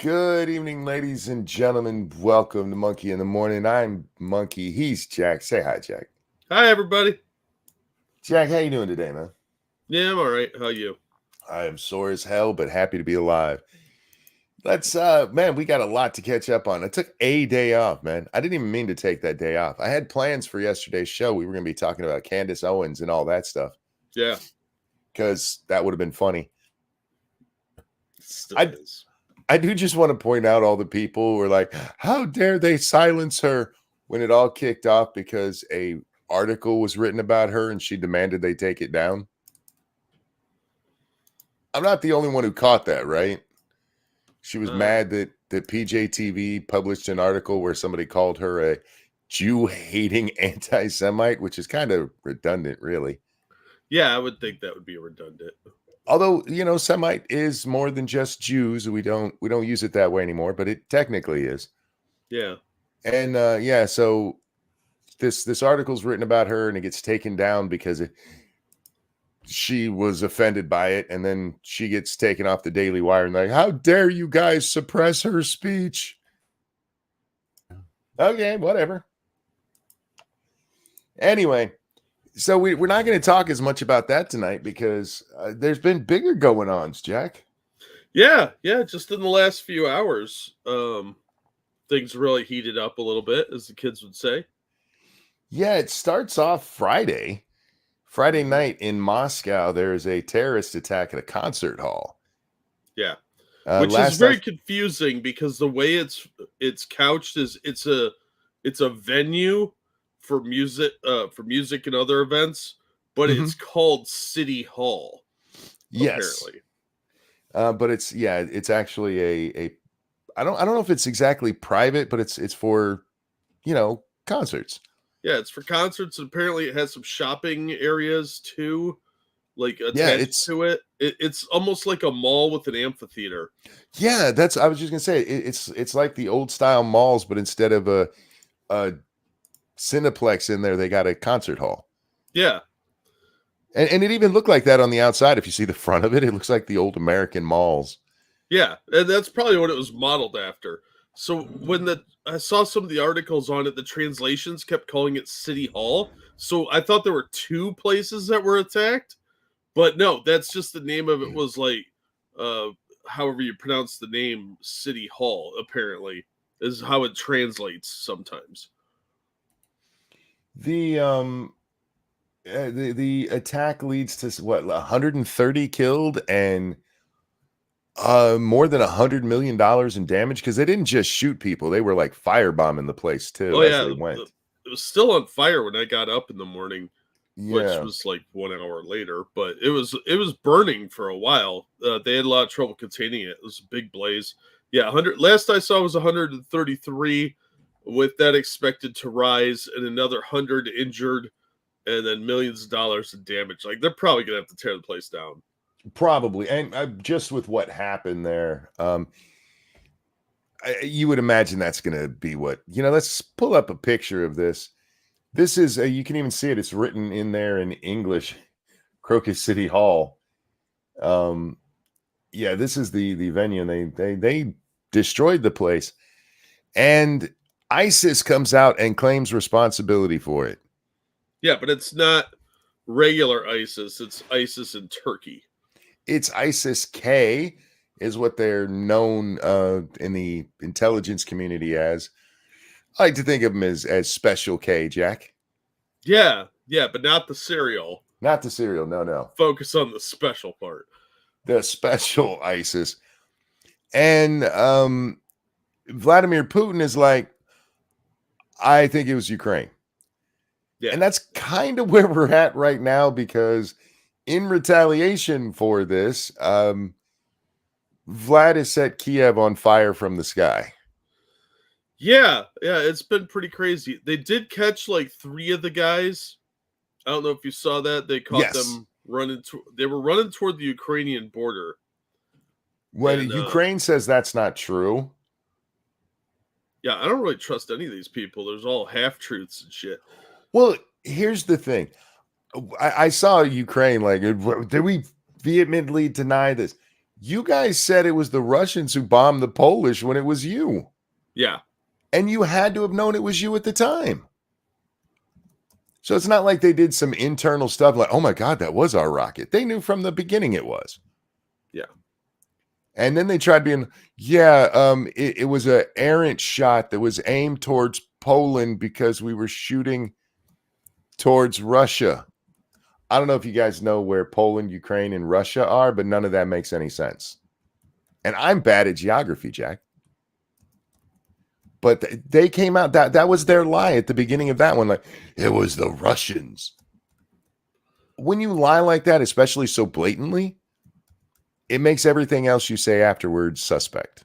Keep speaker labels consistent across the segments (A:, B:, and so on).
A: Good evening, ladies and gentlemen. Welcome to Monkey in the Morning. I'm Monkey. He's Jack. Say hi, Jack.
B: Hi, everybody.
A: Jack, how you doing today, man?
B: Yeah, I'm all right. How you?
A: I am sore as hell, but happy to be alive. Man, we got a lot to catch up on. I took a day off, man. I didn't even mean to take that day off. I had plans for yesterday's show. We were going to be talking about Candace Owens and all that stuff
B: Yeah,
A: because that would have been funny.
B: still
A: I
B: is.
A: I do just want to point out all the people who were like, how dare they silence her when it all kicked off because a article was written about her and she demanded they take it down. I'm not the only one who caught that, right? She was mad that PJTV published an article where somebody called her a Jew-hating anti-Semite, which is kind of redundant, really.
B: Yeah, I would think that would be redundant.
A: Although, Semite is more than just Jews. We don't use it that way anymore, but it technically is.
B: Yeah.
A: And so this article's written about her and it gets taken down because she was offended by it, and then she gets taken off the Daily Wire and like, how dare you guys suppress her speech? Okay, whatever. Anyway, so we're not going to talk as much about that tonight because there's been bigger going ons, Jack.
B: Yeah, just in the last few hours, things really heated up a little bit, as the kids would say.
A: Yeah, it starts off Friday night in Moscow. There is a terrorist attack at a concert hall.
B: Yeah, which is very confusing because the way it's couched is it's a venue for music and other events, but it's called City Hall.
A: Yes,
B: apparently.
A: But it's actually a I don't know if it's exactly private, but it's for concerts.
B: Yeah, it's for concerts, and apparently it has some shopping areas too, like attached to it. It's almost like a mall with an amphitheater.
A: Yeah, I was just gonna say it's like the old style malls, but instead of a Cineplex in there, they got a concert hall.
B: Yeah,
A: and it even looked like that on the outside. If you see the front of it, it looks like the old American malls.
B: Yeah, and that's probably what it was modeled after. So when I saw some of the articles on it, the translations kept calling it City Hall. So I thought there were two places that were attacked, but no, that's just the name of it. Was like, however you pronounce the name, City Hall. Apparently, is how it translates sometimes.
A: The attack leads to what, 130 killed and more than $100 million in damage, because they didn't just shoot people, they were like firebombing the place too. They went.
B: It was still on fire when I got up in the morning, which was like 1 hour later, but it was burning for a while. They had a lot of trouble containing it. It was a big blaze. Yeah, 100. Last I saw was 133, with that expected to rise, and another 100 injured, and then millions of dollars in damage. Like, they're probably gonna have to tear the place down.
A: Probably, and just with what happened there, you would imagine that's going to be what, let's pull up a picture of this. This is, you can even see it. It's written in there in English, Crocus City Hall. Yeah, this is the venue, and they destroyed the place. And ISIS comes out and claims responsibility for it.
B: Yeah, but it's not regular ISIS. It's ISIS in Turkey.
A: It's ISIS-K is what they're known in the intelligence community as. I like to think of them as Special K, Jack.
B: Yeah, but not the cereal.
A: Not the cereal, no.
B: Focus on the special part.
A: The special ISIS. And Vladimir Putin is like, I think it was Ukraine. Yeah. And that's kind of where we're at right now, because in retaliation for this, Vlad has set Kiev on fire from the sky.
B: Yeah, it's been pretty crazy. They did catch like 3 of the guys. I don't know if you saw that. They caught them running. They were running toward the Ukrainian border.
A: Well, Ukraine says that's not true.
B: Yeah, I don't really trust any of these people. There's all half-truths and shit.
A: Well, here's the thing. I saw Ukraine like, did we vehemently deny this? You guys said it was the Russians who bombed the Polish when it was you.
B: Yeah.
A: And you had to have known it was you at the time. So it's not like they did some internal stuff like, oh my God, that was our rocket. They knew from the beginning it was.
B: Yeah.
A: And then they tried being, it was an errant shot that was aimed towards Poland because we were shooting towards Russia. I don't know if you guys know where Poland, Ukraine, and Russia are, but none of that makes any sense. And I'm bad at geography, Jack. But they came out, that was their lie at the beginning of that one. Like, it was the Russians. When you lie like that, especially so blatantly, it makes everything else you say afterwards suspect.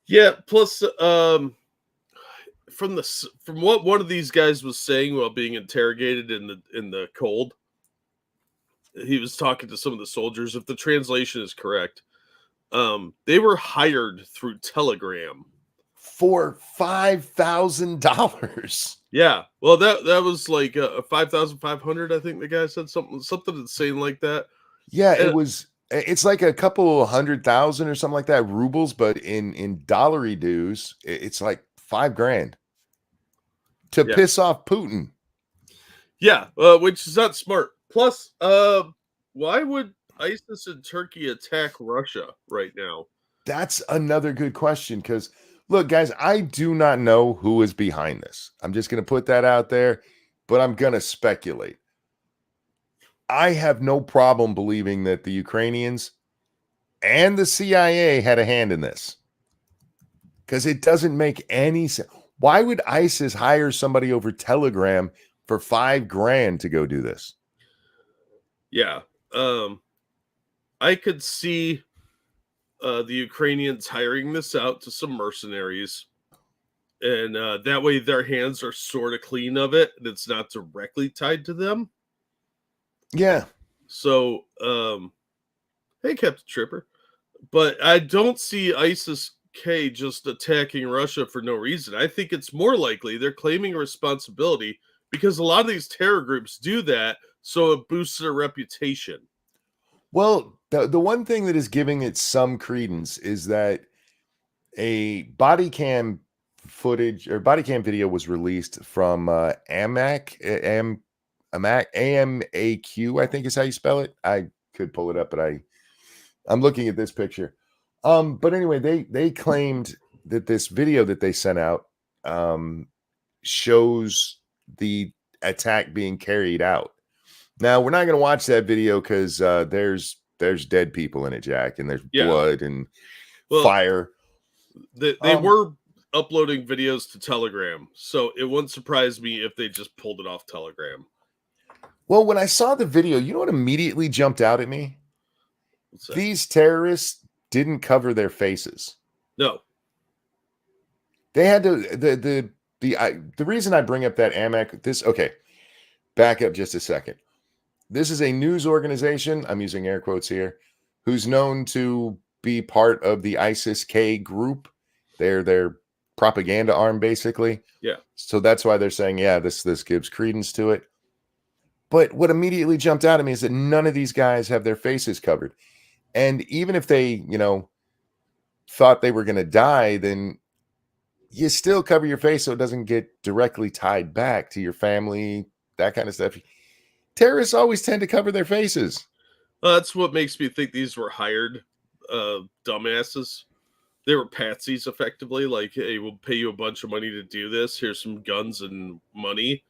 B: Yeah. Plus, from what one of these guys was saying while being interrogated in the cold, he was talking to some of the soldiers. If the translation is correct, they were hired through Telegram
A: for $5,000.
B: Yeah, well, that was like 5,500. I think the guy said something insane like that.
A: Yeah, it's like a couple 100,000 or something like that rubles, but in dollary dues, it's like $5,000 to piss off Putin.
B: Yeah, which is not smart. Plus, why would ISIS and Turkey attack Russia right now?
A: That's another good question because, look, guys, I do not know who is behind this. I'm just going to put that out there, but I'm going to speculate. I have no problem believing that the Ukrainians and the CIA had a hand in this because it doesn't make any sense. Why would ISIS hire somebody over Telegram for $5,000 to go do this?
B: Yeah. I could see the Ukrainians hiring this out to some mercenaries, and that way their hands are sort of clean of it, and it's not directly tied to them.
A: Yeah.
B: So, hey, Captain Tripper. But I don't see ISIS-K just attacking Russia for no reason. I think it's more likely they're claiming responsibility because a lot of these terror groups do that, so it boosts their reputation.
A: Well, the one thing that is giving it some credence is that a body cam footage or body cam video was released from AMAQ, I think is how you spell it. I could pull it up, but I'm looking at this picture. But anyway, they claimed that this video that they sent out shows the attack being carried out. Now, we're not going to watch that video because there's dead people in it, Jack, and there's blood and fire.
B: They were uploading videos to Telegram, so it wouldn't surprise me if they just pulled it off Telegram.
A: Well, when I saw the video, you know what immediately jumped out at me? These terrorists didn't cover their faces.
B: No.
A: They had to the reason I bring up that AMAQ, okay, back up just a second. This is a news organization, I'm using air quotes here, who's known to be part of the ISIS-K group. They're their propaganda arm, basically.
B: Yeah.
A: So that's why they're saying, yeah, this gives credence to it. But what immediately jumped out at me is that none of these guys have their faces covered. And even if they, thought they were going to die, then you still cover your face so it doesn't get directly tied back to your family, that kind of stuff. Terrorists always tend to cover their faces.
B: That's what makes me think these were hired dumbasses. They were patsies, effectively. Like, hey, we'll pay you a bunch of money to do this. Here's some guns and money.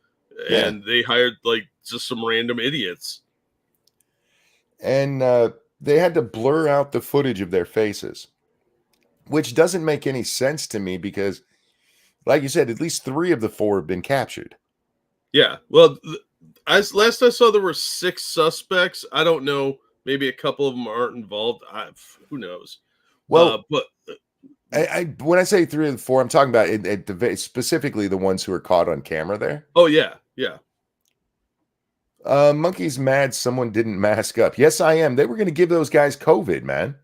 A: Yeah.
B: And they hired, just some random idiots.
A: And they had to blur out the footage of their faces, which doesn't make any sense to me because, like you said, at least 3 of the 4 have been captured.
B: Yeah. Well, last I saw, there were 6 suspects. I don't know. Maybe a couple of them aren't involved. Who knows?
A: Well,
B: but
A: when I say 3 of the 4, I'm talking about specifically the ones who are caught on camera there.
B: Oh, yeah. Yeah.
A: Monkey's mad someone didn't mask up. Yes, I am. They were going to give those guys COVID, man.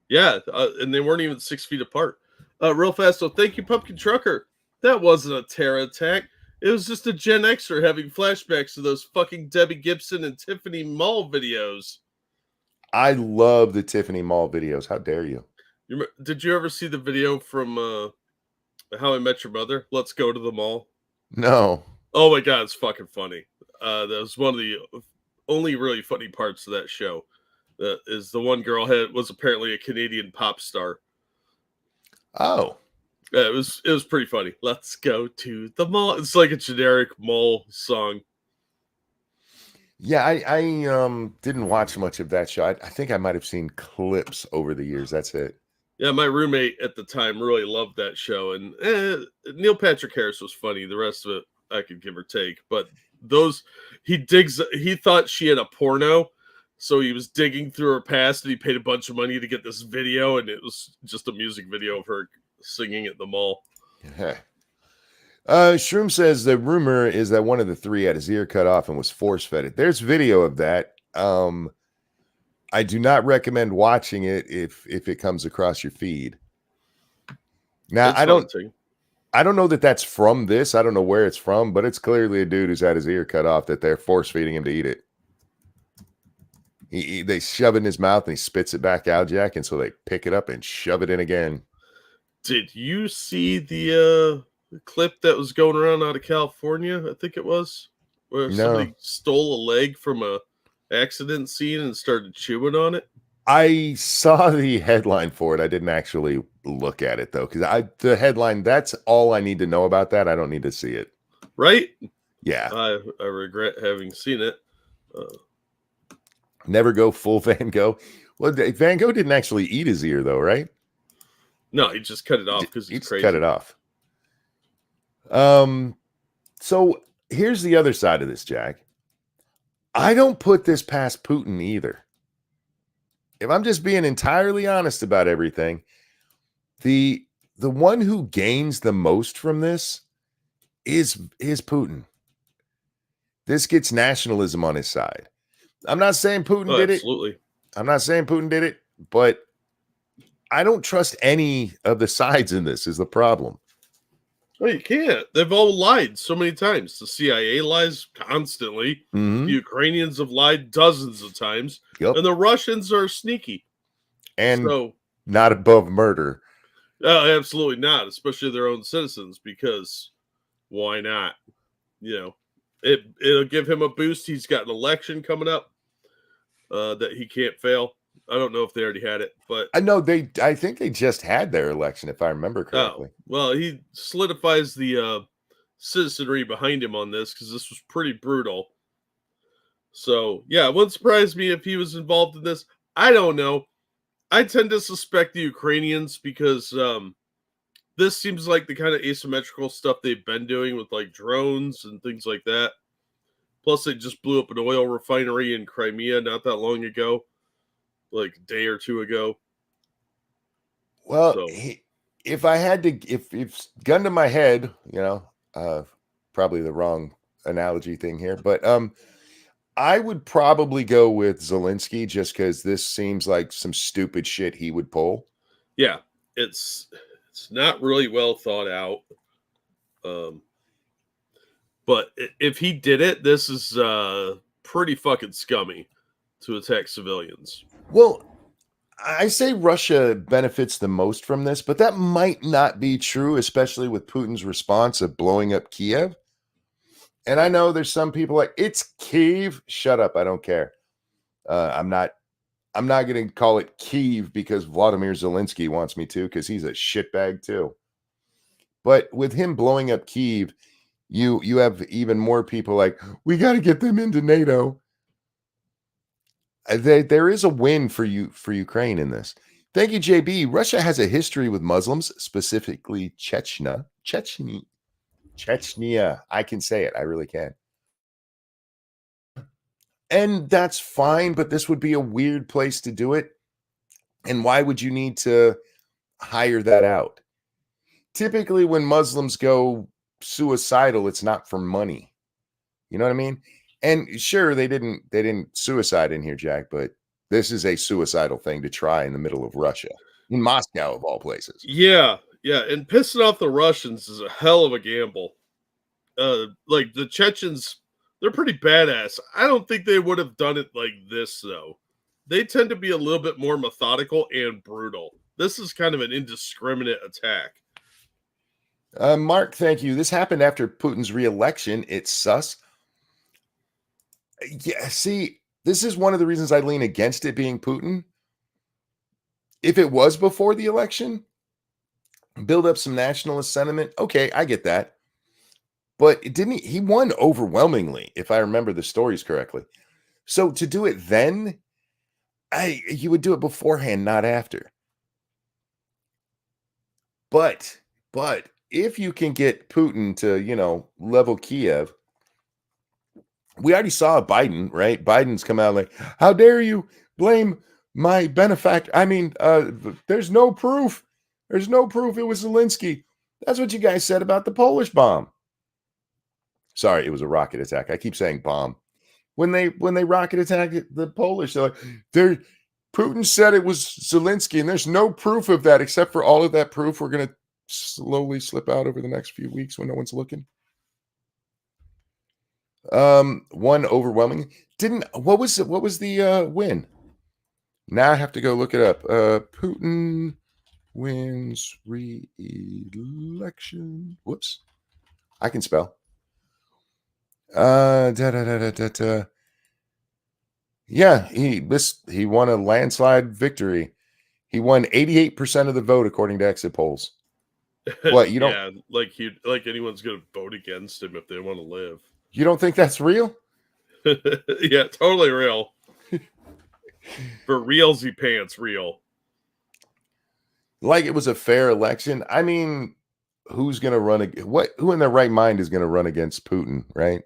B: Yeah, and they weren't even 6 feet apart. Real fast, so thank you, Pumpkin Trucker. That wasn't a terror attack. It was just a Gen Xer having flashbacks to those fucking Debbie Gibson and Tiffany Mall videos.
A: I love the Tiffany Mall videos. How dare you?
B: Did you ever see the video from How I Met Your Mother? Let's go to the mall.
A: No.
B: Oh my god, it's fucking funny. That was one of the only really funny parts of that show. That is the one girl was apparently a Canadian pop star.
A: Oh.
B: Yeah, it was pretty funny. Let's go to the mall. It's like a generic mall song.
A: Yeah, I didn't watch much of that show. I think I might have seen clips over the years. That's it.
B: Yeah, my roommate at the time really loved that show, and Neil Patrick Harris was funny. The rest of it, I could give or take. But he thought she had a porno, so he was digging through her past, and he paid a bunch of money to get this video, and it was just a music video of her singing at the mall.
A: Yeah. Shroom says the rumor is that one of the three had his ear cut off and was force-fed it. There's video of that. I do not recommend watching it if it comes across your feed. Now, I don't know that that's from this. I don't know where it's from, but it's clearly a dude who's had his ear cut off that they're force-feeding him to eat it. They shove it in his mouth and he spits it back out, Jack, and so they pick it up and shove it in again.
B: Did you see the clip that was going around out of California? I think it was where somebody stole a leg from a accident scene and started chewing on it.
A: I saw the headline for it. I didn't actually look at it though, because the headline, that's all I need to know about that. I don't need to see it.
B: Right?
A: Yeah.
B: I regret having seen it.
A: Never go full Van Gogh. Well, Van Gogh didn't actually eat his ear though, right?
B: No, he just cut it off because he's crazy.
A: Cut it off. So here's the other side of this, Jack. I don't put this past Putin either. If I'm just being entirely honest about everything, the one who gains the most from this is Putin. This gets nationalism on his side. I'm not saying Putin did
B: absolutely.
A: I'm not saying Putin did it, but I don't trust any of the sides in this is the problem.
B: Well, you can't. They've all lied so many times. The CIA lies constantly.
A: Mm-hmm.
B: The Ukrainians have lied dozens of times.
A: Yep.
B: And the Russians are sneaky.
A: And not above murder.
B: Absolutely not, especially their own citizens, because why not? You know, it'll give him a boost. He's got an election coming up that he can't fail. I don't know if they already had it, but
A: I think they just had their election, if I remember correctly.
B: Well, he solidifies the citizenry behind him on this because this was pretty brutal. So yeah, it wouldn't surprise me if he was involved in this. I don't know. I tend to suspect the Ukrainians because this seems like the kind of asymmetrical stuff they've been doing with like drones and things like that. Plus, they just blew up an oil refinery in Crimea not that long ago. Like a day or two ago.
A: Well, so. If I had to, if gun to my head, probably the wrong analogy thing here, but I would probably go with Zelensky just because this seems like some stupid shit he would pull.
B: Yeah, it's not really well thought out. But if he did it, this is pretty fucking scummy to attack civilians.
A: Well, I say Russia benefits the most from this, but that might not be true, especially with Putin's response of blowing up Kiev. And I know there's some people like, it's Kiev. Shut up. I don't care. I'm not going to call it Kiev because Vladimir Zelensky wants me to, because he's a shitbag too. But with him blowing up Kiev, you have even more people like, we got to get them into NATO. There is a win for Ukraine in this. Thank you, JB. Russia has a history with Muslims, specifically Chechnya. I can say it. I really can. And that's fine, but this would be a weird place to do it. And why would you need to hire that out? Typically, when Muslims go suicidal, it's not for money. You know what I mean? And sure, they didn't suicide in here, Jack, but this is a suicidal thing to try in the middle of Russia, in Moscow of all places.
B: Yeah, and pissing off the Russians is a hell of a gamble. Like the Chechens, they're pretty badass. I don't think they would have done it like this, though. they tend to be a little bit more methodical and brutal. This is kind of an indiscriminate attack.
A: Mark, thank you. This happened after Putin's re-election. It's sus. Yeah, see, this is one of the reasons I lean against it being Putin. If it was before the election, build up some nationalist sentiment. Okay, I get that. But he won overwhelmingly, if I remember the stories correctly. So to do it then, you would do it beforehand, not after. But if you can get Putin to, level Kiev, we already saw Biden, right? Biden's come out like, how dare you blame my benefactor? I mean, there's no proof. There's no proof it was Zelensky. That's what you guys said about the Polish bomb. Sorry, it was a rocket attack. I keep saying bomb. When they rocket attacked the Polish, they're like, Putin said it was Zelensky, and there's no proof of that except for all of that proof we're going to slowly slip out over the next few weeks when no one's looking. One overwhelming. What was the win? Now I have to go look it up. Putin wins re-election. Whoops. I can spell. Yeah, he won a landslide victory. He won 88% of the vote according to exit polls. What, you don't?
B: Yeah, like anyone's gonna vote against him if they want to live.
A: You don't think that's real?
B: Yeah, totally real. For realsy pants, real.
A: Like it was a fair election. I mean, who's gonna run? Who in their right mind is gonna run against Putin, right?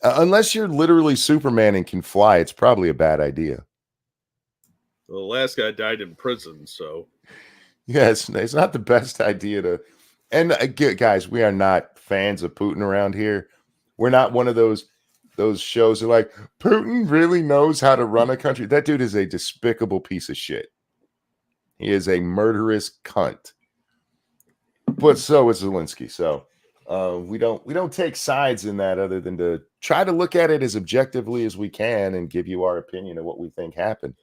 A: Unless you're literally Superman and can fly, it's probably a bad idea.
B: Well, the last guy died in prison, so.
A: Yes, it's not the best idea to. And guys, we are not fans of Putin around here. We're not one of those shows that are like, Putin really knows how to run a country. That dude is a despicable piece of shit. He is a murderous cunt. But so is Zelensky. So we don't take sides in that other than to try to look at it as objectively as we can and give you our opinion of what we think happened.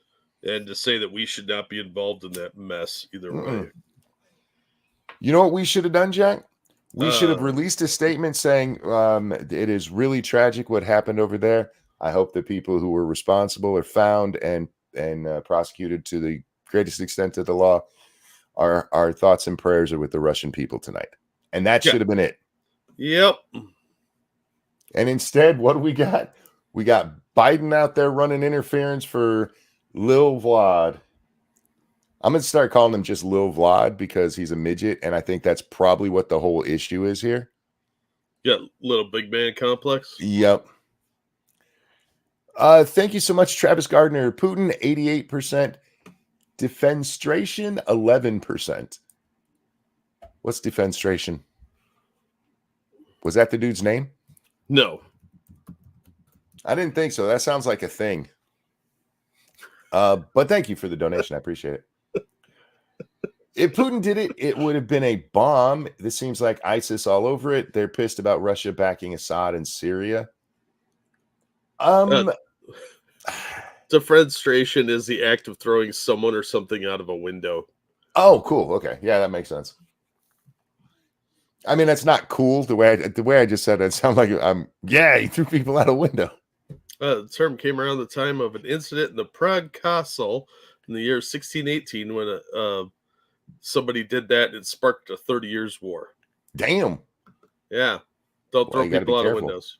B: And to say that we should not be involved in that mess either way.
A: You know what we should have done, Jack? We should have released a statement saying it is really tragic what happened over there. I hope the people who were responsible are found and prosecuted to the greatest extent of the law. Our thoughts and prayers are with the Russian people tonight. And that should have been it.
B: Yep.
A: And instead, what do we got? We got Biden out there running interference for Lil Vlad. I'm going to start calling him just Lil Vlad because he's a midget, and I think that's probably what the whole issue is here.
B: Yeah, little big man complex.
A: Yep. Thank you so much, Travis Gardner. Putin, 88%. Defenstration, 11%. What's defenstration? Was that the dude's name?
B: No.
A: I didn't think so. That sounds like a thing. But thank you for the donation. I appreciate it. If Putin did it, it would have been a bomb. This seems like ISIS all over it. They're pissed about Russia backing Assad in Syria.
B: Defenestration is the act of throwing someone or something out of a window.
A: Oh, cool. Okay. Yeah, that makes sense. I mean, that's not cool. The way I just said it sounds like he threw people out a window.
B: The term came around the time of an incident in the Prague Castle in the year 1618 when somebody did that and it sparked a 30 Years' War.
A: Damn.
B: Yeah. Don't throw people out of windows.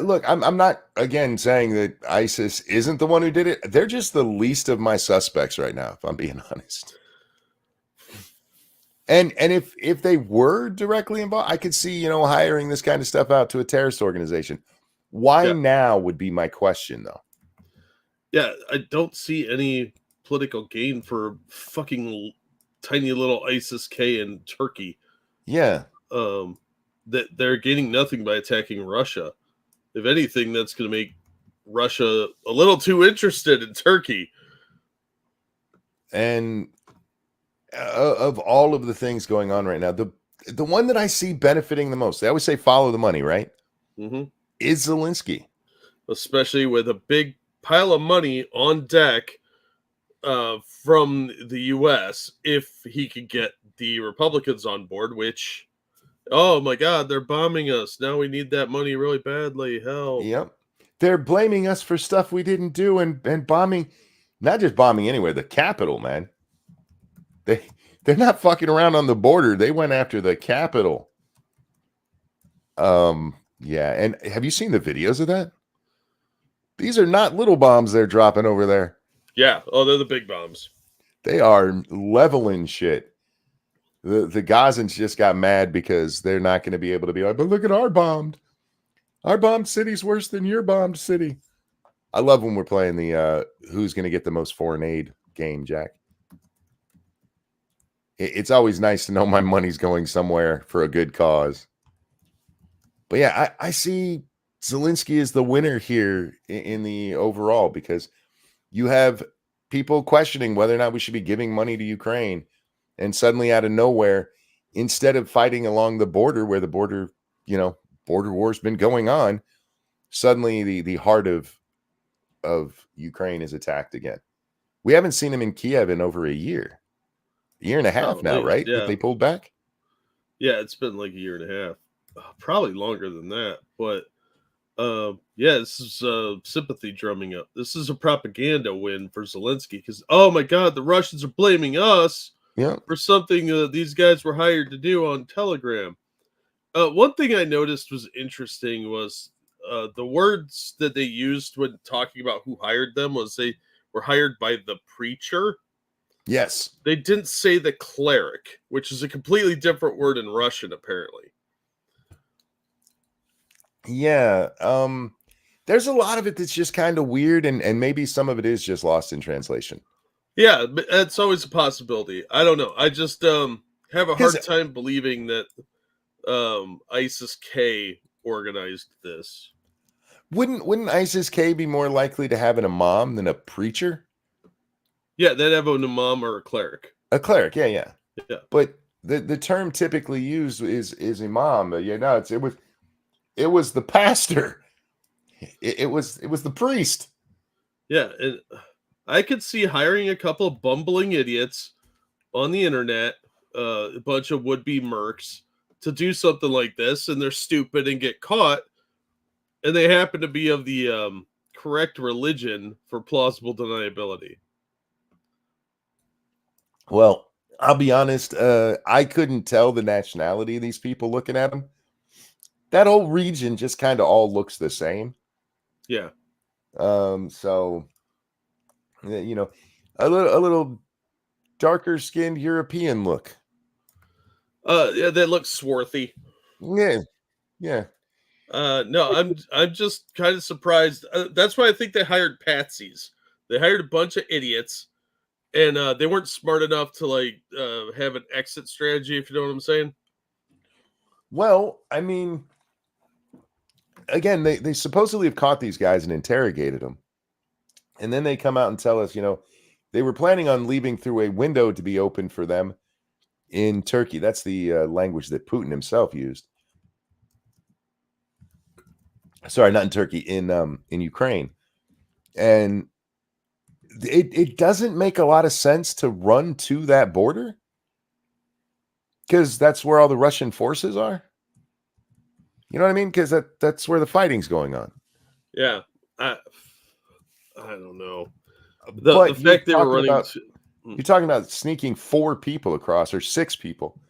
A: Look, I'm not, again, saying that ISIS isn't the one who did it. They're just the least of my suspects right now, if I'm being honest. And if they were directly involved, I could see, hiring this kind of stuff out to a terrorist organization. Why now would be my question, though.
B: Yeah, I don't see any political gain for fucking tiny little ISIS-K in Turkey.
A: Yeah.
B: That they're gaining nothing by attacking Russia. If anything, that's going to make Russia a little too interested in Turkey.
A: And of all of the things going on right now, the one that I see benefiting the most, they always say follow the money, right?
B: Mm-hmm.
A: Is Zelensky.
B: Especially with a big pile of money on deck from the U.S. if he could get the Republicans on board, which, oh my God, they're bombing us. Now we need that money really badly. Help.
A: Yep. They're blaming us for stuff we didn't do and bombing, not just bombing anywhere, the Capitol, man. They're not fucking around on the border. They went after the Capitol. Yeah. And have you seen the videos of that? These are not little bombs they're dropping over there.
B: Yeah. Oh, they're the big bombs.
A: They are leveling shit. The Gazans just got mad because they're not going to be able to be like, but look at our bombed. Our bombed city's worse than your bombed city. I love when we're playing the who's going to get the most foreign aid game, Jack. It's always nice to know my money's going somewhere for a good cause. But yeah, I see Zelensky as the winner here in the overall, because you have people questioning whether or not we should be giving money to Ukraine. And suddenly out of nowhere, instead of fighting along the border where the border war's been going on, suddenly the heart of Ukraine is attacked again. We haven't seen him in Kiev in over a year and a half now, right?
B: Yeah.
A: That they pulled back?
B: Yeah, it's been like a year and a half. Probably longer than that. But yeah, this is sympathy drumming up. This is a propaganda win for Zelensky because, oh my God, the Russians are blaming us for something these guys were hired to do on Telegram. One thing I noticed was interesting was the words that they used when talking about who hired them was they were hired by the preacher.
A: Yes.
B: They didn't say the cleric, which is a completely different word in Russian, apparently.
A: Yeah. There's a lot of it that's just kind of weird, and maybe some of it is just lost in translation.
B: Yeah, but it's always a possibility. I don't know. I just have a hard time believing that ISIS-K organized this.
A: Wouldn't ISIS-K be more likely to have an imam than a preacher?
B: Yeah, they'd have an imam or a cleric.
A: A cleric, yeah.
B: Yeah.
A: But the term typically used is imam. It was the pastor. It was the priest.
B: Yeah, and I could see hiring a couple of bumbling idiots on the internet, a bunch of would-be mercs, to do something like this, and they're stupid and get caught, and they happen to be of the correct religion for plausible deniability.
A: Well, I'll be honest, I couldn't tell the nationality of these people looking at them. That whole region just kind of all looks the same.
B: Yeah.
A: So, a little darker skinned European look.
B: Yeah, they look swarthy.
A: Yeah.
B: No, I'm just kind of surprised. That's why I think they hired patsies. They hired a bunch of idiots, and they weren't smart enough to have an exit strategy, if you know what I'm saying.
A: Well, I mean, again, they supposedly have caught these guys and interrogated them. And then they come out and tell us, they were planning on leaving through a window to be opened for them in Turkey. That's the language that Putin himself used. Sorry, not in Turkey, in Ukraine. And it doesn't make a lot of sense to run to that border because that's where all the Russian forces are. You know what I mean? Because that's where the fighting's going on.
B: Yeah, I don't know. The fact they were running.
A: You're talking about sneaking 4 people across or 6 people.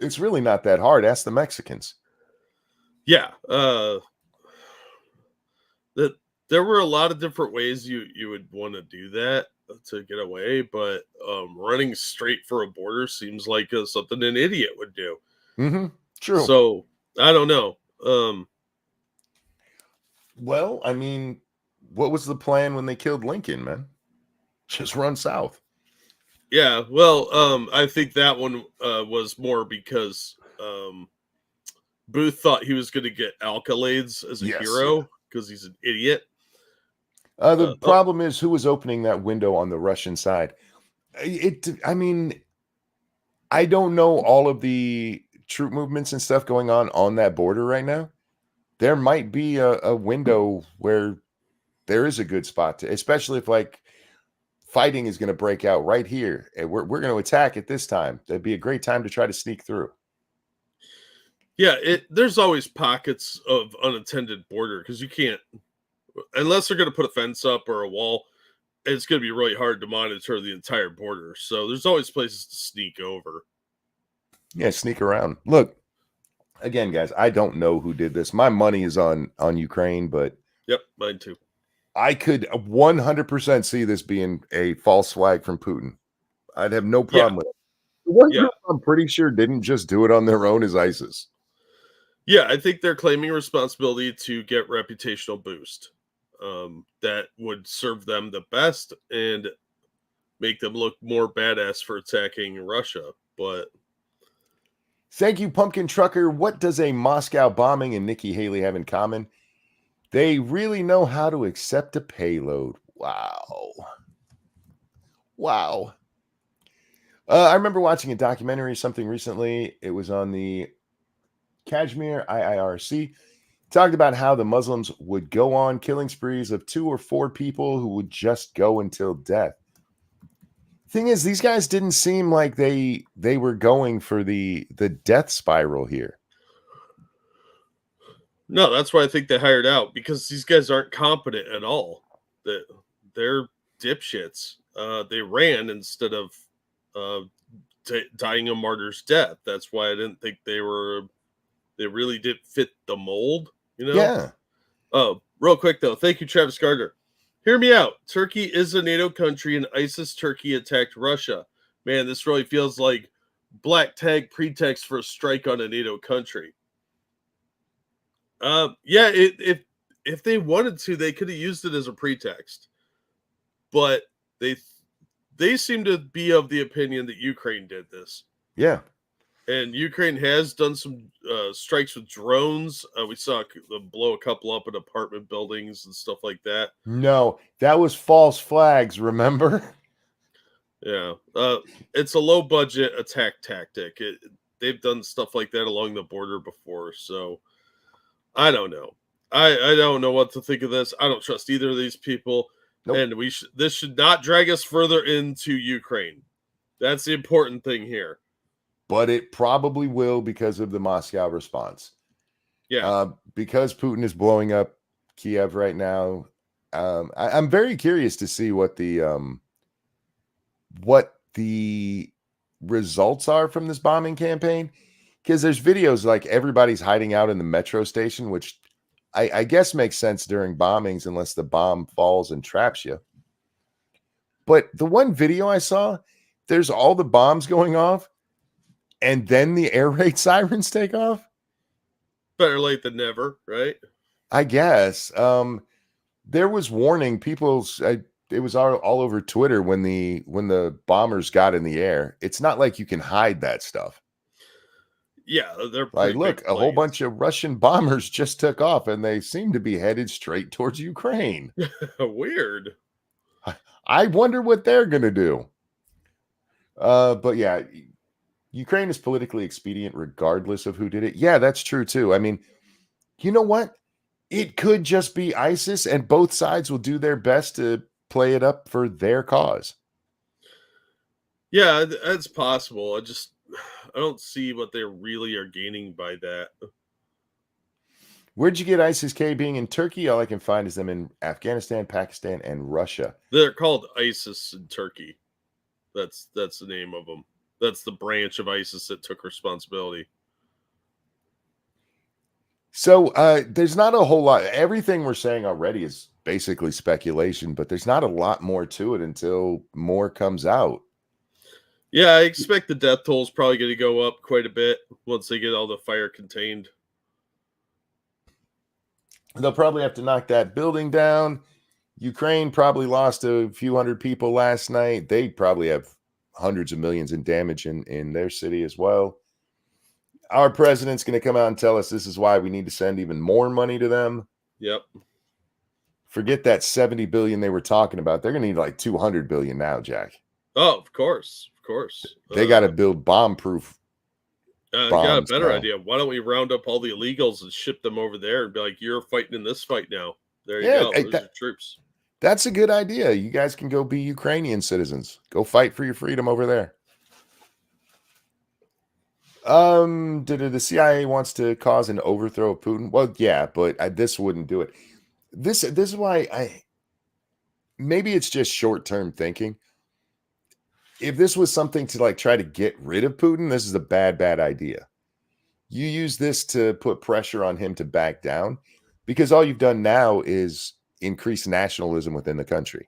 A: It's really not that hard. Ask the Mexicans.
B: Yeah. There were a lot of different ways you would want to do that to get away, but running straight for a border seems like something an idiot would do.
A: Mm-hmm. True.
B: So I don't know.
A: Well, I mean, what was the plan when they killed Lincoln, man? Just run south.
B: Yeah, well, I think that one was more because Booth thought he was going to get accolades as a hero because he's an idiot.
A: The problem is who was opening that window on the Russian side. I mean, I don't know all of the troop movements and stuff going on that border right now. There might be a window where there is a good spot to, especially if like fighting is going to break out right here and we're going to attack at this time. That'd be a great time to try to sneak through.
B: Yeah, there's always pockets of unattended border because you can't, unless they're going to put a fence up or a wall, it's going to be really hard to monitor the entire border. So there's always places to sneak over.
A: Yeah, sneak around. Look, again, guys, I don't know who did this. My money is on Ukraine, but
B: yep, mine too.
A: I could 100% see this being a false flag from Putin. I'd have no problem with it. The one group I'm pretty sure didn't just do it on their own is ISIS.
B: Yeah, I think they're claiming responsibility to get reputational boost. That would serve them the best and make them look more badass for attacking Russia. But
A: thank you, Pumpkin Trucker. What does a Moscow bombing and Nikki Haley have in common? They really know how to accept a payload. Wow. Wow. I remember watching a documentary or something recently. It was on the Kashmir IIRC. Talked about how the Muslims would go on killing sprees of 2 or 4 people who would just go until death. Thing is, these guys didn't seem like they were going for the death spiral here.
B: No, that's why I think they hired out, because these guys aren't competent at all. They're dipshits. They ran instead of dying a martyr's death. That's why I didn't think they really did fit the mold, you know?
A: Yeah.
B: Oh, real quick though. Thank you, Travis Gardner. Hear me out. Turkey is a NATO country and ISIS Turkey attacked Russia. Man, this really feels like black tag pretext for a strike on a NATO country. Yeah, if they wanted to, they could have used it as a pretext. But they seem to be of the opinion that Ukraine did this.
A: Yeah.
B: And Ukraine has done some strikes with drones. We saw them blow a couple up in apartment buildings and stuff like that.
A: No, that was false flags, remember?
B: Yeah. It's a low-budget attack tactic. They've done stuff like that along the border before, so I don't know. I don't know what to think of this. I don't trust either of these people. Nope. And this should not drag us further into Ukraine. That's the important thing here.
A: But it probably will because of the Moscow response.
B: Yeah.
A: Because Putin is blowing up Kiev right now. I'm very curious to see what the results are from this bombing campaign. Because there's videos like everybody's hiding out in the metro station, which I guess makes sense during bombings unless the bomb falls and traps you. But the one video I saw, there's all the bombs going off. And then the air raid sirens take off?
B: Better late than never, right?
A: I guess. There was warning. It was all over Twitter when the bombers got in the air. It's not like you can hide that stuff.
B: Yeah, they're
A: like, look, a whole bunch of Russian bombers just took off and they seem to be headed straight towards Ukraine.
B: Weird.
A: I wonder what they're going to do. But yeah, Ukraine is politically expedient regardless of who did it. Yeah, that's true too. I mean, you know what? It could just be ISIS and both sides will do their best to play it up for their cause.
B: Yeah, that's possible. I don't see what they really are gaining by that.
A: Where'd you get ISIS-K being in Turkey? All I can find is them in Afghanistan, Pakistan, and Russia.
B: They're called ISIS in Turkey. That's the name of them. That's the branch of ISIS that took responsibility.
A: So there's not a whole lot. Everything we're saying already is basically speculation, but there's not a lot more to it until more comes out.
B: Yeah, I expect the death toll is probably going to go up quite a bit once they get all the fire contained.
A: They'll probably have to knock that building down. Ukraine probably lost a few hundred people last night. They probably have hundreds of millions in damage in their city as well. Our president's going to come out and tell us this is why we need to send even more money to them.
B: Yep.
A: Forget that 70 billion they were talking about. They're going to need like 200 billion now, Jack.
B: Oh, of course. Of course.
A: They got to build bomb-proof
B: bombs. Got a better idea. Why don't we round up all the illegals and ship them over there and be like, you're fighting in this fight now. There you go. Those are troops.
A: That's a good idea. You guys can go be Ukrainian citizens. Go fight for your freedom over there. The CIA wants to cause an overthrow of Putin. Well, yeah, but this wouldn't do it. This is why maybe it's just short-term thinking. If this was something to like try to get rid of Putin, this is a bad idea. You use this to put pressure on him to back down, because all you've done now is increase nationalism within the country.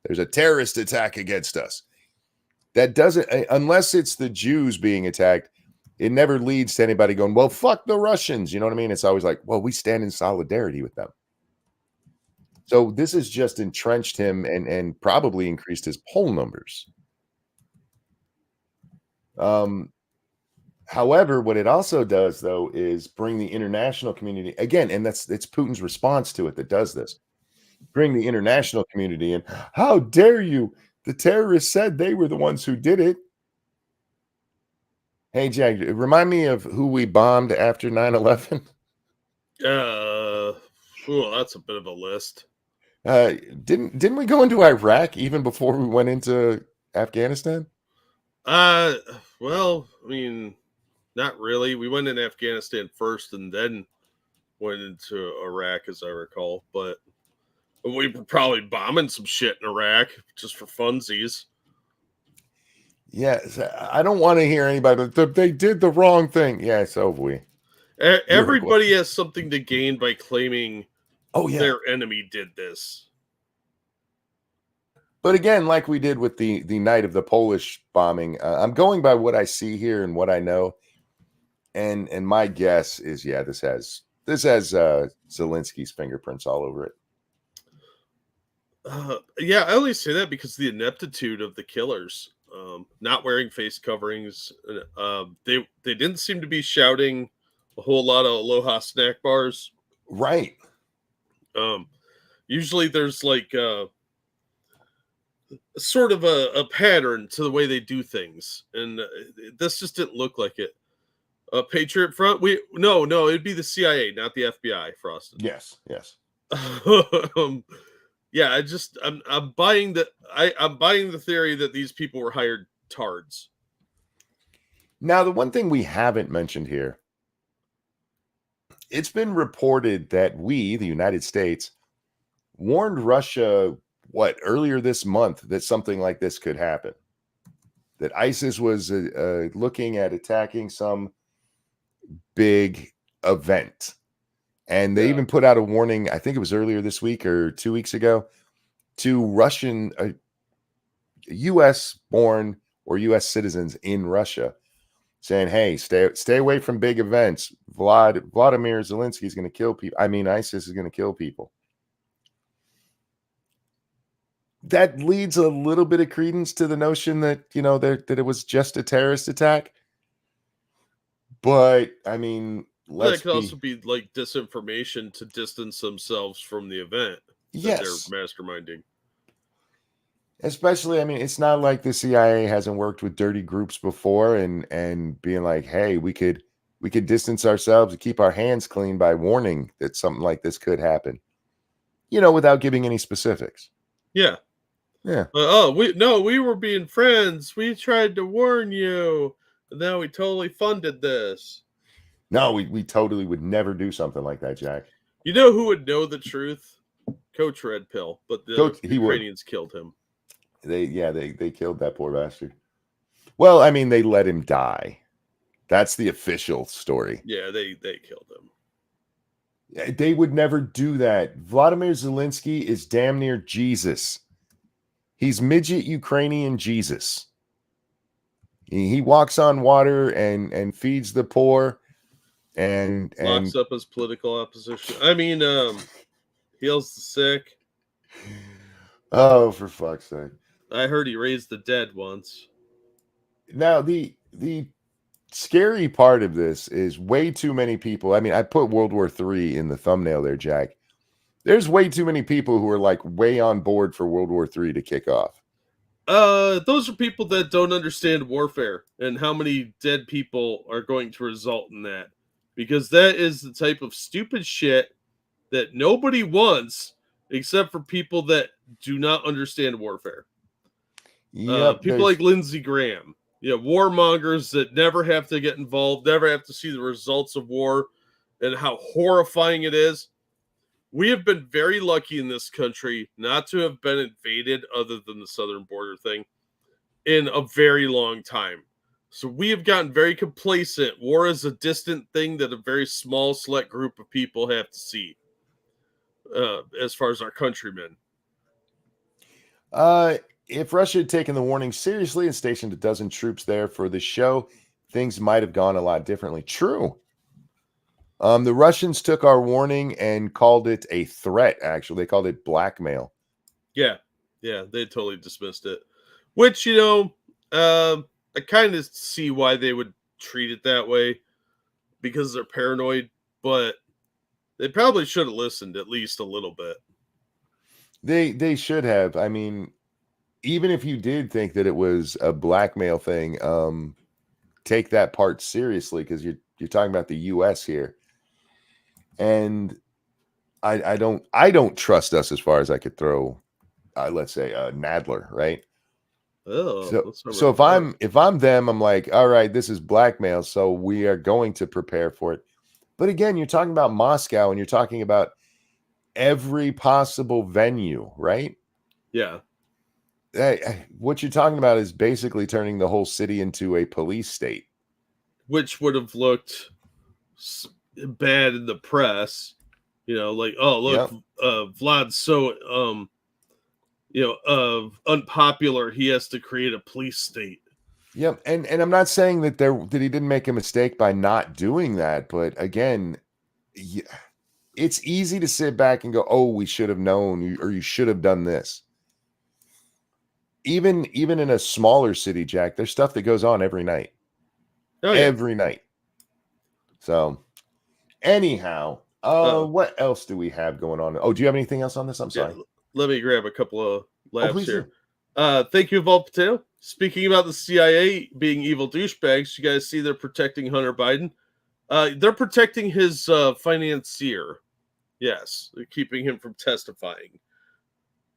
A: There's a terrorist attack against us. That doesn't, unless it's the Jews being attacked, it never leads to anybody going, well, fuck the Russians. You know what I mean? It's always like, well, we stand in solidarity with them. So this has just entrenched him and probably increased his poll numbers. However, what it also does, though, is bring the international community again, and it's Putin's response to it that does this. Bring the international community in. How dare you? The terrorists said they were the ones who did it. Hey, Jack, remind me of who we bombed after 9/11.
B: That's a bit of a list.
A: Didn't we go into Iraq even before we went into Afghanistan?
B: Well, I mean, not really. We went in Afghanistan first and then went into Iraq, as I recall. But we were probably bombing some shit in Iraq just for funsies.
A: Yeah, I don't want to hear anybody. They did the wrong thing. Yeah, so have we.
B: Everybody has something to gain by claiming,
A: oh yeah,
B: their enemy did this.
A: But again, like we did with the night of the Polish bombing, I'm going by what I see here and what I know, and my guess is, yeah, this has Zelensky's fingerprints all over it.
B: Yeah, I only say that because the ineptitude of the killers, not wearing face coverings. They didn't seem to be shouting a whole lot of Aloha snack bars.
A: Right.
B: Usually there's like sort of a pattern to the way they do things, and this just didn't look like it. Patriot Front. No, it'd be the CIA, not the FBI. Frosted.
A: Yes.
B: Yeah, I'm buying I'm buying the theory that these people were hired tards.
A: Now, the one thing we haven't mentioned here, it's been reported that we, the United States, warned Russia earlier this month that something like this could happen. That ISIS was looking at attacking some big event. And they even put out a warning, I think it was earlier this week or 2 weeks ago, to Russian, U.S.-born or U.S. citizens in Russia, saying, hey, stay away from big events. Vladimir Zelensky is going to kill people. I mean, ISIS is going to kill people. That leads a little bit of credence to the notion that, that it was just a terrorist attack. But, I mean,
B: that could also be like disinformation to distance themselves from the event that they're masterminding.
A: Especially, I mean, it's not like the CIA hasn't worked with dirty groups before and being like, hey, we could distance ourselves and keep our hands clean by warning that something like this could happen, without giving any specifics.
B: Yeah. We were being friends. We tried to warn you, and now we totally funded this.
A: No, we totally would never do something like that, Jack.
B: You know who would know the truth? Coach Red Pill, but the Ukrainians killed him.
A: They killed that poor bastard. Well, I mean, they let him die. That's the official story.
B: Yeah, they killed him.
A: They would never do that. Vladimir Zelensky is damn near Jesus. He's midget Ukrainian Jesus. He walks on water and feeds the poor. And
B: locks up his political opposition. I mean, heals the sick.
A: Oh, for fuck's sake!
B: I heard he raised the dead once.
A: Now, the scary part of this is way too many people. I mean, I put World War III in the thumbnail there, Jack. There's way too many people who are like way on board for World War III to kick off.
B: Those are people that don't understand warfare and how many dead people are going to result in that. Because that is the type of stupid shit that nobody wants except for people that do not understand warfare.
A: Yep,
B: People like Lindsey Graham, warmongers that never have to get involved, never have to see the results of war and how horrifying it is. We have been very lucky in this country not to have been invaded, other than the southern border thing, in a very long time. So we have gotten very complacent. War is a distant thing that a very small select group of people have to see, as far as our countrymen.
A: If Russia had taken the warning seriously and stationed a dozen troops there for the show, things might have gone a lot differently. True. The Russians took our warning and called it a threat, actually. They called it blackmail.
B: Yeah, they totally dismissed it. Which, I kind of see why they would treat it that way, because they're paranoid, but they probably should have listened at least a little bit.
A: They should have. I mean, even if you did think that it was a blackmail thing, take that part seriously, because you're talking about the U.S. here, and I don't trust us as far as I could throw, let's say, Nadler, right?
B: Oh,
A: so if I'm them, I'm like, all right, this is blackmail, so we are going to prepare for it. But again, you're talking about Moscow, and you're talking about every possible venue, right?
B: Yeah.
A: What you're talking about is basically turning the whole city into a police state,
B: which would have looked bad in the press. Like, oh, look, yep. Vlad's so unpopular, he has to create a police state.
A: Yep. And I'm not saying that he didn't make a mistake by not doing that, but again, it's easy to sit back and go, oh, we should have known, or you should have done this. Even in a smaller city, Jack, there's stuff that goes on every night. Oh, yeah. Every night. So anyhow, what else do we have going on? Oh, do you have anything else on this? I'm sorry.
B: Let me grab a couple of labs here. Thank you, Vol Patel. Speaking about the CIA being evil douchebags, you guys see they're protecting Hunter Biden. They're protecting his financier. Yes, they're keeping him from testifying.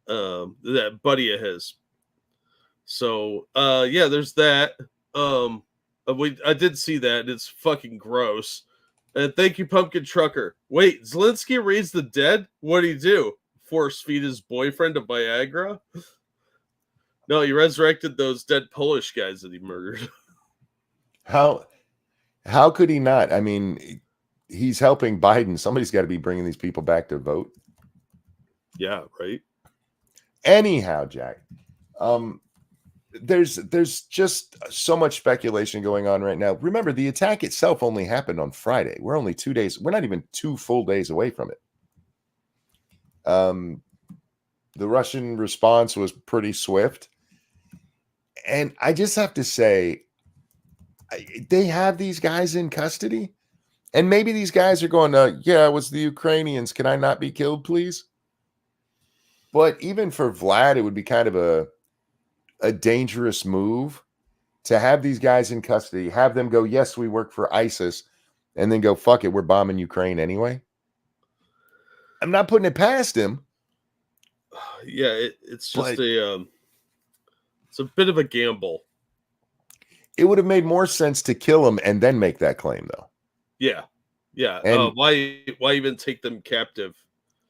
B: That buddy of his. So, there's that. I did see that, and it's fucking gross. And thank you, Pumpkin Trucker. Wait, Zelensky raised the dead? What'd he do? Force feed his boyfriend to Viagra? No, he resurrected those dead Polish guys that he murdered.
A: How could he not? I mean, he's helping Biden. Somebody's got to be bringing these people back to vote.
B: Yeah, right.
A: Anyhow, Jack, there's just so much speculation going on right now. Remember, the attack itself only happened on Friday. We're only 2 days. We're not even 2 full days away from it. The Russian response was pretty swift. And I just have to say, they have these guys in custody. And maybe these guys are going, yeah, it was the Ukrainians. Can I not be killed, please? But even for Vlad, it would be kind of a dangerous move to have these guys in custody, have them go, yes, we work for ISIS, and then go, fuck it, we're bombing Ukraine anyway. I'm not putting it past him.
B: Yeah, it's just it's a bit of a gamble.
A: It would have made more sense to kill him and then make that claim, though.
B: Yeah. And, why even take them captive?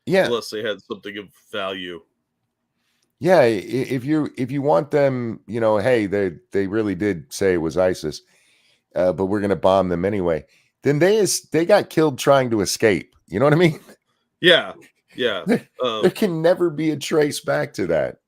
A: Yeah,
B: unless they had something of value.
A: Yeah, if you want them, hey, they really did say it was ISIS, but we're going to bomb them anyway. Then they got killed trying to escape. You know what I mean?
B: Yeah.
A: There can never be a trace back to that.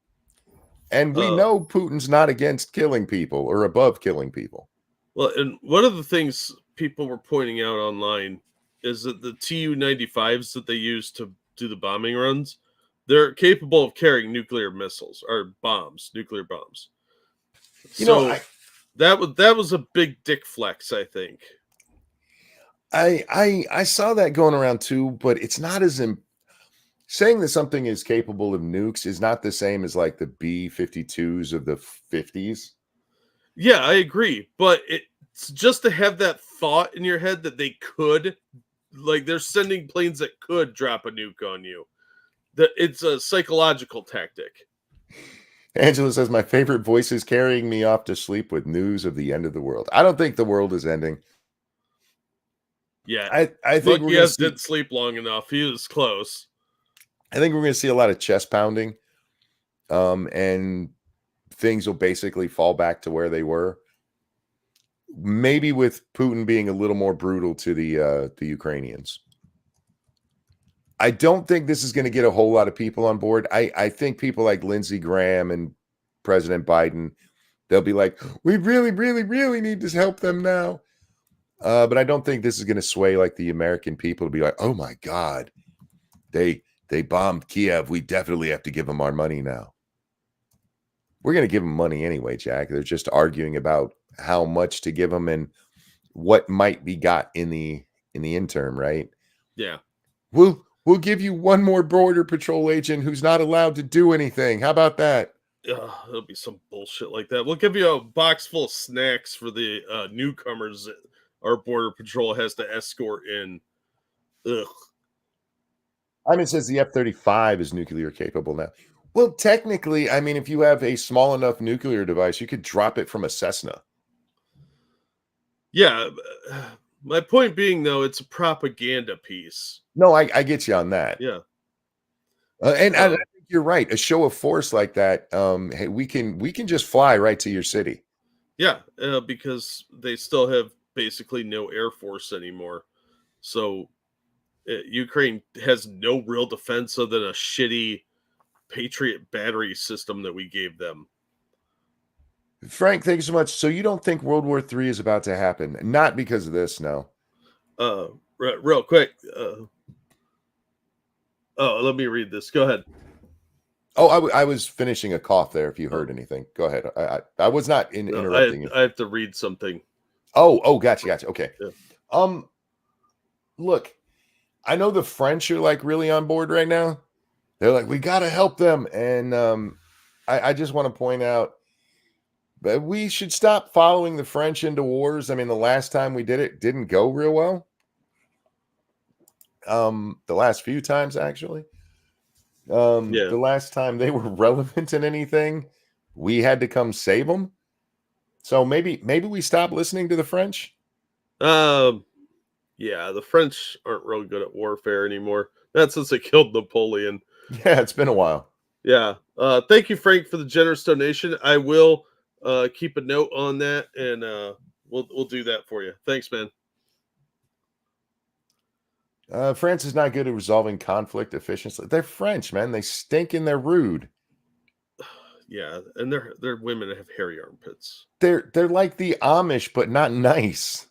A: And we know Putin's not against killing people or above killing people.
B: Well, and one of the things people were pointing out online is that the Tu-95s that they use to do the bombing runs, they're capable of carrying nuclear missiles or nuclear bombs. That was a big dick flex, I think.
A: I saw that going around too, but it's not as saying that something is capable of nukes is not the same as like the B-52s of the 50s.
B: Yeah, I agree, but it's just to have that thought in your head that they could like they're sending planes that could drop a nuke on you. It's a psychological tactic.
A: Angela says, my favorite voice is carrying me off to sleep with news of the end of the world. I don't think the world is ending.
B: Yeah.
A: I think
B: Monkey S didn't sleep long enough. He was close.
A: I think we're going to see a lot of chest pounding. And things will basically fall back to where they were. Maybe with Putin being a little more brutal to the Ukrainians. I don't think this is going to get a whole lot of people on board. I think people like Lindsey Graham and President Biden, they'll be like, we really, really, really need to help them now. But I don't think this is going to sway like the American people to be like, oh my God, they bombed Kiev. We definitely have to give them our money now. We're going to give them money anyway, Jack. They're just arguing about how much to give them and what might be got in the interim, right?
B: Yeah.
A: We'll give you one more border patrol agent who's not allowed to do anything. How about that?
B: There'll be some bullshit like that. We'll give you a box full of snacks for the newcomers that our border patrol has to escort in. Ugh.
A: I mean, it says the F-35 is nuclear capable now. Well, technically, I mean, if you have a small enough nuclear device, you could drop it from a Cessna.
B: Yeah. My point being, though, it's a propaganda piece.
A: No, I get you on that.
B: Yeah.
A: And I think you're right. A show of force like that, hey, we can just fly right to your city.
B: Yeah, because they still have basically no air force anymore. So Ukraine has no real defense other than a shitty Patriot battery system that we gave them.
A: Frank, thank you so much. So you don't think World War III is about to happen? Not because of this, no.
B: Real quick. Let me read this. Go ahead.
A: Oh, I was finishing a cough there. If you heard anything, go ahead. I was not interrupting you.
B: I have to read something.
A: Oh, gotcha. Okay.
B: Yeah.
A: Look, I know the French are like really on board right now. They're like, we got to help them, and I just want to point out that we should stop following the French into wars. I mean, the last time we did it didn't go real well. The last few times, actually. The last time they were relevant in anything, we had to come save them. So maybe we stop listening to the French.
B: Yeah, the French aren't real good at warfare anymore. Not since they killed Napoleon.
A: Yeah, it's been a while.
B: Yeah. Thank you, Frank, for the generous donation. I will keep a note on that, and we'll do that for you. Thanks, man.
A: France is not good at resolving conflict efficiently. They're French, man. They stink and they're rude.
B: Yeah, and their women have hairy armpits.
A: They're like the Amish, but not nice.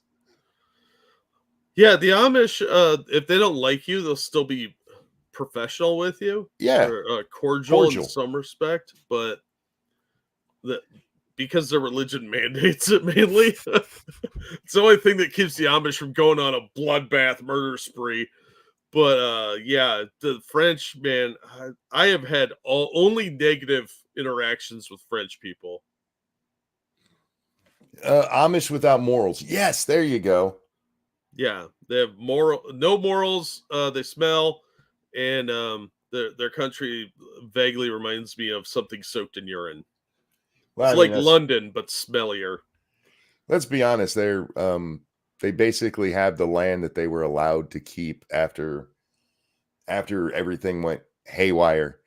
B: Yeah, the Amish, if they don't like you, they'll still be professional with you.
A: Yeah,
B: or, cordial in some respect, but because their religion mandates it mainly. It's the only thing that keeps the Amish from going on a bloodbath murder spree. But yeah, the French, man, I have had only negative interactions with French people.
A: Amish without morals. Yes, there you go.
B: Yeah, they have no morals. They smell, and their country vaguely reminds me of something soaked in urine. Well, it's like London, but smellier.
A: Let's be honest. They basically have the land that they were allowed to keep after everything went haywire.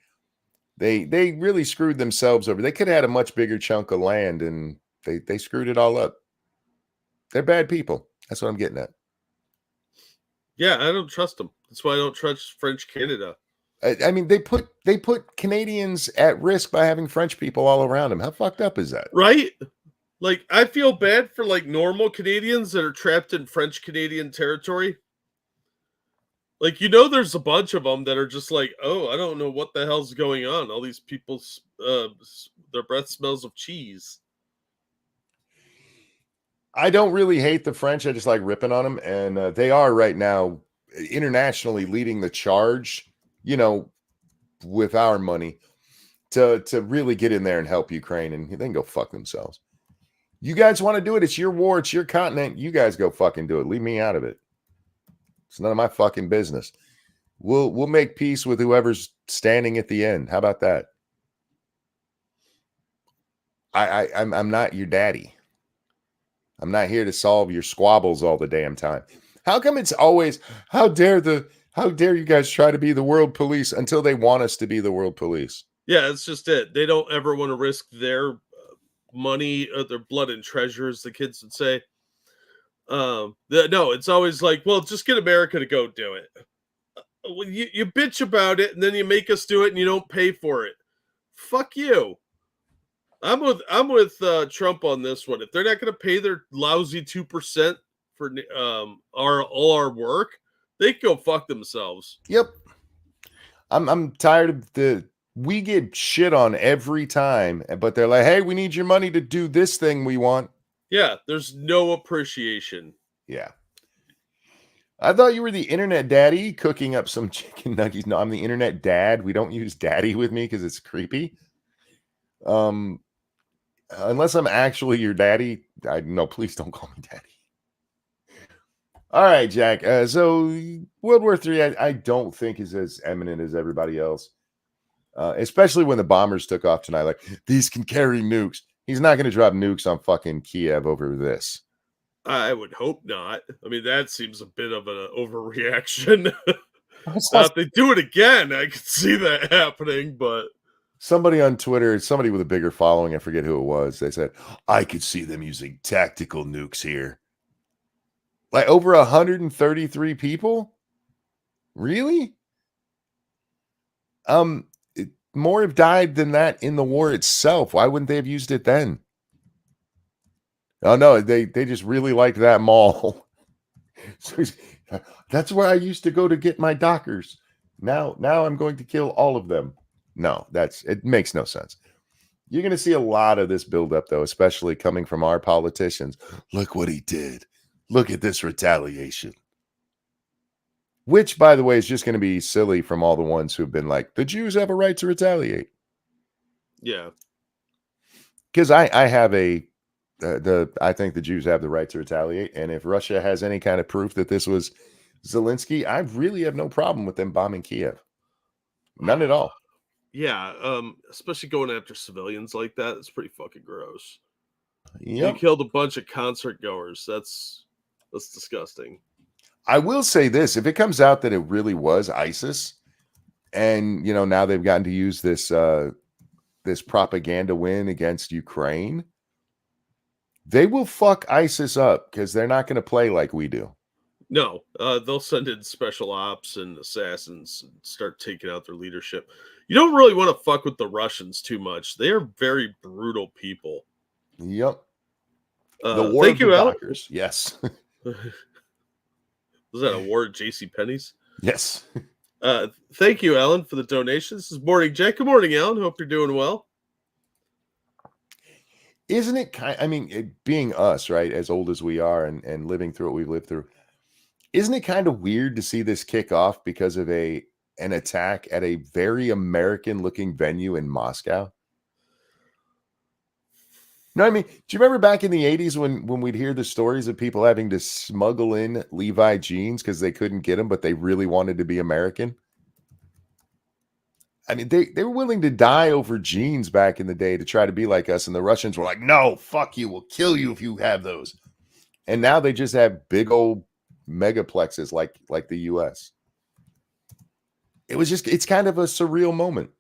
A: They really screwed themselves over. They could have had a much bigger chunk of land, and they screwed it all up. They're bad people. That's what I'm getting at.
B: Yeah, I don't trust them. That's why I don't trust French Canada.
A: I mean, they put Canadians at risk by having French people all around them. How fucked up is that?
B: Right? Like, I feel bad for like normal Canadians that are trapped in French Canadian territory. Like, there's a bunch of them that are just like, oh, I don't know what the hell's going on. All these people, their breath smells of cheese.
A: I don't really hate the French. I just like ripping on them. And they are right now internationally leading the charge, with our money to really get in there and help Ukraine, and they can go fuck themselves. You guys want to do it? It's your war. It's your continent. You guys go fucking do it. Leave me out of it. It's none of my fucking business. We'll make peace with whoever's standing at the end. How about that? I'm not your daddy. I'm not here to solve your squabbles all the damn time. How come it's always how dare you guys try to be the world police until they want us to be the world police?
B: Yeah, it's just it. They don't ever want to risk their money, their blood and treasure, as the kids would say. No, it's always like, well, just get America to go do it. Well, you bitch about it, and then you make us do it, and you don't pay for it. Fuck you. I'm with Trump on this one. If they're not going to pay their lousy 2% for all our work, they can go fuck themselves.
A: Yep. I'm tired of we get shit on every time, but they're like, hey, we need your money to do this thing we want.
B: Yeah, there's no appreciation.
A: Yeah. I thought you were the internet daddy cooking up some chicken nuggets. No, I'm the internet dad. We don't use daddy with me because it's creepy. Unless I'm actually your daddy, no, please don't call me daddy. All right, Jack. So World War III, I don't think is as imminent as everybody else. Especially when the bombers took off tonight. Like, these can carry nukes. He's not going to drop nukes on fucking Kiev over this.
B: I would hope not. I mean, that seems a bit of an overreaction. If they do it again, I could see that happening, but
A: somebody on Twitter, somebody with a bigger following, I forget who it was, they said, I could see them using tactical nukes here. Like over 133 people? Really? More have died than that in the war itself. Why wouldn't they have used it then? Oh no, they just really like that mall. So that's where I used to go to get my Dockers. Now I'm going to kill all of them. No, it makes no sense. You're going to see a lot of this buildup, though, especially coming from our politicians. Look what he did. Look at this retaliation. Which, by the way, is just going to be silly from all the ones who've been like, the Jews have a right to retaliate.
B: Yeah.
A: Because I have I think the Jews have the right to retaliate. And if Russia has any kind of proof that this was Zelensky, I really have no problem with them bombing Kiev. None at all.
B: Yeah, especially going after civilians like that. It's pretty fucking gross.
A: Yep.
B: You killed a bunch of concert goers. That's disgusting.
A: I will say this: if it comes out that it really was ISIS, and now they've gotten to use this this propaganda win against Ukraine, they will fuck ISIS up because they're not going to play like we do.
B: No, they'll send in special ops and assassins and start taking out their leadership. You don't really want to fuck with the Russians too much. They are very brutal people.
A: Yep. The war
B: thank
A: of
B: you,
A: the
B: Alan.
A: Dockers. Yes.
B: Was that a war at JCPenney's?
A: Yes.
B: Thank you, Alan, for the donation. This is Morning Jack. Good morning, Alan. Hope you're doing well.
A: Isn't it being us, right, as old as we are and living through what we've lived through, isn't it kind of weird to see this kick off because of an attack at a very American-looking venue in Moscow? No, do you remember back in the 80s when we'd hear the stories of people having to smuggle in Levi jeans because they couldn't get them, but they really wanted to be American? I mean, they were willing to die over jeans back in the day to try to be like us, and the Russians were like, no, fuck you, we'll kill you if you have those. And now they just have big old megaplexes like the US. It's kind of a surreal moment.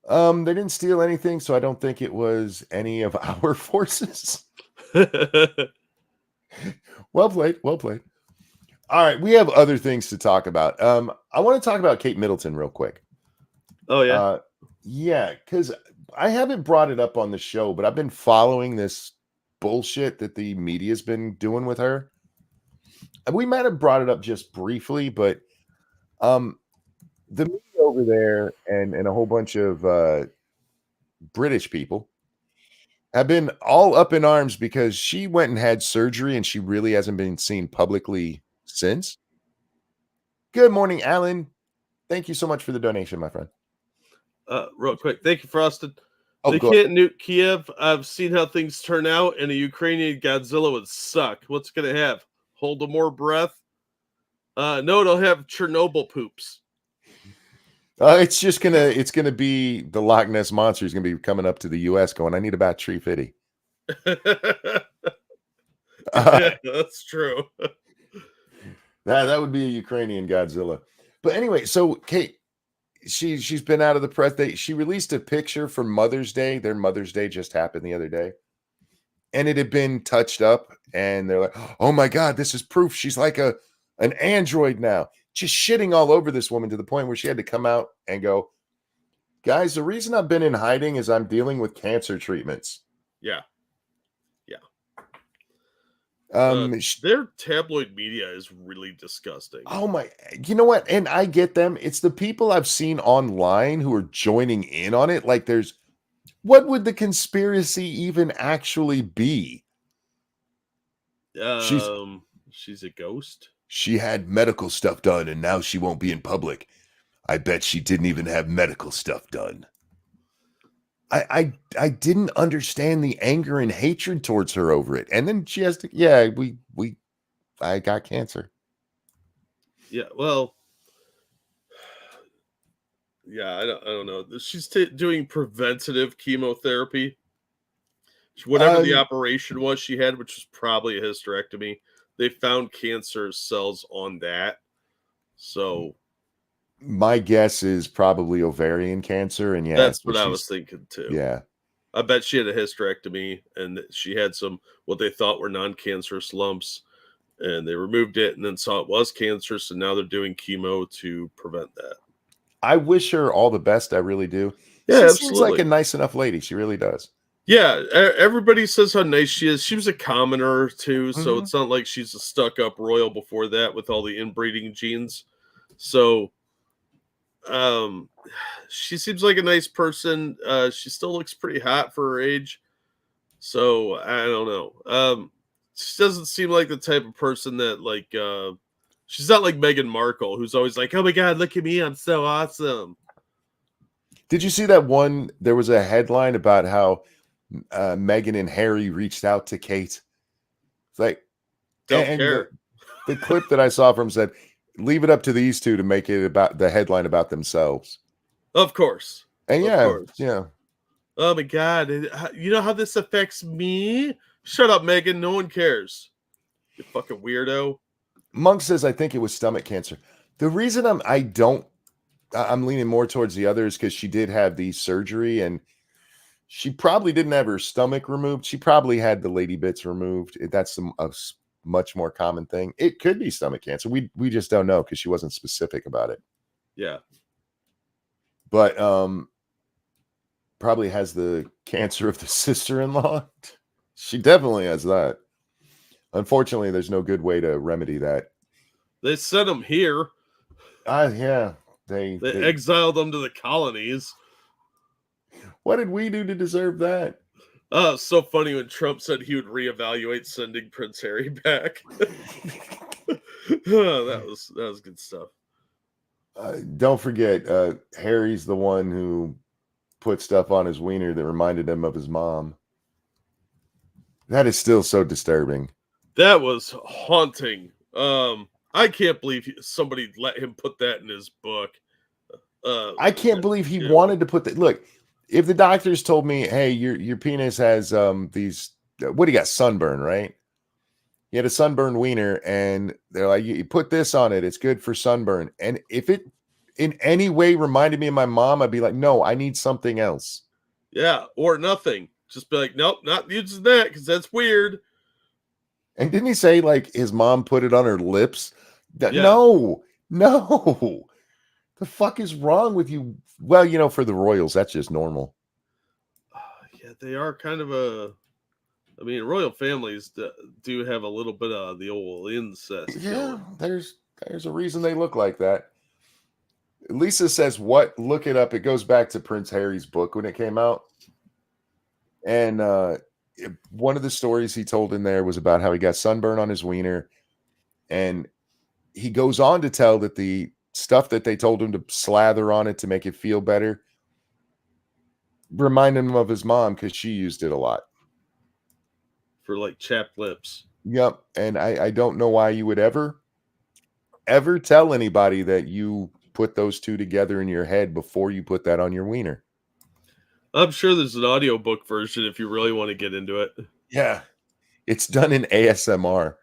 A: They didn't steal anything, so I don't think it was any of our forces. Well played. All right, we have other things to talk about. I want to talk about Kate Middleton real quick.
B: Oh, yeah?
A: Yeah, because I haven't brought it up on the show, but I've been following this bullshit that the media's been doing with her. We might have brought it up just briefly, but the media over there and a whole bunch of British people have been all up in arms because she went and had surgery and she really hasn't been seen publicly since. Good morning, Alan. Thank you so much for the donation, my friend.
B: Real quick, thank you, Frosted.
A: Oh,
B: they can't nuke Kiev. I've seen how things turn out, and a Ukrainian Godzilla would suck. What's going to have? Hold more breath? No, it'll have Chernobyl poops.
A: It's gonna be the Loch Ness Monster is gonna be coming up to the U.S. going, I need about tree fitty.
B: Yeah, that's true.
A: That would be a Ukrainian Godzilla. But anyway, so Kate, she's been out of the press. She released a picture for Mother's Day. Their Mother's Day just happened the other day. And it had been touched up, and they're like, oh my God, this is proof she's like an android now. Just shitting all over this woman to the point where she had to come out and go, guys, the reason I've been in hiding is I'm dealing with cancer treatments.
B: Yeah.
A: Their
B: tabloid media is really disgusting.
A: Oh my, you know what? And I get them. It's the people I've seen online who are joining in on it. Like what would the conspiracy even actually be?
B: She's a ghost.
A: She had medical stuff done and now she won't be in public. I bet she didn't even have medical stuff done. I didn't understand the anger and hatred towards her over it. And then she has to, I got cancer.
B: Yeah, well, yeah, I don't know. She's doing preventative chemotherapy. Whatever the operation was she had, which was probably a hysterectomy, they found cancer cells on that. So
A: my guess is probably ovarian cancer, and
B: that's what I was thinking too.
A: Yeah,
B: I bet she had a hysterectomy, and she had some what they thought were non-cancerous lumps, and they removed it, and then saw it was cancerous, and now they're doing chemo to prevent that.
A: I wish her all the best. I really do.
B: Yeah,
A: she
B: absolutely.
A: Seems like a nice enough lady. She really does.
B: Yeah, everybody says how nice she is. She was a commoner too, so it's not like she's a stuck-up royal before that with all the inbreeding genes. So she seems like a nice person. She still looks pretty hot for her age. So I don't know. She doesn't seem like the type of person that she's not like Meghan Markle, who's always like, oh my God, look at me, I'm so awesome.
A: Did you see that one? There was a headline about how Meghan and Harry reached out to Kate. It's like,
B: don't care.
A: The clip that I saw from said, leave it up to these two to make it about the headline about themselves.
B: Of course.
A: And yeah.
B: Oh my God. You know how this affects me? Shut up, Meghan. No one cares. You fucking weirdo.
A: Monk says, I think it was stomach cancer. The reason I'm leaning more towards the others because she did have the surgery and she probably didn't have her stomach removed. She probably had the lady bits removed. That's a much more common thing. It could be stomach cancer. We just don't know because she wasn't specific about it.
B: Yeah.
A: But probably has the cancer of the sister-in-law. She definitely has that. Unfortunately, there's no good way to remedy that.
B: They sent them here.
A: Yeah. They
B: exiled them to the colonies.
A: What did we do to deserve that?
B: So funny when Trump said he would reevaluate sending Prince Harry back. That was good stuff.
A: Don't forget, Harry's the one who put stuff on his wiener that reminded him of his mom. That is still so disturbing.
B: That was haunting. I can't believe somebody let him put that in his book.
A: I can't believe he wanted to put that. Look, if the doctors told me, hey, your penis has these, what do you got, sunburn, right? You had a sunburned wiener, and they're like, you put this on it, it's good for sunburn. And if it in any way reminded me of my mom, I'd be like, no, I need something else.
B: Yeah, or nothing. Just be like, nope, not using that because that's weird.
A: And didn't he say like his mom put it on her lips?
B: Yeah.
A: No. The fuck is wrong with you? Well, for the royals, that's just normal.
B: Yeah, they are kind of royal families do have a little bit of the old incest.
A: Yeah, there's a reason they look like that. Lisa says, what? Look it up. It goes back to Prince Harry's book when it came out. And one of the stories he told in there was about how he got sunburn on his wiener. And he goes on to tell that the stuff that they told him to slather on it to make it feel better reminded him of his mom because she used it a lot.
B: For like chapped lips.
A: Yep. And I don't know why you would ever ever tell anybody that you put those two together in your head before you put that on your wiener.
B: I'm sure there's an audiobook version if you really want to get into it.
A: Yeah. It's done in ASMR.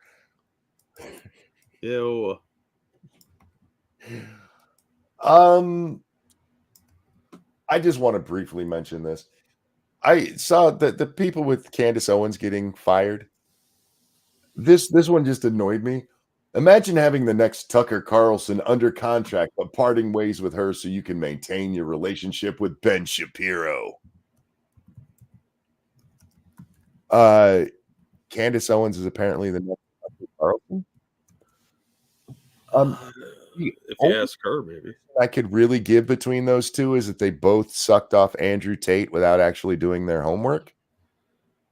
B: Ew.
A: I just want to briefly mention this. I saw that the people with Candace Owens getting fired. This one just annoyed me. Imagine having the next Tucker Carlson under contract, but parting ways with her so you can maintain your relationship with Ben Shapiro. Candace Owens is apparently the next Tucker Carlson.
B: If you ask her, maybe.
A: I could really give between those two is that they both sucked off Andrew Tate without actually doing their homework.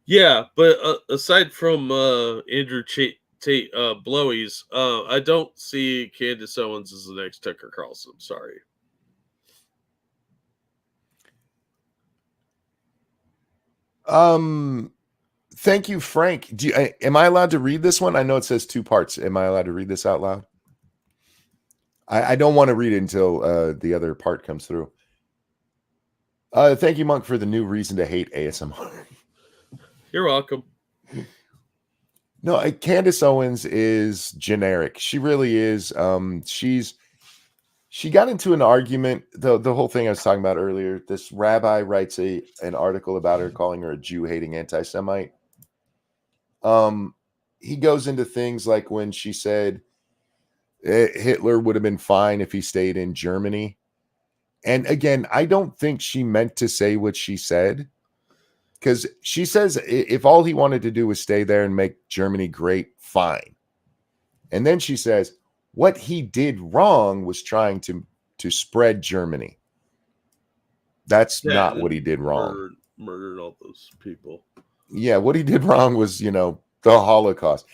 B: Yeah, but aside from Andrew Tate blowies, I don't see Candace Owens as the next Tucker Carlson. Sorry.
A: Thank you, Frank. Am I allowed to read this one? I know it says 2 parts. Am I allowed to read this out loud? I don't want to read it until the other part comes through. Thank you, Monk, for the new reason to hate ASMR.
B: You're welcome.
A: No, Candace Owens is generic. She really is. She got into an argument. The whole thing I was talking about earlier. This rabbi writes an article about her, calling her a Jew-hating anti-Semite. He goes into things like when she said Hitler would have been fine if he stayed in Germany. And again, I don't think she meant to say what she said, because she says if all he wanted to do was stay there and make Germany great, fine. And then she says what he did wrong was trying to spread Germany. That's not what he did wrong.
B: Murdered all those people.
A: Yeah, what he did wrong was, the Holocaust.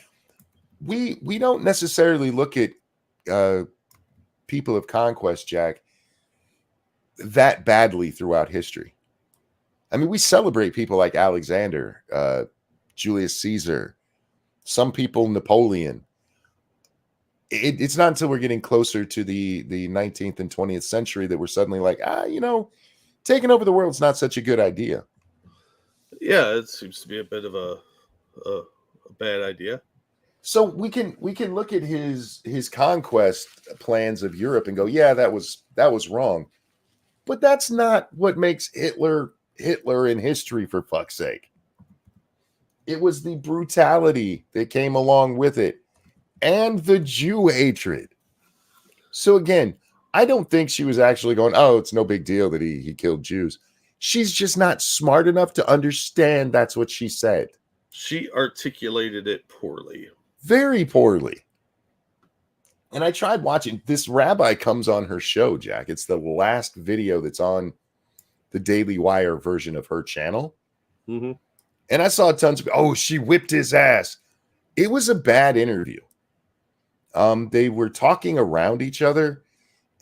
A: We don't necessarily look at people of conquest, Jack, that badly throughout history. I mean, we celebrate people like Alexander, Julius Caesar, some people, Napoleon. It's not until we're getting closer to the 19th and 20th century that we're suddenly like, taking over the world's not such a good idea.
B: Yeah, it seems to be a bit of a bad idea.
A: So we can look at his conquest plans of Europe and go, yeah, that was wrong. But that's not what makes Hitler in history, for fuck's sake. It was the brutality that came along with it and the Jew hatred. So again, I don't think she was actually going, oh, it's no big deal that he killed Jews. She's just not smart enough to understand that's what she said.
B: She articulated it poorly.
A: Very poorly. And I tried watching. This rabbi comes on her show, Jack. It's the last video that's on the Daily Wire version of her channel.
B: Mm-hmm.
A: And I saw tons of, she whipped his ass. It was a bad interview. They were talking around each other,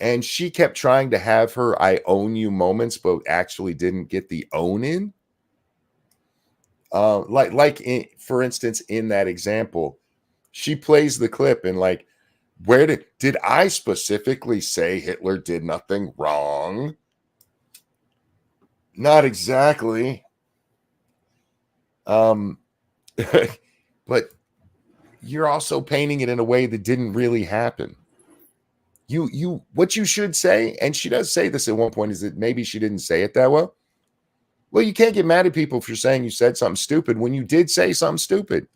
A: and she kept trying to have her I own you moments, but actually didn't get the own in. For instance, in that example, she plays the clip and like, where did I specifically say Hitler did nothing wrong? Not exactly. But you're also painting it in a way that didn't really happen. What you should say, and she does say this at one point, is that maybe she didn't say it that well. Well, you can't get mad at people for saying you said something stupid when you did say something stupid.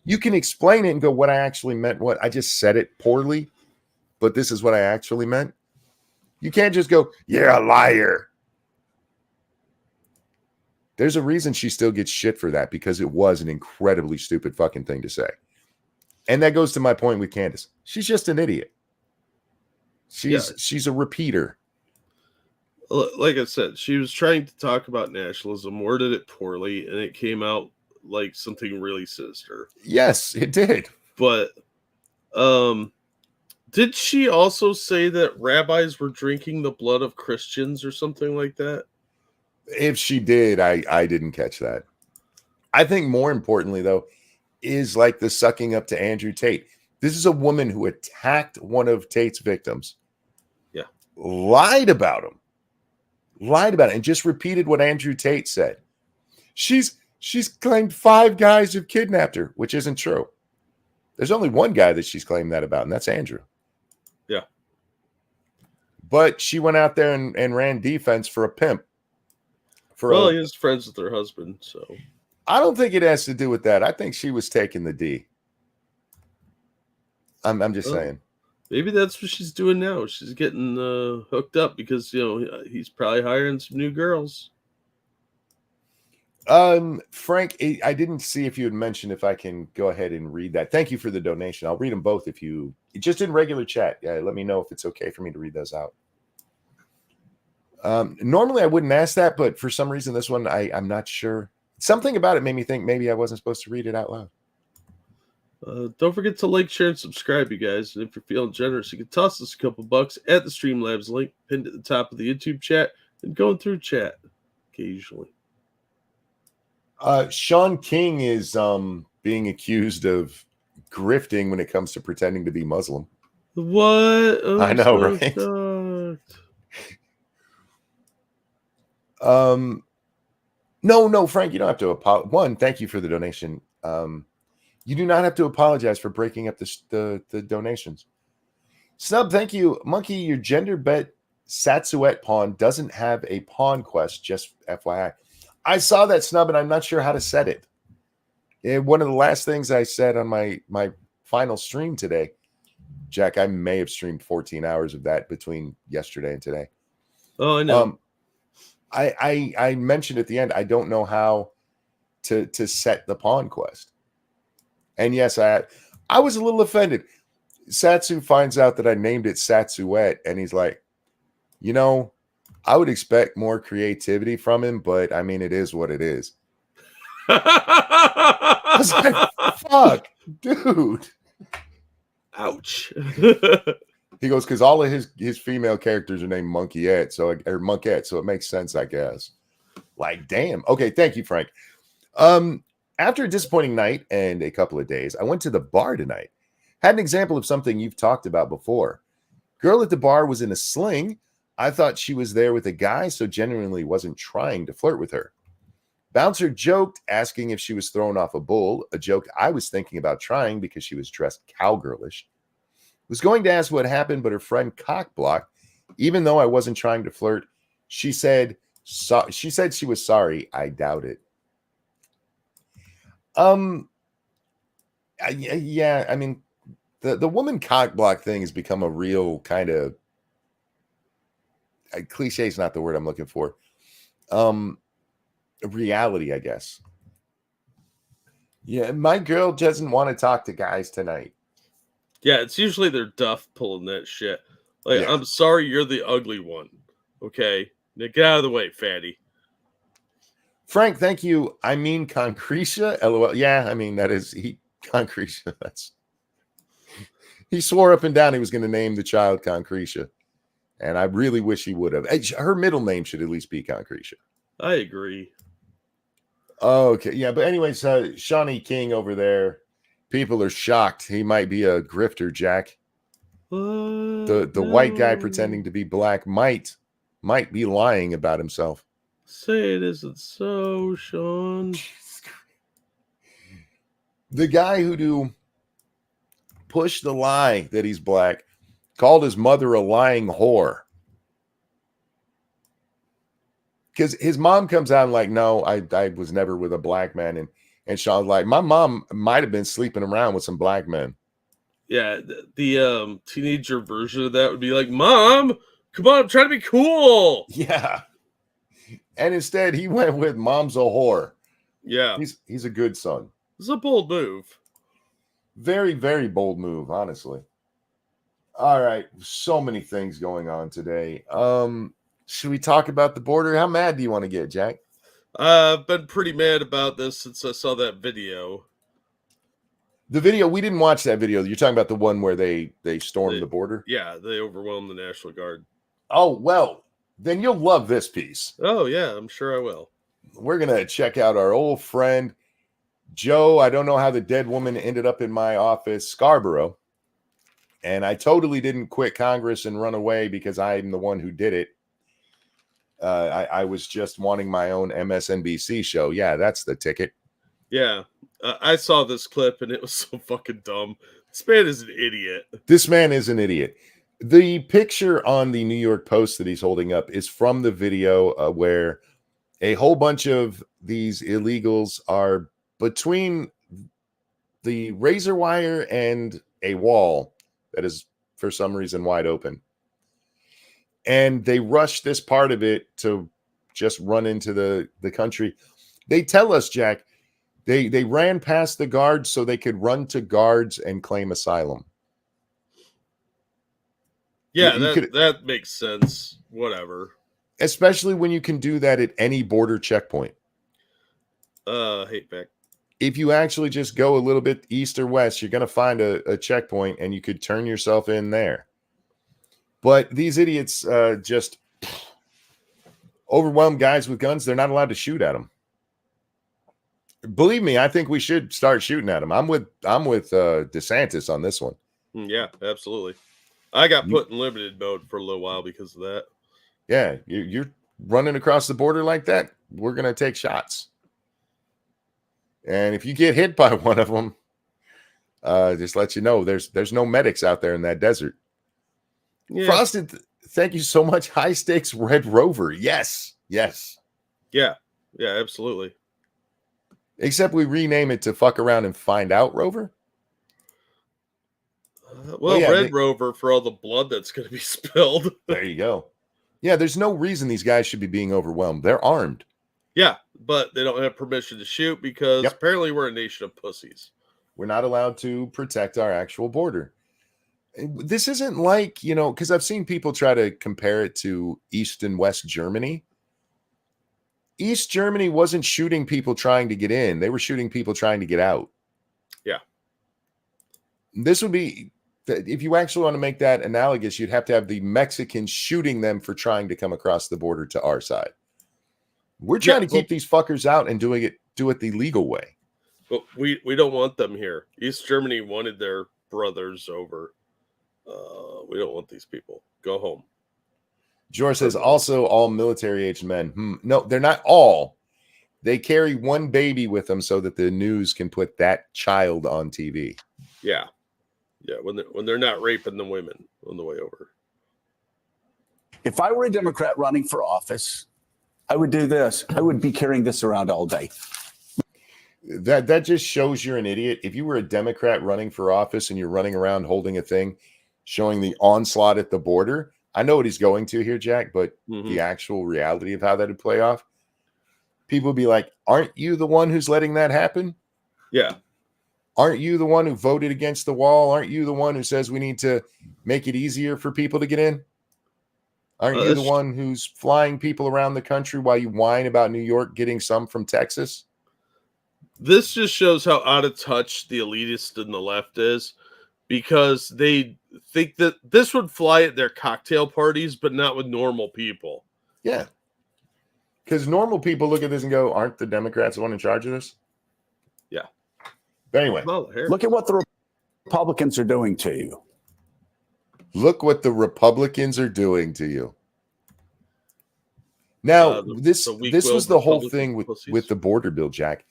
A: You can explain it and go, what I actually meant, what I just said it poorly, but this is what I actually meant. You can't just go, you're a liar. There's a reason she still gets shit for that, because it was an incredibly stupid fucking thing to say. And that goes to my point with Candace. She's just an idiot. She's a repeater.
B: Like I said, she was trying to talk about nationalism, worded it poorly, and it came out like something really sinister.
A: Yes, it did.
B: But did she also say that rabbis were drinking the blood of Christians or something like that?
A: If she did, I didn't catch that. I think more importantly, though, is like the sucking up to Andrew Tate. This is a woman who attacked one of Tate's victims.
B: Yeah.
A: Lied about him. And just repeated what Andrew Tate said. She's claimed 5 guys have kidnapped her, which isn't true. There's only one guy that she's claimed that about, and that's Andrew.
B: Yeah.
A: But she went out there and ran defense for a pimp.
B: He is friends with her husband, so.
A: I don't think it has to do with that. I think she was taking the D. I'm just saying.
B: Maybe that's what she's doing now. She's getting hooked up because, he's probably hiring some new girls.
A: Frank, I didn't see if you had mentioned if I can go ahead and read that. Thank you for the donation. I'll read them both if you just in regular chat. Yeah, let me know if it's okay for me to read those out. Normally I wouldn't ask that, but for some reason this one I'm not sure. Something about it made me think maybe I wasn't supposed to read it out loud.
B: Don't forget to like, share, and subscribe, you guys. And if you're feeling generous, you can toss us a couple bucks at the Streamlabs link pinned at the top of the YouTube chat and going through chat occasionally.
A: Sean King is being accused of grifting when it comes to pretending to be Muslim.
B: What?
A: I know, right? No, Frank, you don't have to apologize. One, thank you for the donation. You do not have to apologize for breaking up the donations. Snub, thank you. Monkey, your gender bet Satsuet pawn doesn't have a pawn quest, just FYI. I saw that, Snub, and I'm not sure how to set it. One of the last things I said on my final stream today, Jack, I may have streamed 14 hours of that between yesterday and today.
B: Oh, I know.
A: I mentioned at the end, I don't know how to set the pawn quest. And yes, I was a little offended. Satsu finds out that I named it Satsuet, and he's like, I would expect more creativity from him, but I mean, it is what it is. I was like, fuck, dude.
B: Ouch.
A: He goes, because all of his female characters are named Monkeyette, or Monkette, so it makes sense, I guess. Like, damn. Okay, thank you, Frank. After a disappointing night and a couple of days, I went to the bar tonight. Had an example of something you've talked about before. Girl at the bar was in a sling. I thought she was there with a guy, so genuinely wasn't trying to flirt with her. Bouncer joked, asking if she was thrown off a bull, a joke I was thinking about trying because she was dressed cowgirlish. Was going to ask what happened, but her friend cock-blocked. Even though I wasn't trying to flirt, she said she was sorry. I doubt it. Yeah, I mean, the woman cock-block thing has become a real kind of cliche is not the word I'm looking for. Reality, I guess. Yeah, my girl doesn't want to talk to guys tonight.
B: Yeah, it's usually their duff pulling that shit. Like, yeah. I'm sorry, you're the ugly one. Okay, now get out of the way, fatty.
A: Frank, thank you. I mean, Concretia. LOL. Yeah, I mean that is Concretia. He swore up and down he was going to name the child Concretia, and I really wish he would have. Her middle name should at least be Concretia.
B: I agree.
A: Okay, yeah, but anyways, Shawnee King over there. People are shocked. He might be a grifter, Jack. The white guy pretending to be black might be lying about himself.
B: Say it isn't so, Sean.
A: The guy who pushed the lie that he's black called his mother a lying whore. Because his mom comes out and like, no, I was never with a black man. And Sean's like, my mom might have been sleeping around with some black men.
B: Yeah, the teenager version of that would be like, Mom, come on, I'm trying to be cool.
A: Yeah. And instead, he went with mom's a whore.
B: Yeah.
A: He's a good son.
B: It's a bold move.
A: Very, very bold move, honestly. All right. So many things going on today. Should we talk about the border? How mad do you want to get, Jack?
B: I've been pretty mad about this since I saw that video.
A: The video, we didn't watch that video. You're talking about the one where they stormed the border?
B: Yeah, they overwhelmed the National Guard.
A: Oh, well, then you'll love this piece.
B: Oh, yeah, I'm sure I will.
A: We're going to check out our old friend, Joe. I don't know how the dead woman ended up in my office, Scarborough. And I totally didn't quit Congress and run away because I'm the one who did it. I was just wanting my own MSNBC show. Yeah, that's the ticket.
B: Yeah, I saw this clip and it was so fucking dumb. This man is an idiot.
A: This man is an idiot. The picture on the New York Post that he's holding up is from the video where a whole bunch of these illegals are between the razor wire and a wall that is for some reason wide open. And they rush this part of it to just run into the country. They tell us, Jack, they ran past the guards so they could run to guards and claim asylum.
B: Yeah, that makes sense. Whatever.
A: Especially when you can do that at any border checkpoint.
B: Hate back.
A: If you actually just go a little bit east or west, you're going to find a checkpoint and you could turn yourself in there. But these idiots just overwhelm guys with guns. They're not allowed to shoot at them. Believe me, I think we should start shooting at them. I'm with DeSantis on this one.
B: Yeah, absolutely. I got put in limited mode for a little while because of that.
A: Yeah, you're running across the border like that, we're going to take shots. And if you get hit by one of them, just let you know there's no medics out there in that desert. Yeah. Frosted, thank you so much. High stakes Red Rover. Yes. Yeah, absolutely. Except we rename it to Fuck Around and Find Out Rover.
B: Red Rover for all the blood that's going to be spilled.
A: There you go. Yeah, there's no reason these guys should be being overwhelmed. They're armed.
B: Yeah, but they don't have permission to shoot because apparently we're a nation of pussies.
A: We're not allowed to protect our actual border. This isn't like, because I've seen people try to compare it to East and West Germany. East Germany wasn't shooting people trying to get in. They were shooting people trying to get out.
B: Yeah.
A: This would be, if you actually want to make that analogous, you'd have to have the Mexicans shooting them for trying to come across the border to our side. We're trying to keep these fuckers out and do it the legal way.
B: But we don't want them here. East Germany wanted their brothers over. We don't want these people. Go home.
A: George says also all military-aged men. No, they're not all. They carry one baby with them so that the news can put that child on TV.
B: Yeah. When they're not raping the women on the way over.
C: If I were a Democrat running for office, I would do this. I would be carrying this around all day.
A: That just shows you're an idiot. If you were a Democrat running for office and you're running around holding a thing showing the onslaught at the border, I know what he's going to here, Jack, but the actual reality of how that would play off, people would be like, aren't you the one who's letting that happen?
B: Yeah.
A: Aren't you the one who voted against the wall? Aren't you the one who says we need to make it easier for people to get in? Aren't you the one who's flying people around the country while you whine about New York getting some from Texas?
B: This just shows how out of touch the elitist and the left is, because they think that this would fly at their cocktail parties, but not with normal people.
A: Yeah. Because normal people look at this and go, aren't the Democrats the one in charge of this?
B: Yeah.
A: But anyway.
C: Look at what the Republicans are doing to you.
A: Look what the Republicans are doing to you. Now, this was the whole thing with the border bill, Jack.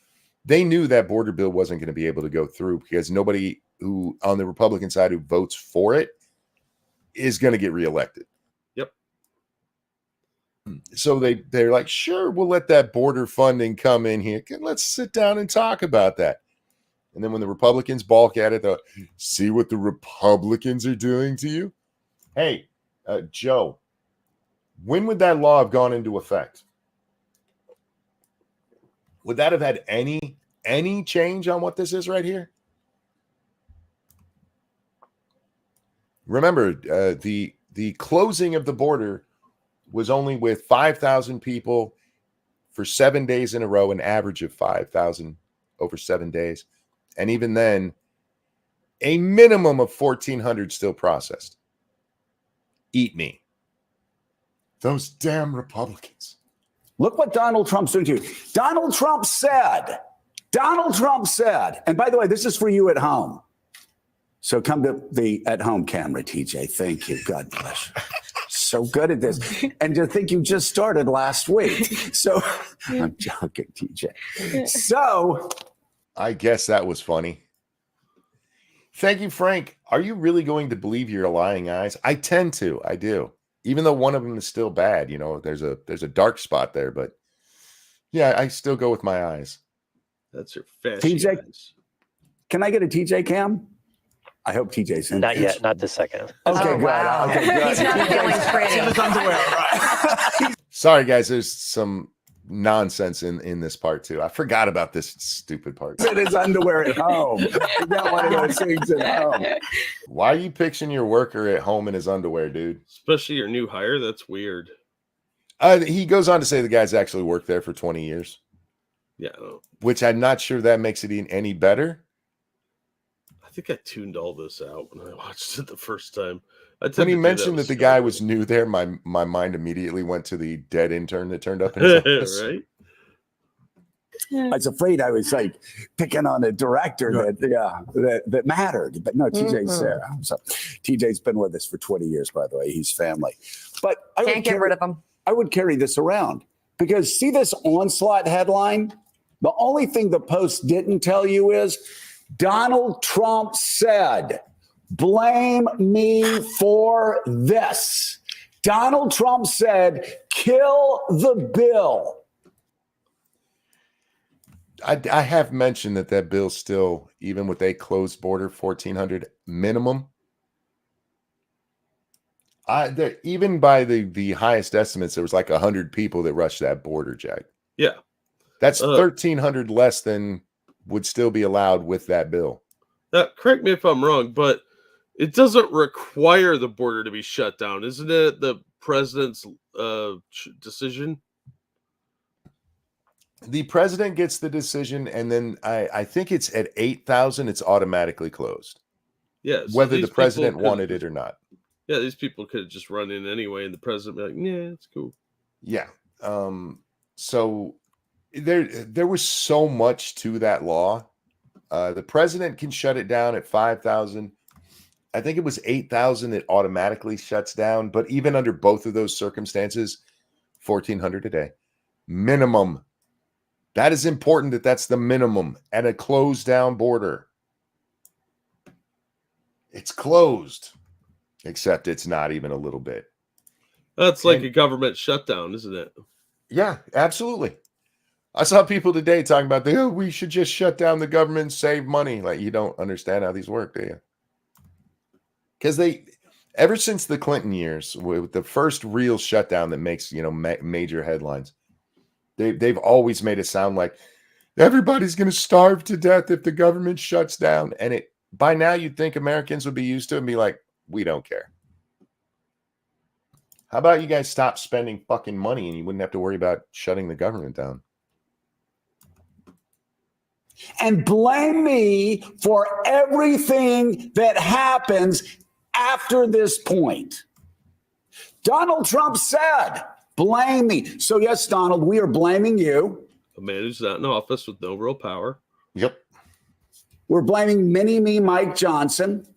A: They knew that border bill wasn't going to be able to go through because nobody who on the Republican side who votes for it is going to get reelected.
B: Yep.
A: So they're like, sure, we'll let that border funding come in here. Let's sit down and talk about that. And then when the Republicans balk at it, they'll see what the Republicans are doing to you. Hey, Joe, when would that law have gone into effect? Would that have had any change on what this is right here? Remember, the closing of the border was only with 5,000 people for 7 days in a row, an average of 5,000 over 7 days. And even then, a minimum of 1,400 still processed. Eat me. Those damn Republicans.
C: Look what Donald Trump's doing to you. Donald Trump said, and by the way, this is for you at home. So come to the at-home camera, TJ. Thank you. God bless you. So good at this. And to think you just started last week. So I'm joking, TJ. So
A: I guess that was funny. Thank you, Frank. Are you really going to believe your lying eyes? I tend to. I do. Even though one of them is still bad, you know, there's a dark spot there, but yeah, I still go with my eyes.
B: That's your fashion
C: TJ,
B: eyes.
C: can I get a TJ cam? I hope TJ's in.
D: Not yet, not this second.
C: Okay,
E: Oh,
C: good.
E: wow.
C: Okay, good.
E: He's not feeling pretty.
A: Sorry, guys. There's some nonsense in this part too. I forgot about this stupid part.
C: In his underwear at home. Is that one of those things at home?
A: Why are you picturing your worker at home in his underwear, dude?
B: Especially your new hire. That's weird.
A: He goes on to say the guy's actually worked there for 20 years.
B: Yeah. I know.
A: Which I'm not sure that makes it any better.
B: I think I tuned all this out when I watched it the first time.
A: When he mentioned that the guy was new there, my mind immediately went to the dead intern that turned up in his office.
B: Right?
C: I was afraid I was like picking on a director that mattered, but no, TJ's there. So TJ's been with us for 20 years, by the way. He's family. But I
E: Can't get rid of him.
C: I would carry this around because see this onslaught headline? The only thing the Post didn't tell you is Donald Trump said, blame me for this. Donald Trump said, kill the bill.
A: I have mentioned that bill's still, even with a closed border, 1,400 minimum. Even by the highest estimates, there was like 100 people that rushed that border, Jack.
B: Yeah.
A: That's 1,300 less than would still be allowed with that bill.
B: Now, correct me if I'm wrong, but it doesn't require the border to be shut down. Isn't it the president's decision?
A: The president gets the decision, and then I think it's at 8,000, it's automatically closed.
B: Yeah. So
A: whether the president wanted it or not.
B: Yeah, these people could have just run in anyway, and the president be like, yeah, it's cool.
A: Yeah. So there was so much to that law. The president can shut it down at 5,000. I think it was 8,000 that automatically shuts down. But even under both of those circumstances, 1,400 a day. Minimum. That is important that's the minimum at a closed down border. It's closed, except it's not even a little bit.
B: That's like a government shutdown, isn't it?
A: Yeah, absolutely. I saw people today talking about we should just shut down the government and save money. Like, you don't understand how these work, do you? Because ever since the Clinton years, with the first real shutdown that makes major headlines, they've always made it sound like everybody's going to starve to death if the government shuts down. And by now you'd think Americans would be used to it and be like, we don't care. How about you guys stop spending fucking money and you wouldn't have to worry about shutting the government down?
C: And blame me for everything that happens after this point. Donald Trump said, blame me. So yes, Donald, we are blaming you.
B: A man who's not in office with no real power.
A: Yep.
C: We're blaming Mini-Me Mike Johnson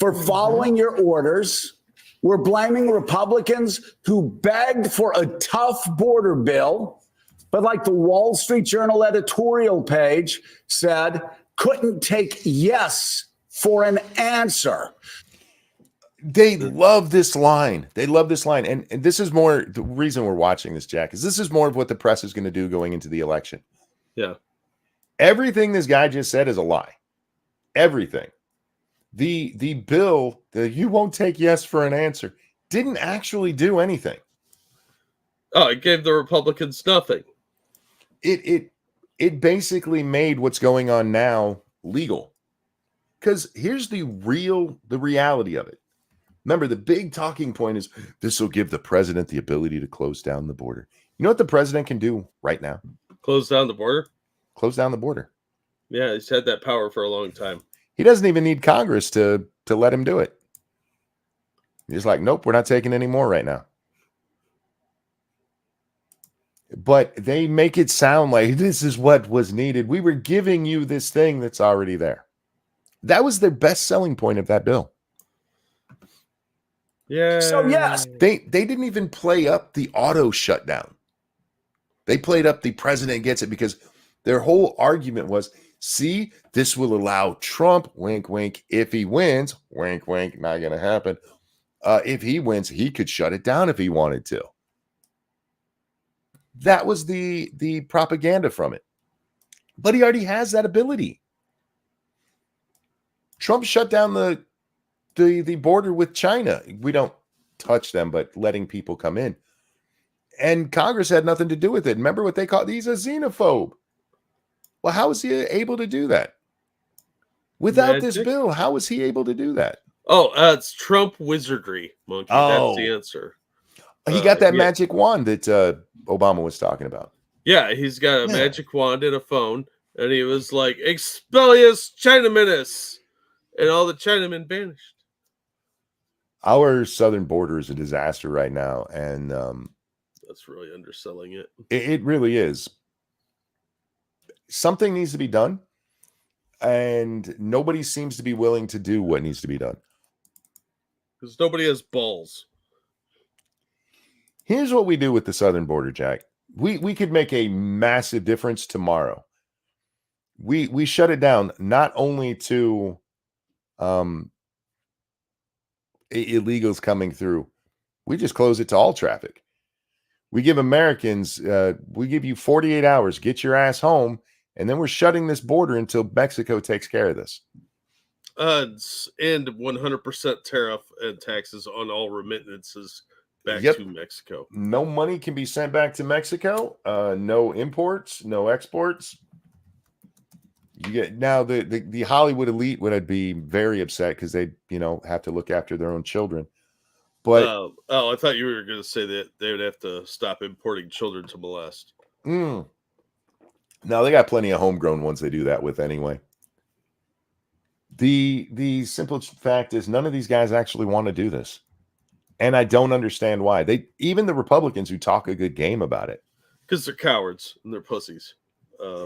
C: for following your orders. We're blaming Republicans who begged for a tough border bill, but like the Wall Street Journal editorial page said, couldn't take yes for an answer.
A: They love this line. They love this line. And this is more the reason we're watching this, Jack, is this is more of what the press is going to do going into the election.
B: Yeah.
A: Everything this guy just said is a lie. Everything. The bill that you won't take yes for an answer didn't actually do anything.
B: Oh, it gave the Republicans nothing.
A: It basically made what's going on now legal. Because here's the reality of it. Remember, the big talking point is this will give the president the ability to close down the border. You know what the president can do right now?
B: Close down the border?
A: Close down the border.
B: Yeah, he's had that power for a long time.
A: He doesn't even need Congress to let him do it. He's like, nope, we're not taking any more right now. But they make it sound like this is what was needed. We were giving you this thing that's already there. That was their best selling point of that bill.
B: Yeah.
C: So yes,
A: they didn't even play up the auto shutdown. They played up the president gets it because their whole argument was, see, this will allow Trump, wink, wink, if he wins, wink, wink, not going to happen. If he wins, he could shut it down if he wanted to. That was the propaganda from it. But he already has that ability. Trump shut down the border with China. We don't touch them, but letting people come in. And Congress had nothing to do with it. Remember what they called? He's a xenophobe. Well, how was he able to do that? Without this bill, how was he able to do that?
B: Oh, it's Trump wizardry, Monkey. That's the answer.
A: He got that magic wand that Obama was talking about.
B: Yeah, he's got a magic wand and a phone, and he was like, "Expellius Chinamanus," and all the Chinamen vanished.
A: Our southern border is a disaster right now, and
B: that's really underselling it.
A: It really is. Something needs to be done, and nobody seems to be willing to do what needs to be done.
B: Because nobody has balls.
A: Here's what we do with the southern border, Jack. We could make a massive difference tomorrow. We shut it down not only to illegals coming through. We just close it to all traffic. We give Americans, we give you 48 hours, get your ass home, and then we're shutting this border until Mexico takes care of this.
B: And 100% tariff and taxes on all remittances back to Mexico.
A: No money can be sent back to Mexico. No imports, no exports. You get now the Hollywood elite would be very upset because they have to look after their own children. But
B: I thought you were going to say that they would have to stop importing children to molest.
A: No, they got plenty of homegrown ones they do that with anyway. The simple fact is none of these guys actually want to do this. And I don't understand why. Even the Republicans who talk a good game about it.
B: Because they're cowards and they're pussies.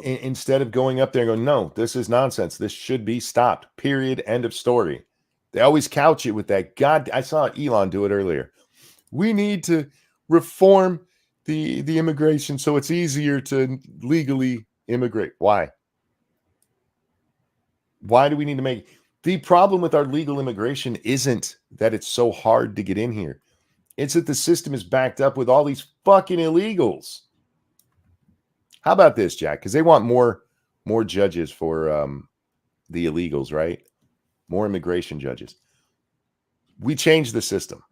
A: Instead of going up there and going, no, this is nonsense. This should be stopped. Period. End of story. They always couch it with that. God, I saw Elon do it earlier. We need to reform the immigration so it's easier to legally immigrate. Why? Why do we need to make the problem with our legal immigration isn't that it's so hard to get in here. It's that the system is backed up with all these fucking illegals. How about this, Jack? Because they want more judges for the illegals, right? More immigration judges. We changed the system.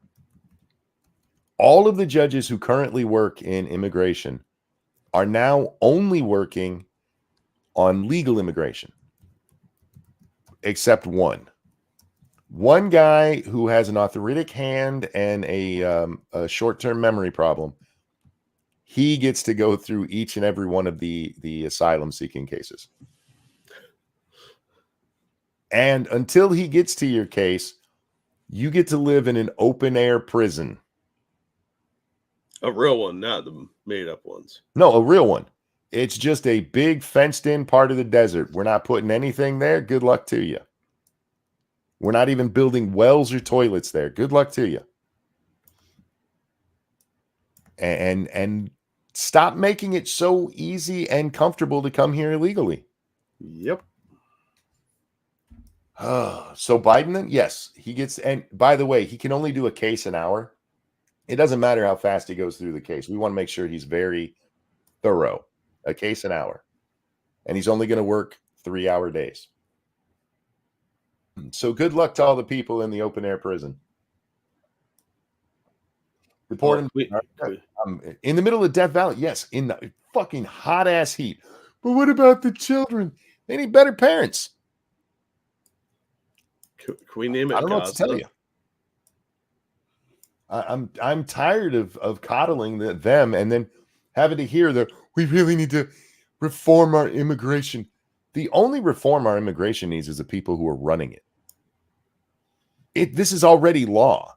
A: All of the judges who currently work in immigration are now only working on legal immigration. Except one guy who has an arthritic hand and a short-term memory problem. He gets to go through each and every one of the asylum seeking cases. And until he gets to your case, you get to live in an open air prison.
B: A real one, not the made up ones.
A: No, a real one. It's just a big fenced in part of the desert. We're not putting anything there. Good luck to you. We're not even building wells or toilets there. Good luck to you. And stop making it so easy and comfortable to come here illegally.
B: Yep.
A: So Biden then? Yes, he gets, and by the way, he can only do a case an hour. It doesn't matter how fast he goes through the case. We want to make sure he's very thorough. A case an hour. And he's only going to work 3-hour days. So good luck to all the people in the open air prison. In the middle of Death Valley. Yes, in the fucking hot ass heat. But what about the children? They need better parents.
B: Can we name it?
A: I don't know what to tell you. I'm tired of coddling them and then having to hear that we really need to reform our immigration. The only reform our immigration needs is the people who are running it. This is already law.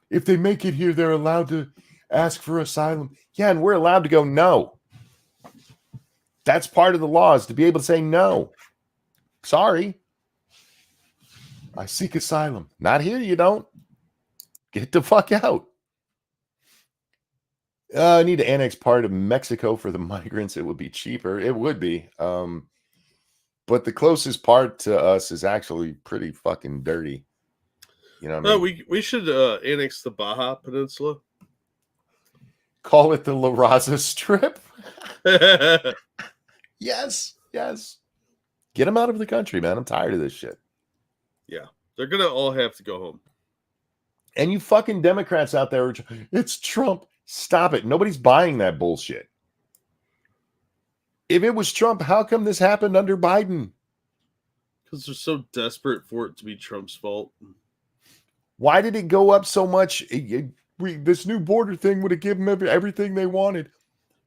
A: If they make it here, they're allowed to ask for asylum. Yeah, and we're allowed to go no. That's part of the law, is to be able to say no. Sorry. I seek asylum. Not here, you don't. Get the fuck out. I need to annex part of Mexico for the migrants. It would be cheaper. It would be. But the closest part to us is actually pretty fucking dirty. You know what I mean?
B: We should annex the Baja Peninsula.
A: Call it the La Raza Strip. Yes. Get them out of the country, man. I'm tired of this shit.
B: Yeah. They're going to all have to go home.
A: And you fucking Democrats out there, it's Trump. Stop it. Nobody's buying that bullshit. If it was Trump, how come this happened under Biden?
B: Because they're so desperate for it to be Trump's fault.
A: Why did it go up so much? This new border thing would have given them everything they wanted.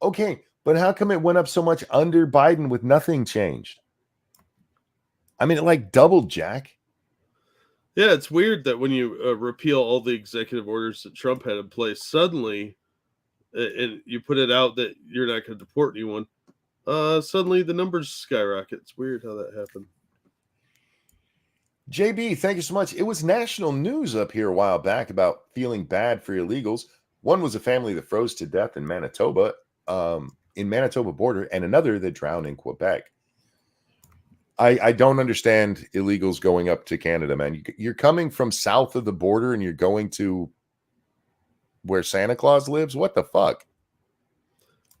A: Okay, but how come it went up so much under Biden with nothing changed? I mean, it like doubled, Jack.
B: Yeah, it's weird that when you repeal all the executive orders that Trump had in place, suddenly, and you put it out that you're not going to deport anyone, suddenly the numbers skyrocket. It's weird how that happened.
A: JB, thank you so much. It was national news up here a while back about feeling bad for illegals. One was a family that froze to death in Manitoba border, and another that drowned in Quebec. I don't understand illegals going up to Canada, man. You're coming from south of the border and you're going to where Santa Claus lives? What the fuck?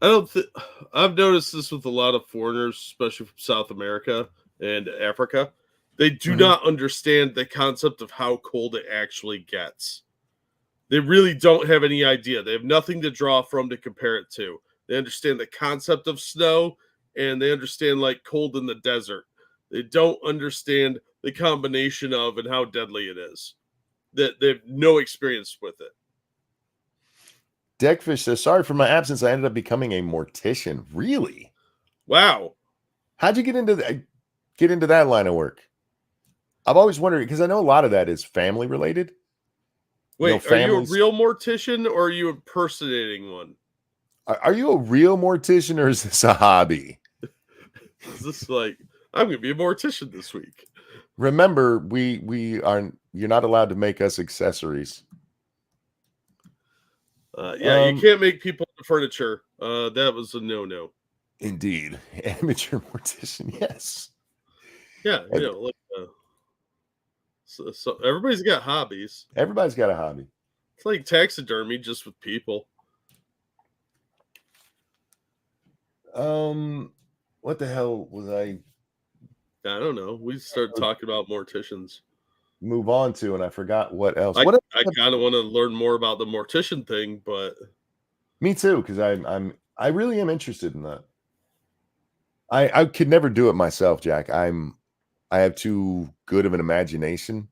B: I've noticed this with a lot of foreigners, especially from South America and Africa. They do not understand the concept of how cold it actually gets. They really don't have any idea. They have nothing to draw from to compare it to. They understand the concept of snow, and they understand like cold in the desert. They don't understand the combination of and how deadly it is. That they have no experience with it.
A: Deckfish says, sorry for my absence. I ended up becoming a mortician. Really?
B: Wow.
A: How'd you get into that line of work? I've always wondered, because I know a lot of that is family related.
B: Wait, are you a real mortician or are you impersonating one?
A: Are you a real mortician or is this a hobby?
B: Is this like, I'm going to be a mortician this week?
A: Remember, you're not allowed to make us accessories.
B: You can't make people into furniture. That was a no-no.
A: Indeed. Amateur mortician, yes.
B: Yeah, so everybody's got hobbies.
A: Everybody's got a hobby.
B: It's like taxidermy, just with people.
A: What the hell was I
B: don't know. We started talking about morticians.
A: Move on to, and I forgot what else.
B: I kind of want to learn more about the mortician thing, but
A: me too, because I really am interested in that. I could never do it myself, Jack. I have too good of an imagination.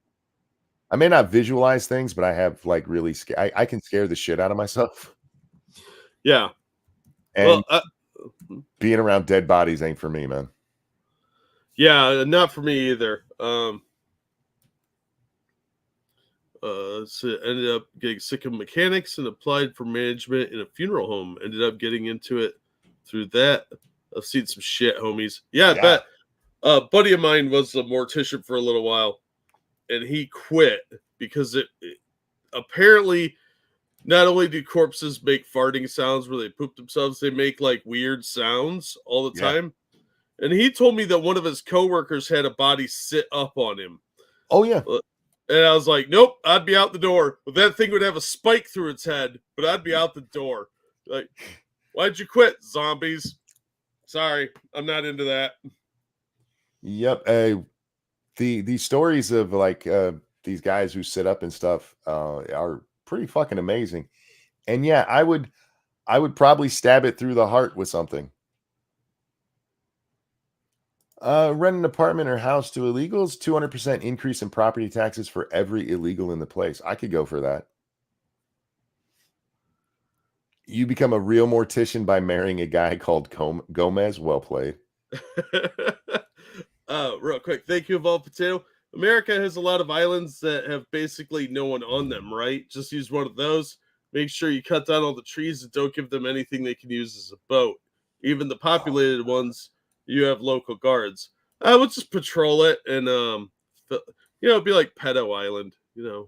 A: I may not visualize things, but I have like really I can scare the shit out of myself.
B: Yeah.
A: And being around dead bodies ain't for me, man.
B: Yeah, not for me either. So ended up getting sick of mechanics and applied for management in a funeral home. Ended up getting into it through that. I've seen some shit, homies. Yeah, I bet. A buddy of mine was a mortician for a little while, and he quit because it apparently not only do corpses make farting sounds where they poop themselves, they make like weird sounds all the time. And he told me that one of his coworkers had a body sit up on him.
A: Oh, yeah.
B: And I was like, nope, I'd be out the door. But that thing would have a spike through its head, but I'd be out the door. Like, why'd you quit, zombies? Sorry, I'm not into that.
A: Yep. The stories of like these guys who sit up and stuff are pretty fucking amazing. And yeah, I would probably stab it through the heart with something. Rent an apartment or house to illegals, 200% increase in property taxes for every illegal in the place. I could go for that. You become a real mortician by marrying a guy called Gomez. Well played.
B: Real quick, thank you, Evolved Potato. America has a lot of islands that have basically no one on them, right? Just use one of those. Make sure you cut down all the trees and don't give them anything they can use as a boat. Even the populated ones, you have local guards. We'll just patrol it and it'd be like Pedo Island.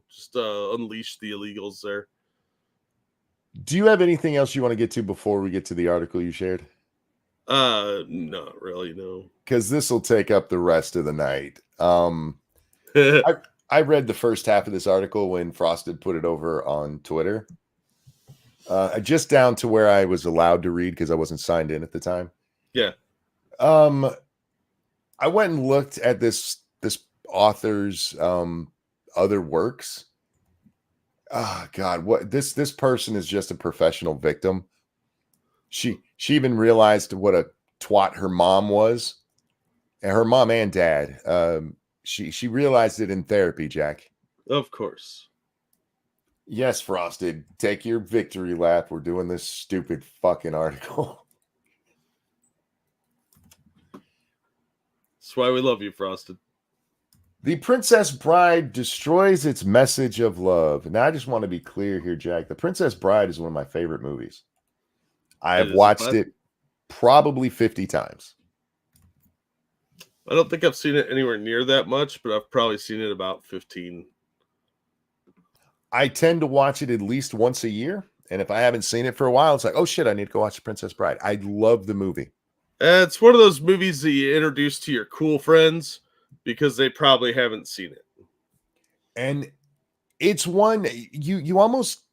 B: Just unleash the illegals there.
A: Do you have anything else you want to get to before we get to the article you shared?
B: Not really, no.
A: Because this will take up the rest of the night. I read the first half of this article when Frosted put it over on Twitter. Just down to where I was allowed to read because I wasn't signed in at the time.
B: Yeah.
A: I went and looked at this author's other works. Oh God, what this person is just a professional victim. She even realized what a twat her mom was, and her mom and dad. She realized it in therapy, Jack.
B: Of course.
A: Yes, Frosted, take your victory lap. We're doing this stupid fucking article.
B: That's why we love you, Frosted.
A: The Princess Bride destroys its message of love. Now, I just want to be clear here, Jack. The Princess Bride is one of my favorite movies. I have watched it probably 50 times.
B: I don't think I've seen it anywhere near that much, but I've probably seen it about 15.
A: I tend to watch it at least once a year. And if I haven't seen it for a while, it's like, oh shit, I need to go watch The Princess Bride. I love the movie.
B: It's one of those movies that you introduce to your cool friends because they probably haven't seen it.
A: And it's one you almost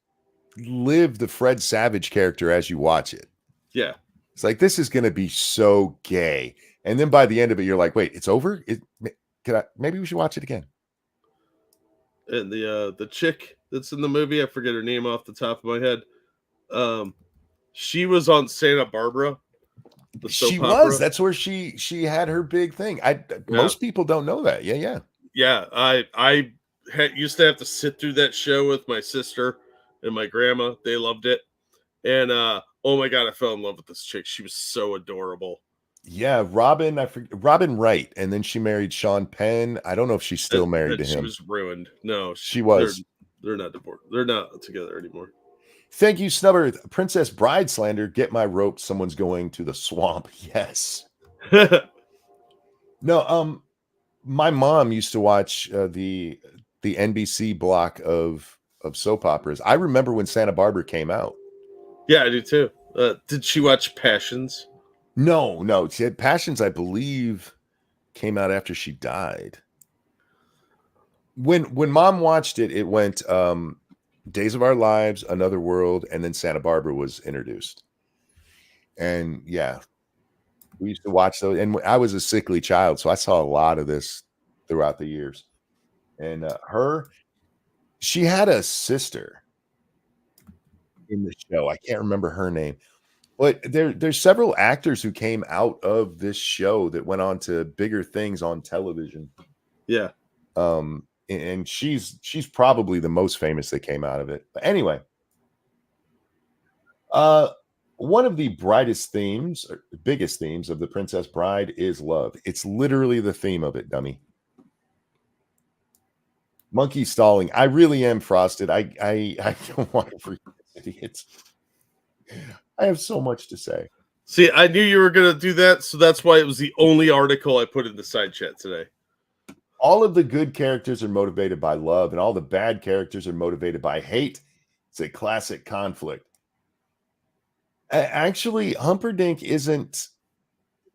A: live the Fred Savage character as you watch it.
B: Yeah.
A: It's like, this is going to be so gay. And then by the end of it, you're like, wait, it's over? Maybe we should watch it again.
B: And the chick that's in the movie, I forget her name off the top of my head. She was on Santa Barbara.
A: She was. That's where she had her big thing. Most people don't know that. Yeah.
B: Yeah, I used to have to sit through that show with my sister and my grandma. They loved it. And oh my God, I fell in love with this chick. She was so adorable.
A: Yeah, Robin Wright, and then she married Sean Penn. I don't know if she's still married to him.
B: She was ruined. No,
A: she was.
B: They're not divorced. They're not together anymore.
A: Thank you, Snubber. Princess Bride slander. Get my rope. Someone's going to the swamp. Yes. No. My mom used to watch the NBC block of soap operas. I remember when Santa Barbara came out.
B: Yeah, I do too. Did she watch Passions?
A: No. She had Passions, I believe, came out after she died. When Mom watched it, it went Days of Our Lives, Another World, and then Santa Barbara was introduced. And yeah, we used to watch those. And I was a sickly child, so I saw a lot of this throughout the years. And she had a sister in the show. I can't remember her name. But there's several actors who came out of this show that went on to bigger things on television.
B: Yeah.
A: And she's probably the most famous that came out of it. But anyway, one of the brightest themes, or biggest themes of The Princess Bride is love. It's literally the theme of it, dummy. Monkey stalling. I really am, Frosted. I don't want to forget idiots. I have so much to say.
B: See, I knew you were going to do that, so that's why it was the only article I put in the side chat today.
A: All of the good characters are motivated by love, and all the bad characters are motivated by hate. It's a classic conflict. Actually, Humperdinck isn't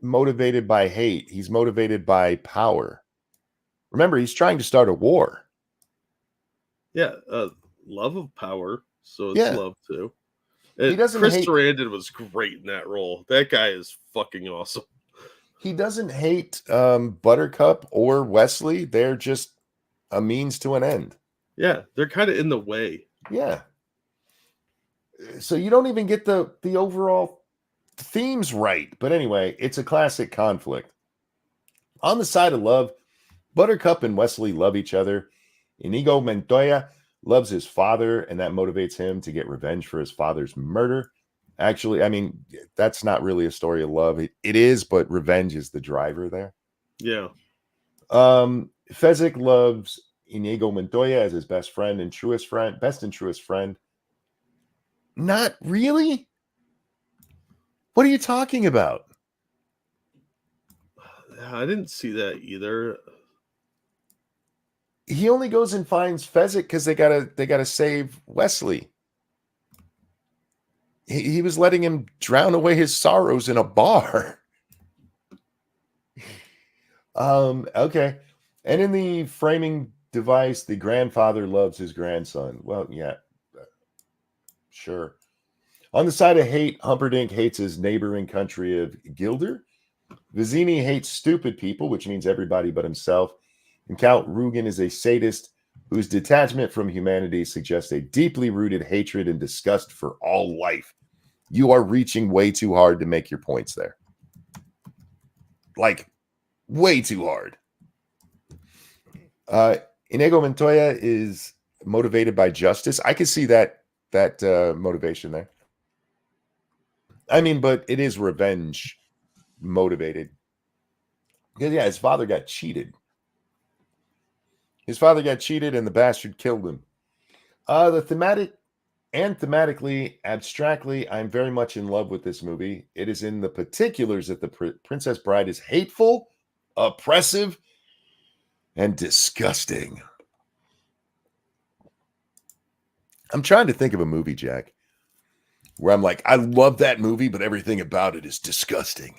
A: motivated by hate. He's motivated by power. Remember, he's trying to start a war.
B: Yeah, love of power, so it's love too.
A: He doesn't
B: Chris Sarandon was great in that role. That guy is fucking awesome.
A: He doesn't hate Buttercup or Wesley. They're just a means to an end.
B: Yeah, they're kind of in the way.
A: Yeah. So you don't even get the overall themes right. But anyway, it's a classic conflict. On the side of love, Buttercup and Wesley love each other. Inigo Montoya loves his father, and that motivates him to get revenge for his father's murder. Actually, I mean, that's not really a story of love. It is, but revenge is the driver there.
B: Yeah.
A: Fezzik loves Inigo Montoya as his best and truest friend. Not really. What are you talking about?
B: I didn't see that either.
A: he only goes and finds Fezzik because they gotta save Wesley. He was letting him drown away his sorrows in a bar. Okay. And in the framing device, the grandfather loves his grandson. Well, yeah, sure. On the side of hate, Humperdinck hates his neighboring country of Gilder. Vizzini hates stupid people, which means everybody but himself. And Count Rugen is a sadist whose detachment from humanity suggests a deeply rooted hatred and disgust for all life. You are reaching way too hard to make your points there. Like, way too hard. Inigo Montoya is motivated by justice. I can see that motivation there. I mean, but it is revenge motivated. Because, yeah, his father got cheated. His father got cheated and the bastard killed him. Thematically, abstractly, I'm very much in love with this movie. It is in the particulars that the Princess Bride is hateful, oppressive, and disgusting. I'm trying to think of a movie, Jack, where I'm like, I love that movie, but everything about it is disgusting.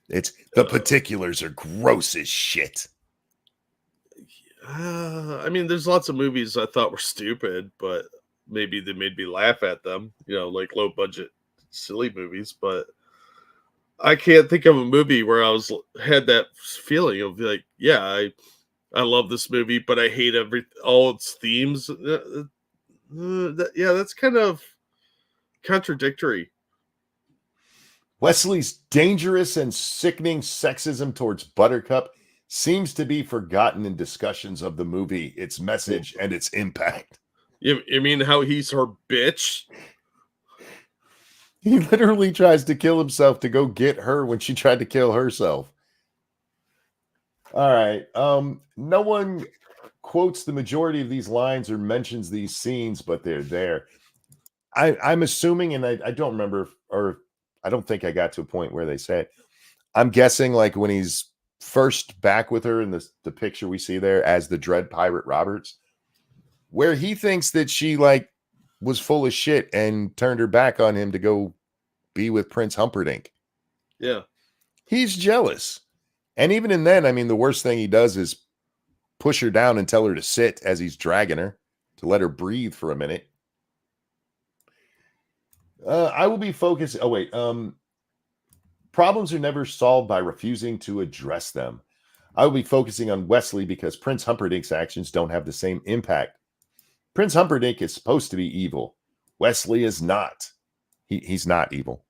A: It's the particulars are gross as shit.
B: I mean, there's lots of movies I thought were stupid, but maybe they made me laugh at them, like low budget, silly movies. But I can't think of a movie where I had that feeling of like, yeah, I love this movie, but I hate all its themes. That's kind of contradictory.
A: Wesley's dangerous and sickening sexism towards Buttercup seems to be forgotten in discussions of the movie, its message, and its impact.
B: You mean how he's her bitch?
A: He literally tries to kill himself to go get her when she tried to kill herself. All right. No one quotes the majority of these lines or mentions these scenes, but they're there. I'm assuming, and I don't remember, or I don't think I got to a point where they say it. I'm guessing like when he's first back with her in the picture we see there as the Dread Pirate Roberts, where he thinks that she like was full of shit and turned her back on him to go be with Prince Humperdinck.
B: Yeah.
A: He's jealous. And even in then, I mean, the worst thing he does is push her down and tell her to sit as he's dragging her to let her breathe for a minute. I will be focused. Oh, wait. Problems are never solved by refusing to address them. I will be focusing on Wesley because Prince Humperdinck's actions don't have the same impact. Prince Humperdinck is supposed to be evil. Wesley is not. He's not evil.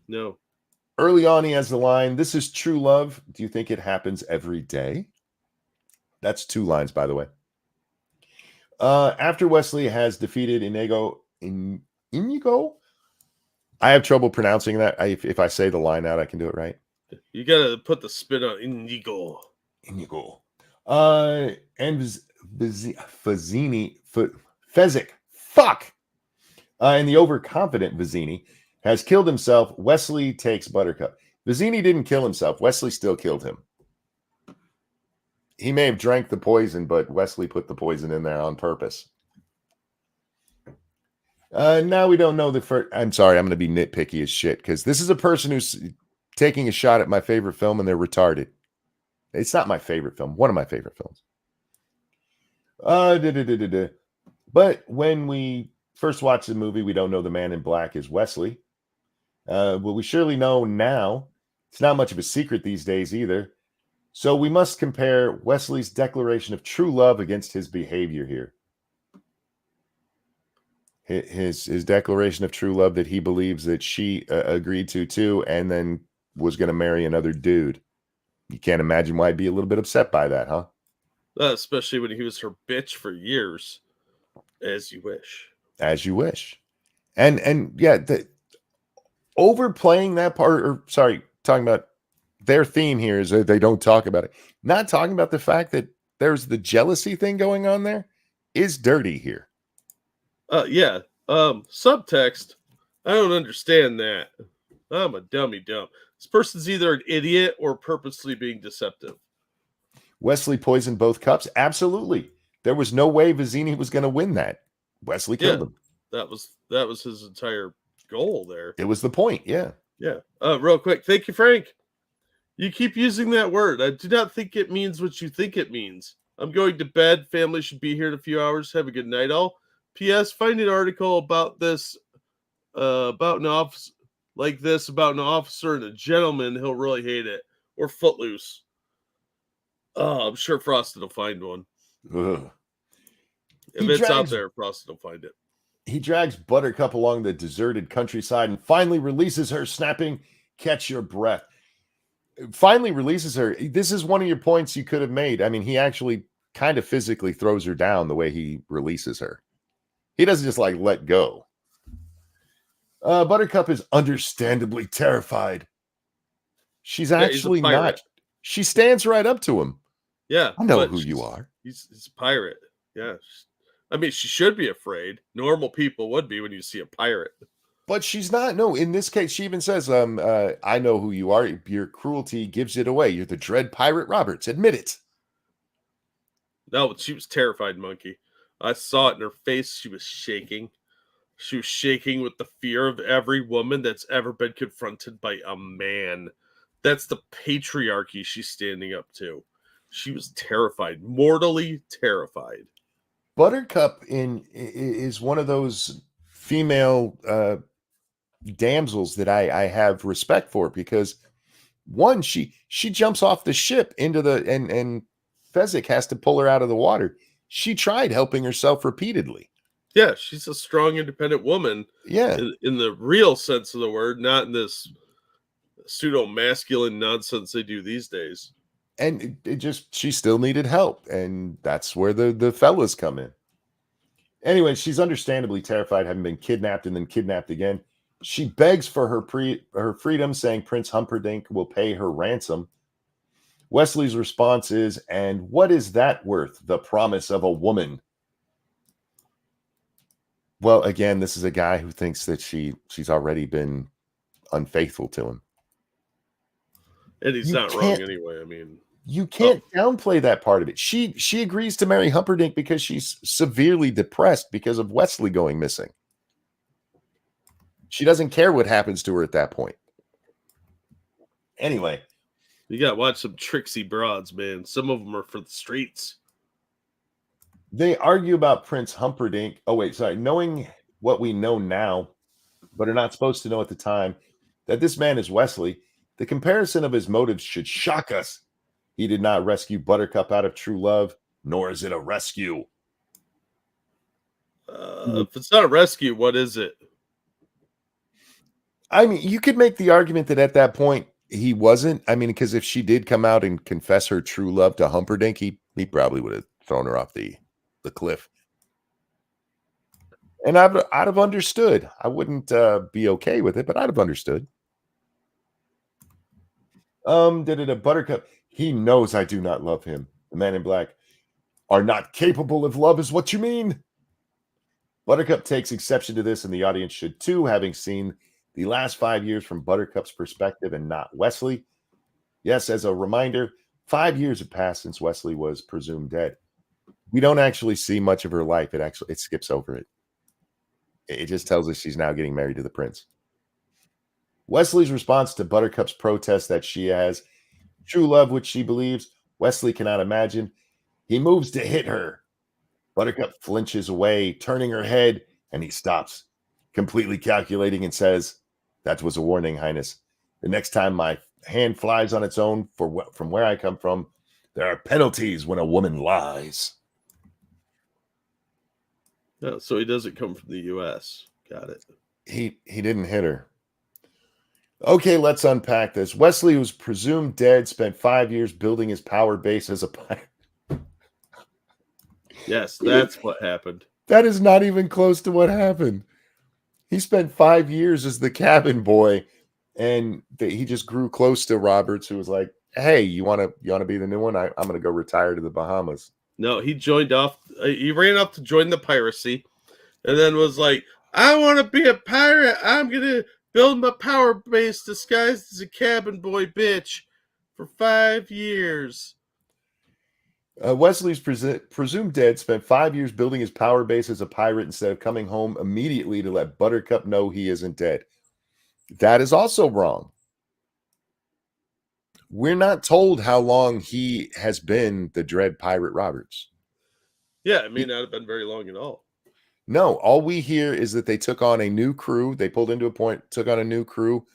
B: No.
A: Early on, he has the line, "This is true love. Do you think it happens every day?" That's 2 lines, by the way. After Wesley has defeated Inigo, I have trouble pronouncing that. If I say the line out, I can do it right.
B: You gotta put the spin on Inigo.
A: And Fezzik. Fuck. And the overconfident Vizzini has killed himself. Wesley takes Buttercup. Vizzini didn't kill himself. Wesley still killed him. He may have drank the poison, but Wesley put the poison in there on purpose. Now we don't know the first. I'm sorry, I'm going to be nitpicky as shit because this is a person who's taking a shot at my favorite film and they're retarded. It's not my favorite film. One of my favorite films. But when we first watch the movie, we don't know the man in black is Wesley. Well, we surely know now. It's not much of a secret these days either. So we must compare Wesley's declaration of true love against his behavior here. His declaration of true love that he believes that she agreed to too, and then was going to marry another dude. You can't imagine why I'd be a little bit upset by that, huh?
B: Especially when he was her bitch for years. As you wish.
A: As you wish. And yeah, overplaying that part, or sorry, talking about their theme here is that they don't talk about it. Not talking about the fact that there's the jealousy thing going on there is dirty here.
B: Yeah. Subtext. I don't understand that. I'm a dummy dumb. This person's either an idiot or purposely being deceptive.
A: Wesley poisoned both cups? Absolutely. There was no way Vizzini was going to win that. Wesley killed him.
B: That was his entire goal there.
A: It was the point, yeah.
B: Yeah. Real quick, thank you, Frank. You keep using that word. I do not think it means what you think it means. I'm going to bed. Family should be here in a few hours. Have a good night, all. P.S. Find an article about this, about an office like this, about an officer and a gentleman. He'll really hate it. Or Footloose. Oh, I'm sure Frosted will find one.
A: Ugh.
B: If it's out there, Frosted will find it.
A: He drags Buttercup along the deserted countryside and finally releases her, snapping, "Catch your breath." Finally releases her. This is one of your points you could have made. I mean, he actually kind of physically throws her down the way he releases her. He doesn't just like let go. Buttercup is understandably terrified. She's actually not. She stands right up to him.
B: Yeah.
A: I know who you are.
B: He's a pirate. Yeah. I mean, she should be afraid. Normal people would be when you see a pirate.
A: But she's not. No, in this case, she even says, I know who you are. Your cruelty gives it away. You're the dread pirate Roberts. Admit it.
B: No, she was terrified, Monkey. I saw it in her face. She was shaking. She was shaking with the fear of every woman that's ever been confronted by a man. That's the patriarchy she's standing up to. She was terrified, mortally terrified.
A: Buttercup is one of those female damsels that I have respect for, because one, she jumps off the ship into the and Fezzik has to pull her out of the water. She tried helping herself repeatedly.
B: Yeah, she's a strong, independent woman.
A: Yeah,
B: in the real sense of the word, not in this pseudo masculine nonsense they do these days.
A: And she still needed help, and that's where the fellas come in. Anyway, she's understandably terrified, having been kidnapped and then kidnapped again. She begs for her freedom, saying Prince Humperdinck will pay her ransom. Wesley's response is, "And what is that worth? The promise of a woman." Well, again, this is a guy who thinks that she's already been unfaithful to him.
B: And he's not wrong anyway. I mean,
A: you can't downplay that part of it. She agrees to marry Humperdinck because she's severely depressed because of Wesley going missing. She doesn't care what happens to her at that point. Anyway.
B: You got to watch some tricksy broads, man. Some of them are for the streets.
A: They argue about Prince Humperdinck. Oh, wait, sorry. Knowing what we know now, but are not supposed to know at the time, that this man is Wesley, the comparison of his motives should shock us. He did not rescue Buttercup out of true love, nor is it a rescue.
B: If it's not a rescue, what is it?
A: I mean, you could make the argument that at that point, he wasn't. I mean, because if she did come out and confess her true love to Humperdinck, he probably would have thrown her off the cliff. And I'd have understood. I wouldn't be okay with it, but I'd have understood. Buttercup. He knows I do not love him. The man in black. Are not capable of love is what you mean. Buttercup takes exception to this, and the audience should too, having seen the last 5 years from Buttercup's perspective and not Wesley. Yes, as a reminder, 5 years have passed since Wesley was presumed dead. We don't actually see much of her life. It skips over it. It just tells us she's now getting married to the prince. Wesley's response to Buttercup's protest that she has true love, which she believes Wesley cannot imagine. He moves to hit her. Buttercup flinches away, turning her head, and he stops, completely calculating, and says, "That was a warning, Highness. The next time my hand flies on its own from where I come from, there are penalties when a woman lies."
B: No, so he doesn't come from the U.S. Got it.
A: He didn't hit her. Okay, let's unpack this. Wesley, who's presumed dead, spent 5 years building his power base as a pirate.
B: Yes, that's what happened.
A: That is not even close to what happened. He spent 5 years as the cabin boy, and he just grew close to Roberts, who was like, "Hey, you want to be the new one? I'm going to go retire to the Bahamas."
B: No, he joined off. He ran off to join the piracy, and then was like, "I want to be a pirate. I'm going to build my power base disguised as a cabin boy bitch for 5 years."
A: Wesley's presumed dead spent 5 years building his power base as a pirate instead of coming home immediately to let Buttercup know he isn't dead. That is also wrong. We're not told how long he has been the Dread Pirate Roberts.
B: Yeah, it may not have been very long at all.
A: No, all we hear is that they took on a new crew. They pulled into a point, took on a new crew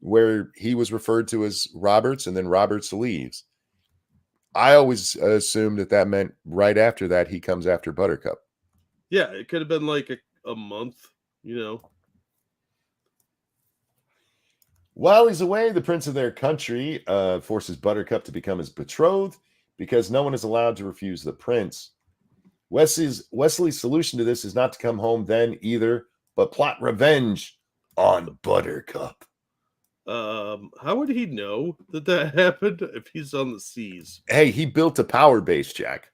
A: where he was referred to as Roberts, and then Roberts leaves. I always assumed that meant right after that he comes after Buttercup.
B: Yeah, it could have been like a month,
A: While he's away, the prince of their country forces Buttercup to become his betrothed because no one is allowed to refuse the prince. Wesley's solution to this is not to come home then either, but plot revenge on Buttercup.
B: How would he know that happened if he's on the seas?
A: Hey, he built a power base, Jack.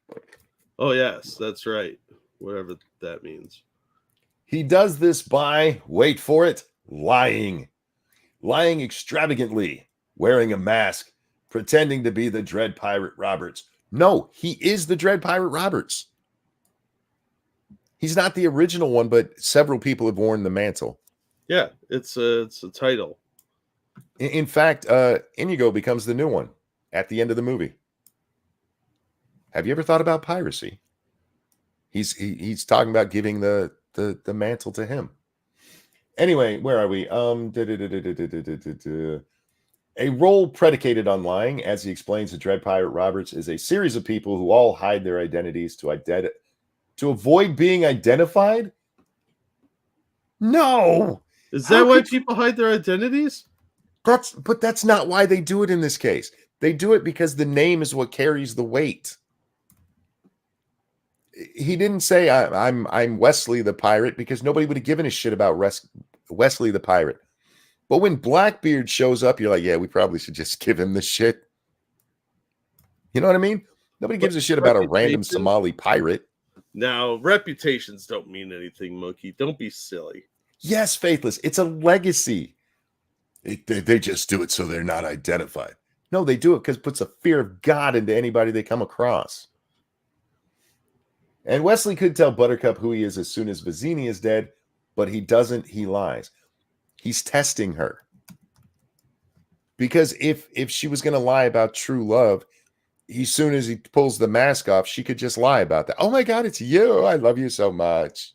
B: Oh, yes, that's right. Whatever that means.
A: He does this by, wait for it, lying. Lying extravagantly, wearing a mask, pretending to be the Dread Pirate Roberts. No, he is the Dread Pirate Roberts. He's not the original one, but several people have worn the mantle.
B: Yeah, it's a title.
A: In fact, Inigo becomes the new one at the end of the movie. Have you ever thought about piracy? He's talking about giving the mantle to him. Anyway, where are we? A role predicated on lying, as he explains to Dread Pirate Roberts, is a series of people who all hide their identities to avoid being identified. No,
B: is that why people hide their identities?
A: But that's not why they do it in this case. They do it because the name is what carries the weight. He didn't say I'm Wesley the pirate because nobody would have given a shit about Wesley the pirate. But when Blackbeard shows up, you're like, yeah, we probably should just give him the shit. You know what I mean? Nobody gives a shit about a random Somali pirate.
B: Now, reputations don't mean anything, Monkey. Don't be silly.
A: Yes, Faithless. It's a legacy. They just do it so they're not identified. No, they do it because it puts a fear of God into anybody they come across. And Wesley could tell Buttercup who he is as soon as Vizzini is dead, but he doesn't. He lies. He's testing her. Because if she was going to lie about true love, as soon as he pulls the mask off, she could just lie about that. Oh my God, it's you. I love you so much.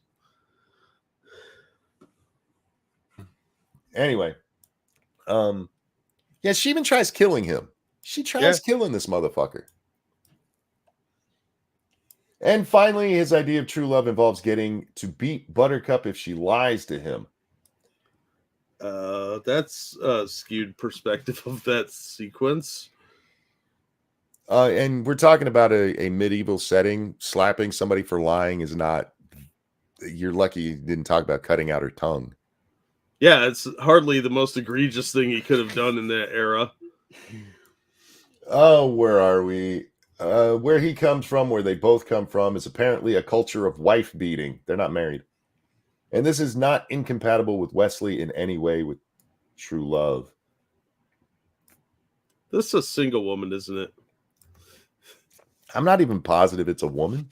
A: Anyway. Yeah, she even tries killing him. She tries killing this motherfucker. And finally, his idea of true love involves getting to beat Buttercup if she lies to him.
B: That's a skewed perspective of that sequence.
A: And we're talking about a medieval setting. Slapping somebody for lying is not... You're lucky you didn't talk about cutting out her tongue.
B: Yeah, it's hardly the most egregious thing he could have done in that era.
A: Oh, where are we? Where he comes from, where they both come from, is apparently a culture of wife beating. They're not married. And this is not incompatible with Wesley in any way with true love.
B: This is a single woman, isn't it?
A: I'm not even positive it's a woman.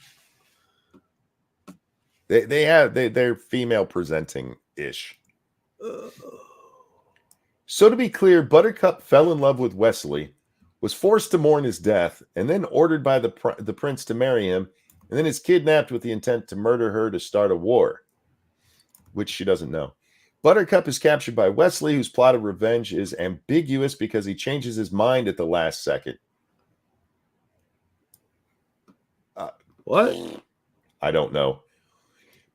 A: They're female presenting-ish. So to be clear, Buttercup fell in love with Wesley, was forced to mourn his death, and then ordered by the prince to marry him, and then is kidnapped with the intent to murder her to start a war, which she doesn't know. Buttercup is captured by Wesley, whose plot of revenge is ambiguous because he changes his mind at the last second.
B: What?
A: I don't know.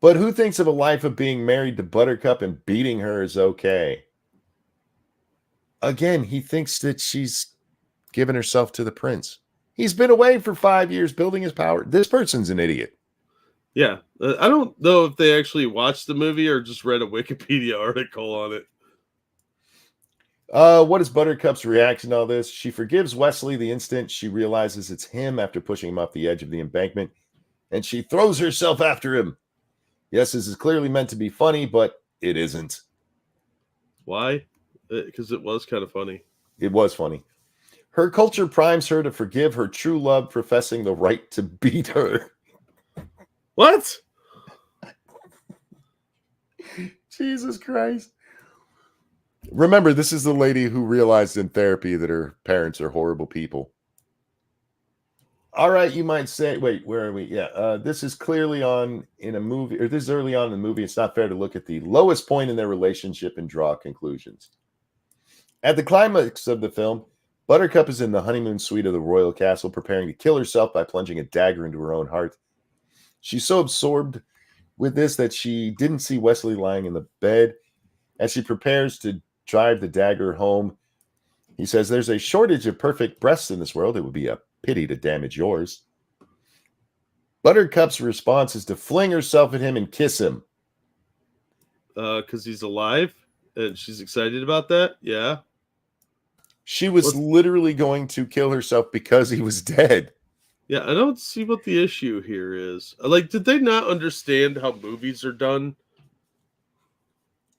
A: But who thinks of a life of being married to Buttercup and beating her is okay? Again, he thinks that she's given herself to the prince. He's been away for 5 years building his power. This person's an idiot.
B: Yeah. I don't know if they actually watched the movie or just read a Wikipedia article on it.
A: What is Buttercup's reaction to all this? She forgives Wesley the instant she realizes it's him after pushing him off the edge of the embankment, and she throws herself after him. Yes, this is clearly meant to be funny, but it isn't.
B: Why? Because it was kind of funny.
A: It was funny. Her culture primes her to forgive her true love, professing the right to beat her.
B: What?
A: Jesus Christ. Remember, this is the lady who realized in therapy that her parents are horrible people. All right, you might say, wait, where are we? Yeah, this is clearly on in a movie, or this is early on in the movie. It's not fair to look at the lowest point in their relationship and draw conclusions. At the climax of the film, Buttercup is in the honeymoon suite of the royal castle, preparing to kill herself by plunging a dagger into her own heart. She's so absorbed with this that she didn't see Wesley lying in the bed. As she prepares to drive the dagger home, he says, "There's a shortage of perfect breasts in this world. It would be a pity to damage yours." Buttercup's response is to fling herself at him and kiss him.
B: Because he's alive, and she's excited about that? Yeah.
A: She was literally going to kill herself because he was dead.
B: Yeah, I don't see what the issue here is. Like, did they not understand how movies are done?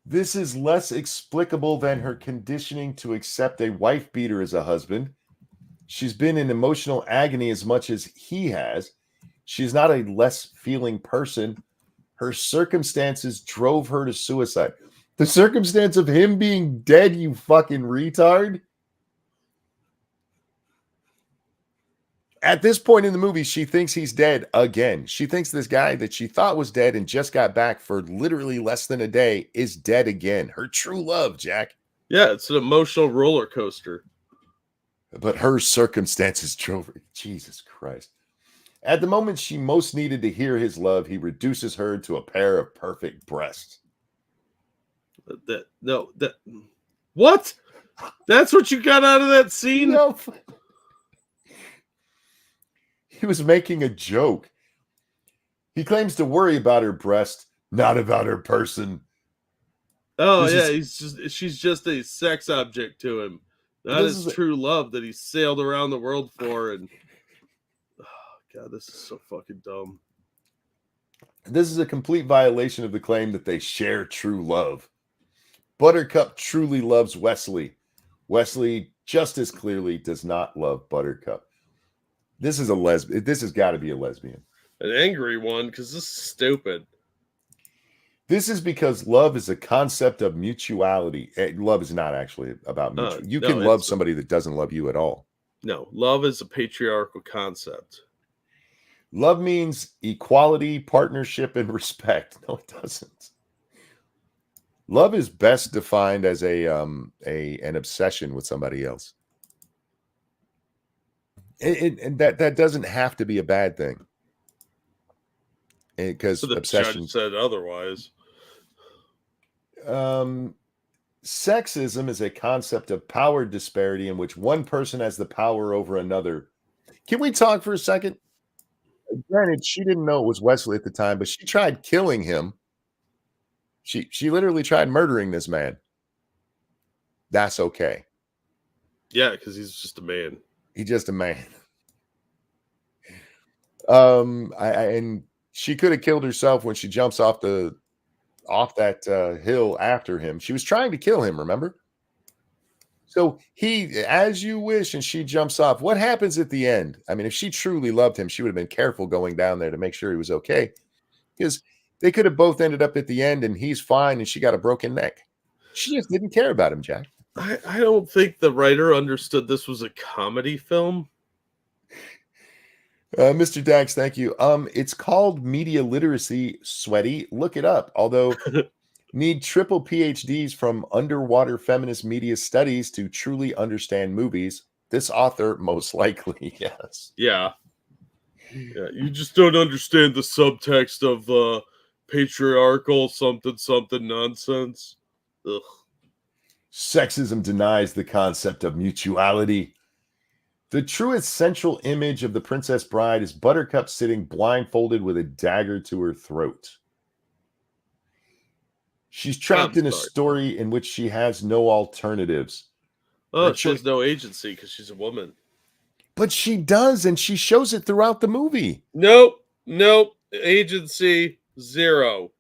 A: This is less explicable than her conditioning to accept a wife beater as a husband. She's been in emotional agony as much as he has. She's not a less feeling person. Her circumstances drove her to suicide. The circumstance of him being dead, you fucking retard. At this point in the movie, she thinks he's dead again. She thinks this guy that she thought was dead and just got back for literally less than a day is dead again. Her true love, Jack.
B: Yeah, it's an emotional roller coaster.
A: But her circumstances drove her. Jesus Christ. At the moment she most needed to hear his love, he reduces her to a pair of perfect breasts.
B: What? That's what you got out of that scene?
A: No. He was making a joke. He claims to worry about her breast, not about her person.
B: Oh, she's just a sex object to him. That is true love that he sailed around the world for. And oh, God, this is so fucking dumb.
A: This is a complete violation of the claim that they share true love. Buttercup truly loves Wesley. Wesley just as clearly does not love Buttercup. This is a lesbian. This has got to be a lesbian.
B: An angry one, because this is stupid.
A: This is because love is a concept of mutuality. Love is not actually about mutual. You can love somebody that doesn't love you at all.
B: No, love is a patriarchal concept.
A: Love means equality, partnership, and respect. No, it doesn't. Love is best defined as an obsession with somebody else. And that doesn't have to be a bad thing. Because
B: the
A: obsession
B: judge said otherwise.
A: Sexism is a concept of power disparity in which one person has the power over another. Can we talk for a second? Granted, she didn't know it was Wesley at the time, but she tried killing him. She literally tried murdering this man. That's okay.
B: Yeah, because he's just a man.
A: He's just a man. And she could have killed herself when she jumps off that hill after him. She was trying to kill him, remember? So he, as you wish, and she jumps off. What happens at the end? I mean, if she truly loved him, she would have been careful going down there to make sure he was okay. Because they could have both ended up at the end and he's fine and she got a broken neck. She just didn't care about him, Jack.
B: I don't think the writer understood this was a comedy film.
A: Mr. Dax, thank you. It's called media literacy, sweaty. Look it up. Although need triple PhDs from underwater feminist media studies to truly understand movies. This author most likely, yes.
B: Yeah. You just don't understand the subtext of patriarchal something nonsense. Ugh.
A: Sexism denies the concept of mutuality. The truest central image of the Princess Bride is Buttercup sitting blindfolded with a dagger to her throat. She's trapped in a story in which she has no alternatives.
B: Oh, she has no agency because she's a woman.
A: But she does, and she shows it throughout the movie.
B: Nope. Agency, zero.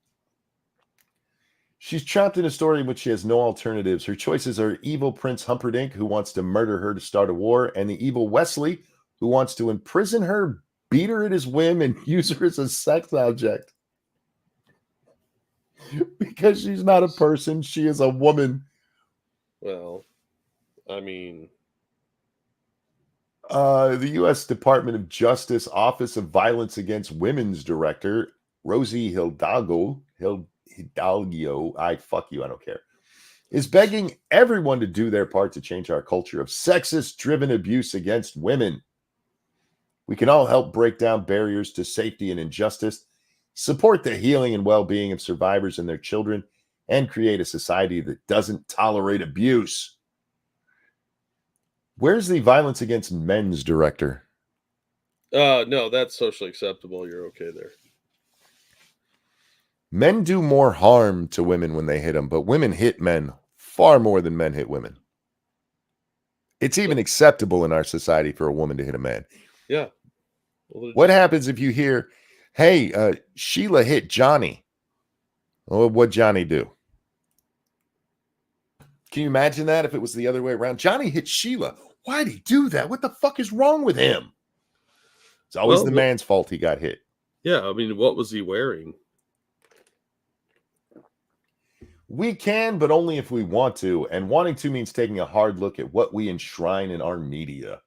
A: She's trapped in a story in which she has no alternatives. Her choices are evil Prince Humperdinck, who wants to murder her to start a war, and the evil Wesley, who wants to imprison her, beat her at his whim, and use her as a sex object. Because she's not a person, she is a woman.
B: Well, I mean...
A: the U.S. Department of Justice Office of Violence Against Women's Director, Rosie Hidalgo, fuck you, I don't care, is begging everyone to do their part to change our culture of sexist-driven abuse against women. We can all help break down barriers to safety and injustice, support the healing and well-being of survivors and their children, and create a society that doesn't tolerate abuse. Where's the violence against men's director?
B: No, that's socially acceptable. You're okay there.
A: Men do more harm to women when they hit them, but women hit men far more than men hit women. It's even acceptable in our society for a woman to hit a man.
B: Yeah.
A: Well, what happens if you hear, hey, Sheila hit Johnny? Well, what'd Johnny do? Can you imagine that if it was the other way around? Johnny hit Sheila. Why'd he do that? What the fuck is wrong with him? It's always the man's fault he got hit.
B: Yeah, I mean, what was he wearing?
A: We can, but only if we want to. And wanting to means taking a hard look at what we enshrine in our media.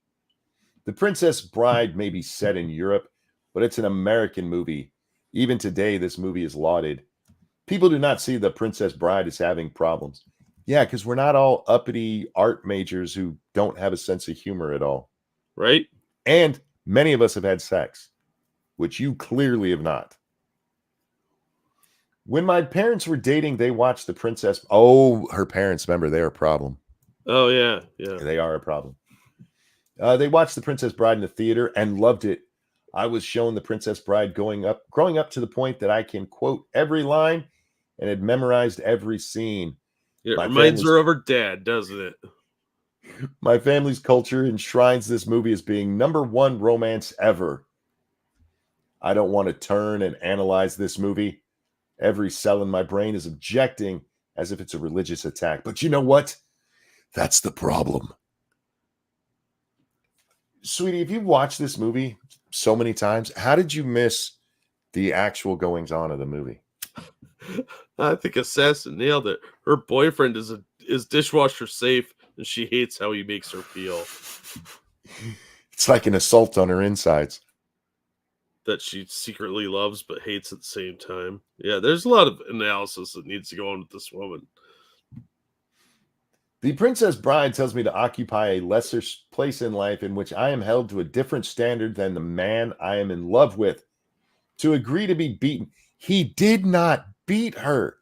A: The Princess Bride may be set in Europe, but it's an American movie. Even today, this movie is lauded. People do not see The Princess Bride as having problems. Yeah, because we're not all uppity art majors who don't have a sense of humor at all.
B: Right?
A: And many of us have had sex, which you clearly have not. When my parents were dating, they watched The Princess. Oh, her parents, remember, they're a problem.
B: Oh, yeah. Yeah.
A: They are a problem. They watched The Princess Bride in the theater and loved it. I was shown The Princess Bride growing up to the point that I can quote every line and had memorized every scene.
B: It reminds her of her dad, doesn't it?
A: My family's culture enshrines this movie as being #1 romance ever. I don't want to turn and analyze this movie. Every cell in my brain is objecting as if it's a religious attack. But you know what? That's the problem. Sweetie, if you've watched this movie so many times, how did you miss the actual goings-on of the movie?
B: I think Assassin nailed it. Her boyfriend is dishwasher safe, and she hates how he makes her feel.
A: It's like an assault on her insides.
B: That she secretly loves but hates at the same time. Yeah, there's a lot of analysis that needs to go on with this woman.
A: The Princess Bride tells me to occupy a lesser place in life in which I am held to a different standard than the man I am in love with. To agree to be beaten. He did not beat her.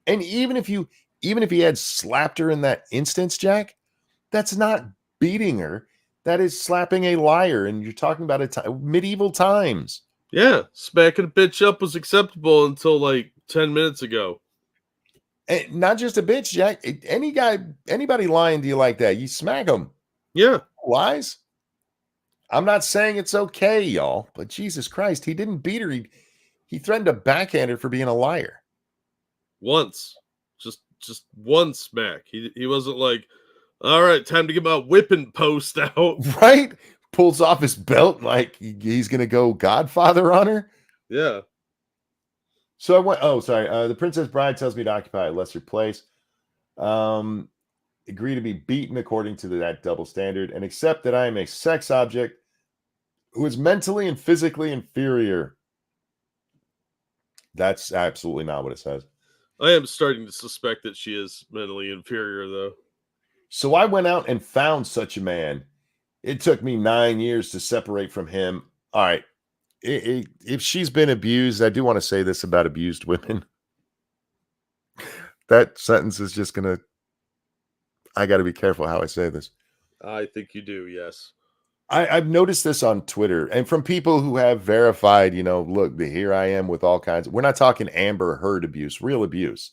A: And even if he had slapped her in that instance, Jack, that's not beating her. That is slapping a liar. And you're talking about medieval times.
B: Yeah, smacking a bitch up was acceptable until like 10 minutes ago.
A: And not just a bitch, Jack. Anybody lying to you like that, you smack them.
B: Yeah.
A: Lies? I'm not saying it's okay, y'all, but Jesus Christ, he didn't beat her. He threatened to backhand her for being a liar.
B: Once. Just one smack. He wasn't like, all right, time to get my whipping post out.
A: Right? Pulls off his belt like he's going to go Godfather on her.
B: Yeah.
A: So I went, the Princess Bride tells me to occupy a lesser place. Agree to be beaten according to that double standard and accept that I am a sex object who is mentally and physically inferior. That's absolutely not what it says.
B: I am starting to suspect that she is mentally inferior, though.
A: So I went out and found such a man. It took me 9 years to separate from him. All right. If she's been abused, I do want to say this about abused women. That sentence is just going to... I got to be careful how I say this.
B: I think you do, yes.
A: I've noticed this on Twitter and from people who have verified, look, here I am with all kinds. We're not talking Amber Heard abuse, real abuse.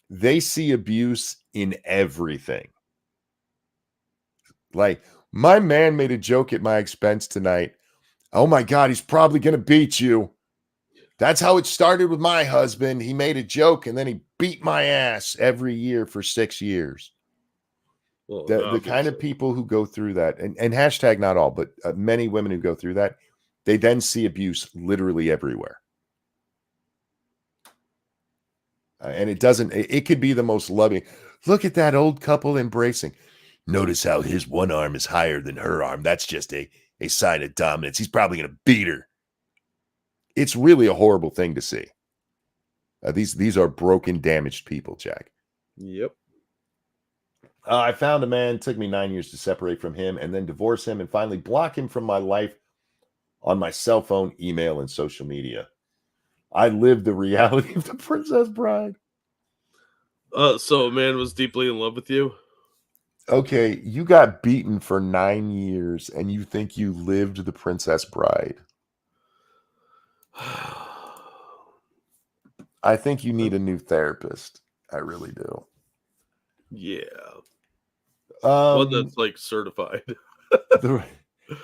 A: They see abuse in everything. Like, my man made a joke at my expense tonight. Oh my God, he's probably going to beat you. That's how it started with my husband. He made a joke and then he beat my ass every year for 6 years.
B: Well,
A: The kind of people who go through that, and hashtag not all, but many women who go through that, they then see abuse literally everywhere. And it could be the most loving. Look at that old couple embracing. Notice how his one arm is higher than her arm. That's just a sign of dominance. He's probably going to beat her. It's really a horrible thing to see. These are broken, damaged people, Jack.
B: Yep.
A: I found a man. It took me 9 years to separate from him and then divorce him and finally block him from my life on my cell phone, email, and social media. I lived the reality of the Princess Bride.
B: So a man was deeply in love with you?
A: Okay, you got beaten for 9 years and you think you lived the Princess Bride. I think you need a new therapist. I really do.
B: Yeah. One that's like certified.
A: The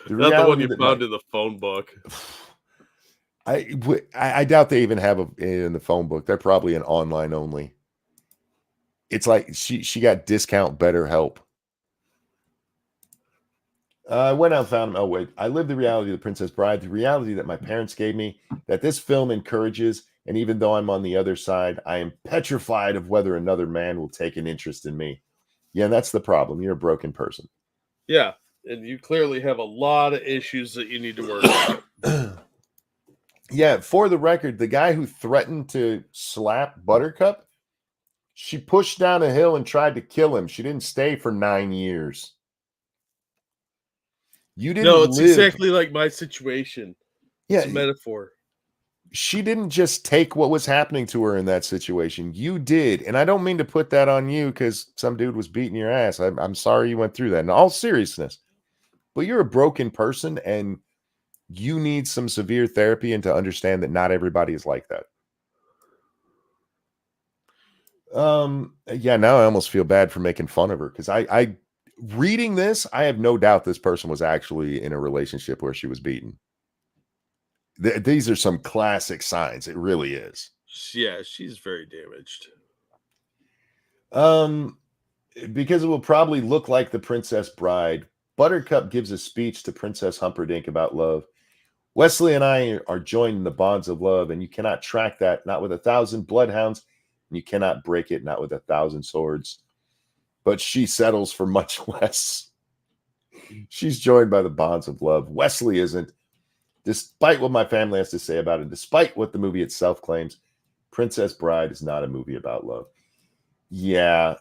B: Not the one you found in the phone book.
A: I doubt they even have in the phone book. They're probably an online only. It's like she got discount BetterHelp. I went out and found him. Oh, wait. I lived the reality of the Princess Bride, the reality that my parents gave me, that this film encourages. And even though I'm on the other side, I am petrified of whether another man will take an interest in me. Yeah, that's the problem. You're a broken person.
B: Yeah. And you clearly have a lot of issues that you need to work out.
A: Yeah, for the record, the guy who threatened to slap Buttercup, she pushed down a hill and tried to kill him. She didn't stay for 9 years. You didn't.
B: No, it's exactly like my situation.
A: Yeah,
B: it's a metaphor.
A: She didn't just take what was happening to her in that situation. You did. And I don't mean to put that on you because some dude was beating your ass. I'm sorry you went through that in all seriousness. But you're a broken person and you need some severe therapy and to understand that not everybody is like that. Yeah, now I almost feel bad for making fun of her because I reading this, I have no doubt this person was actually in a relationship where she was beaten. These are some classic signs. It really is.
B: Yeah, she's very damaged.
A: Because it will probably look like the Princess Bride. Buttercup gives a speech to Princess Humperdinck about love. Wesley and I are joined in the bonds of love, and you cannot track that, not with 1,000 bloodhounds, and you cannot break it, not with 1,000 swords. But she settles for much less. She's joined by the bonds of love. Wesley isn't. Despite what my family has to say about it, despite what the movie itself claims, Princess Bride is not a movie about love. Yeah.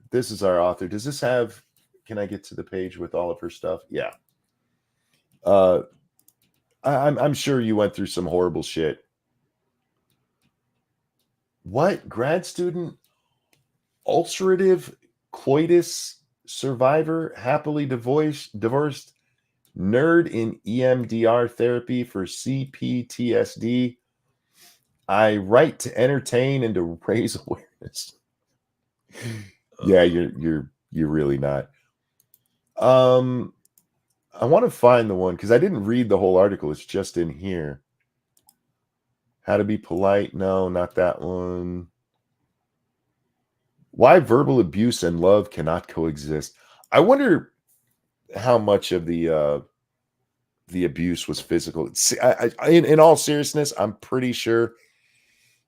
A: This is our author. Does this have, can I get to the page with all of her stuff? Yeah. I'm sure you went through some horrible shit. What? Grad student? Ulcerative coitus survivor? Happily divorced? Nerd in EMDR therapy for CPTSD. I write to entertain and to raise awareness. Yeah, you're really not. I want to find the one because I didn't read the whole article. It's just in here. How to be polite? No, not that one. Why verbal abuse and love cannot coexist. I wonder how much of the abuse was physical. In all seriousness, I'm pretty sure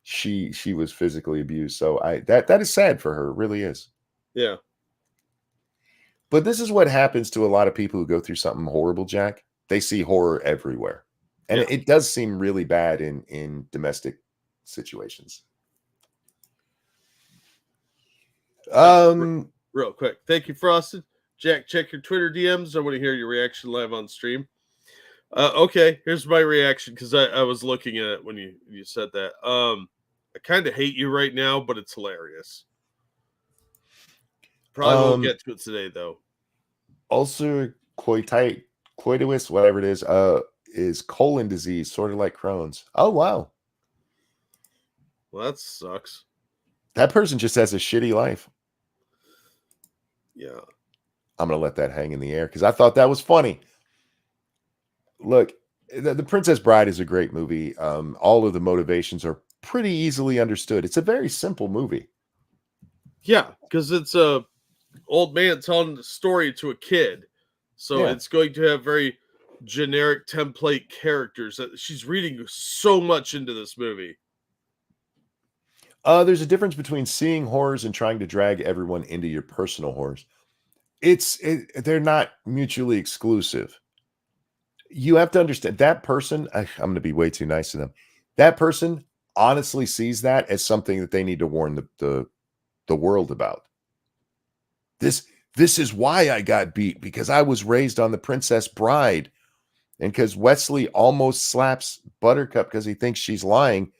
A: she was physically abused. So that is sad for her. It really is.
B: Yeah.
A: But this is what happens to a lot of people who go through something horrible, Jack. They see horror everywhere. And it does seem really bad in domestic situations.
B: Real quick. Thank you, Frosted. Jack, check your Twitter DMs. I want to hear your reaction live on stream. Okay, here's my reaction because I was looking at it when you said that. I kind of hate you right now, but it's hilarious. Probably won't get to it today, though.
A: Ulcer coitus, whatever it is colon disease, sort of like Crohn's. Oh, wow.
B: Well, that sucks.
A: That person just has a shitty life.
B: Yeah.
A: I'm going to let that hang in the air because I thought that was funny. Look, The Princess Bride is a great movie. All of the motivations are pretty easily understood. It's a very simple movie.
B: Yeah, because it's a old man telling the story to a kid, so it's going to have very generic template characters. That she's reading so much into this movie.
A: There's a difference between seeing horrors and trying to drag everyone into your personal horrors. They're not mutually exclusive. You have to understand that person. I'm going to be way too nice to them. That person honestly sees that as something that they need to warn the world about. This is why I got beat, because I was raised on the Princess Bride, and because Wesley almost slaps Buttercup because he thinks she's lying.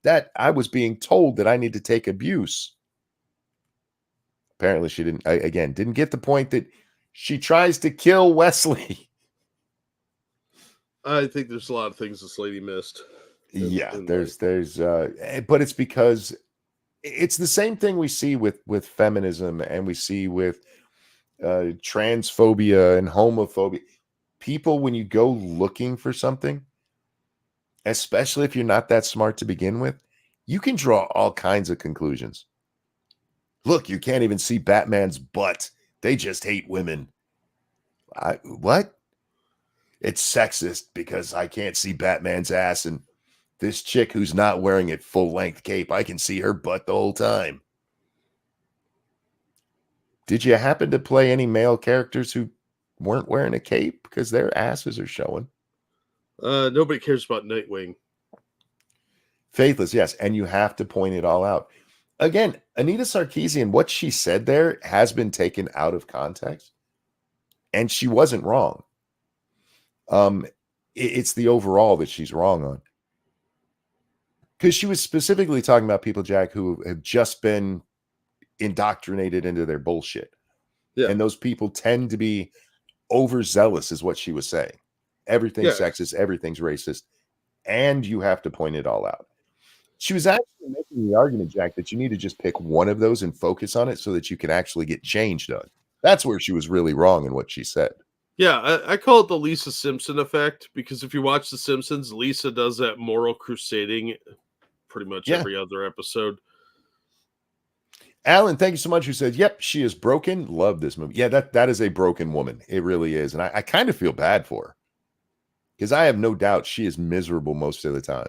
A: That I was being told that I need to take abuse. Apparently, she didn't get the point that she tries to kill Wesley.
B: I think there's a lot of things this lady missed.
A: But it's because it's the same thing we see with feminism, and we see with transphobia and homophobia. People, when you go looking for something, especially if you're not that smart to begin with, you can draw all kinds of conclusions. Look, you can't even see Batman's butt. They just hate women. What? It's sexist because I can't see Batman's ass, and this chick who's not wearing a full-length cape, I can see her butt the whole time. Did you happen to play any male characters who weren't wearing a cape because their asses are showing?
B: Nobody cares about Nightwing.
A: Faithless, yes, and you have to point it all out. Again, Anita Sarkeesian, what she said there has been taken out of context, and she wasn't wrong. It's the overall that she's wrong on. Because she was specifically talking about people, Jack, who have just been indoctrinated into their bullshit. Yeah. And those people tend to be overzealous, is what she was saying. Everything's sexist, everything's racist, and you have to point it all out. She was actually making the argument, Jack, that you need to just pick one of those and focus on it so that you can actually get change done. That's where she was really wrong in what she said.
B: Yeah, I call it the Lisa Simpson effect, because if you watch The Simpsons, Lisa does that moral crusading pretty much every other episode.
A: Alan, thank you so much. Who said, yep, she is broken. Love this movie. Yeah, that is a broken woman. It really is. And I kind of feel bad for her, because I have no doubt she is miserable most of the time.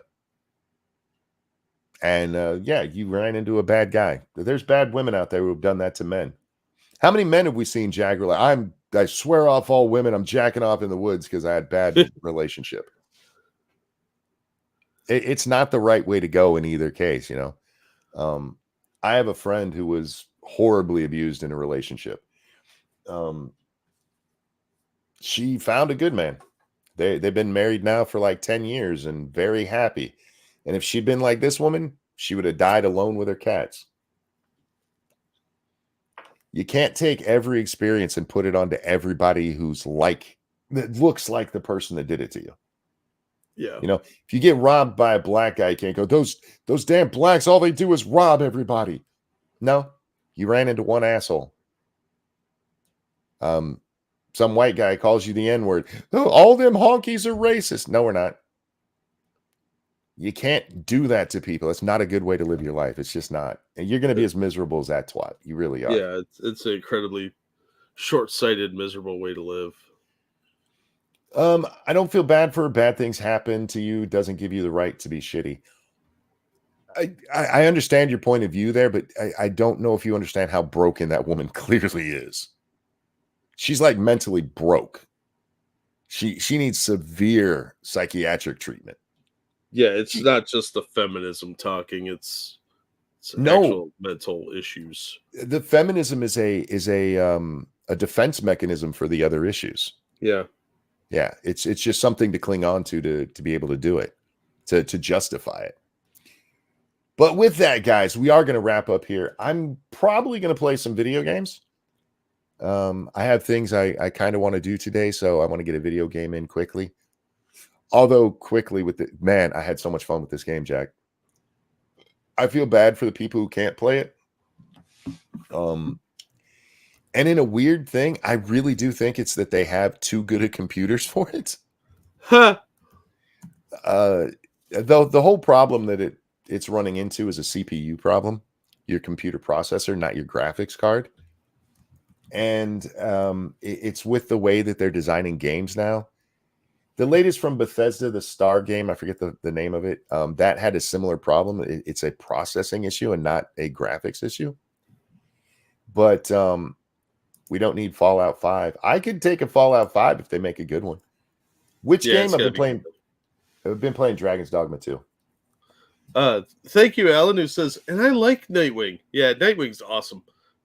A: And you ran into a bad guy. There's bad women out there who have done that to men. How many men have we seen, Jagger? Like, I swear off all women. I'm jacking off in the woods because I had bad relationship. It's not the right way to go in either case, you know. I have a friend who was horribly abused in a relationship. She found a good man. They've been married now for like 10 years and very happy. And if she'd been like this woman, she would have died alone with her cats. You can't take every experience and put it onto everybody that looks like the person that did it to you.
B: Yeah.
A: You know, if you get robbed by a black guy, you can't go, those damn blacks, all they do is rob everybody. No, you ran into one asshole. Some white guy calls you the N-word. Oh, all them honkies are racist. No, we're not. You can't do that to people. It's not a good way to live your life. It's just not. And you're going to be as miserable as that twat. You really are.
B: Yeah, it's an incredibly short-sighted, miserable way to live.
A: I don't feel bad for her. Bad things happen to you. Doesn't give you the right to be shitty. I understand your point of view there, but I don't know if you understand how broken that woman clearly is. She's like mentally broke. She needs severe psychiatric treatment.
B: Yeah, it's not just the feminism talking. It's actual mental issues.
A: The feminism is a defense mechanism for the other issues.
B: Yeah.
A: Yeah, it's just something to cling on to be able to do it, to justify it. But with that, guys, we are going to wrap up here. I'm probably going to play some video games. I have things I kind of want to do today, so I want to get a video game in quickly. Although quickly I had so much fun with this game, Jack. I feel bad for the people who can't play it. And in a weird thing, I really do think it's that they have too good of computers for it.
B: Huh.
A: Though the whole problem that it's running into is a CPU problem, your computer processor, not your graphics card. And it's with the way that they're designing games now. The latest from Bethesda, the Star game, I forget the name of it, that had a similar problem. It's a processing issue and not a graphics issue. But we don't need Fallout 5. I could take a Fallout 5 if they make a good one. Which game I've been playing? I've been playing Dragon's Dogma 2.
B: Thank you, Alan, who says, and I like Nightwing. Yeah, Nightwing's awesome.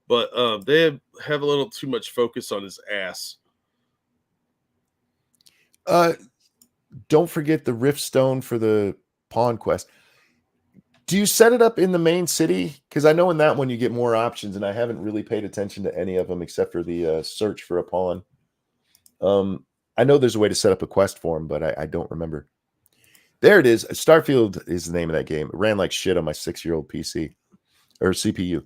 B: But they have a little too much focus on his ass.
A: Don't forget the Rift Stone for the Pawn Quest. Do you set it up in the main city? Because I know in that one you get more options, and I haven't really paid attention to any of them except for the search for a pawn. I know there's a way to set up a quest for him, but I don't remember. There it is. Starfield is the name of that game. It ran like shit on my 6-year-old PC or CPU.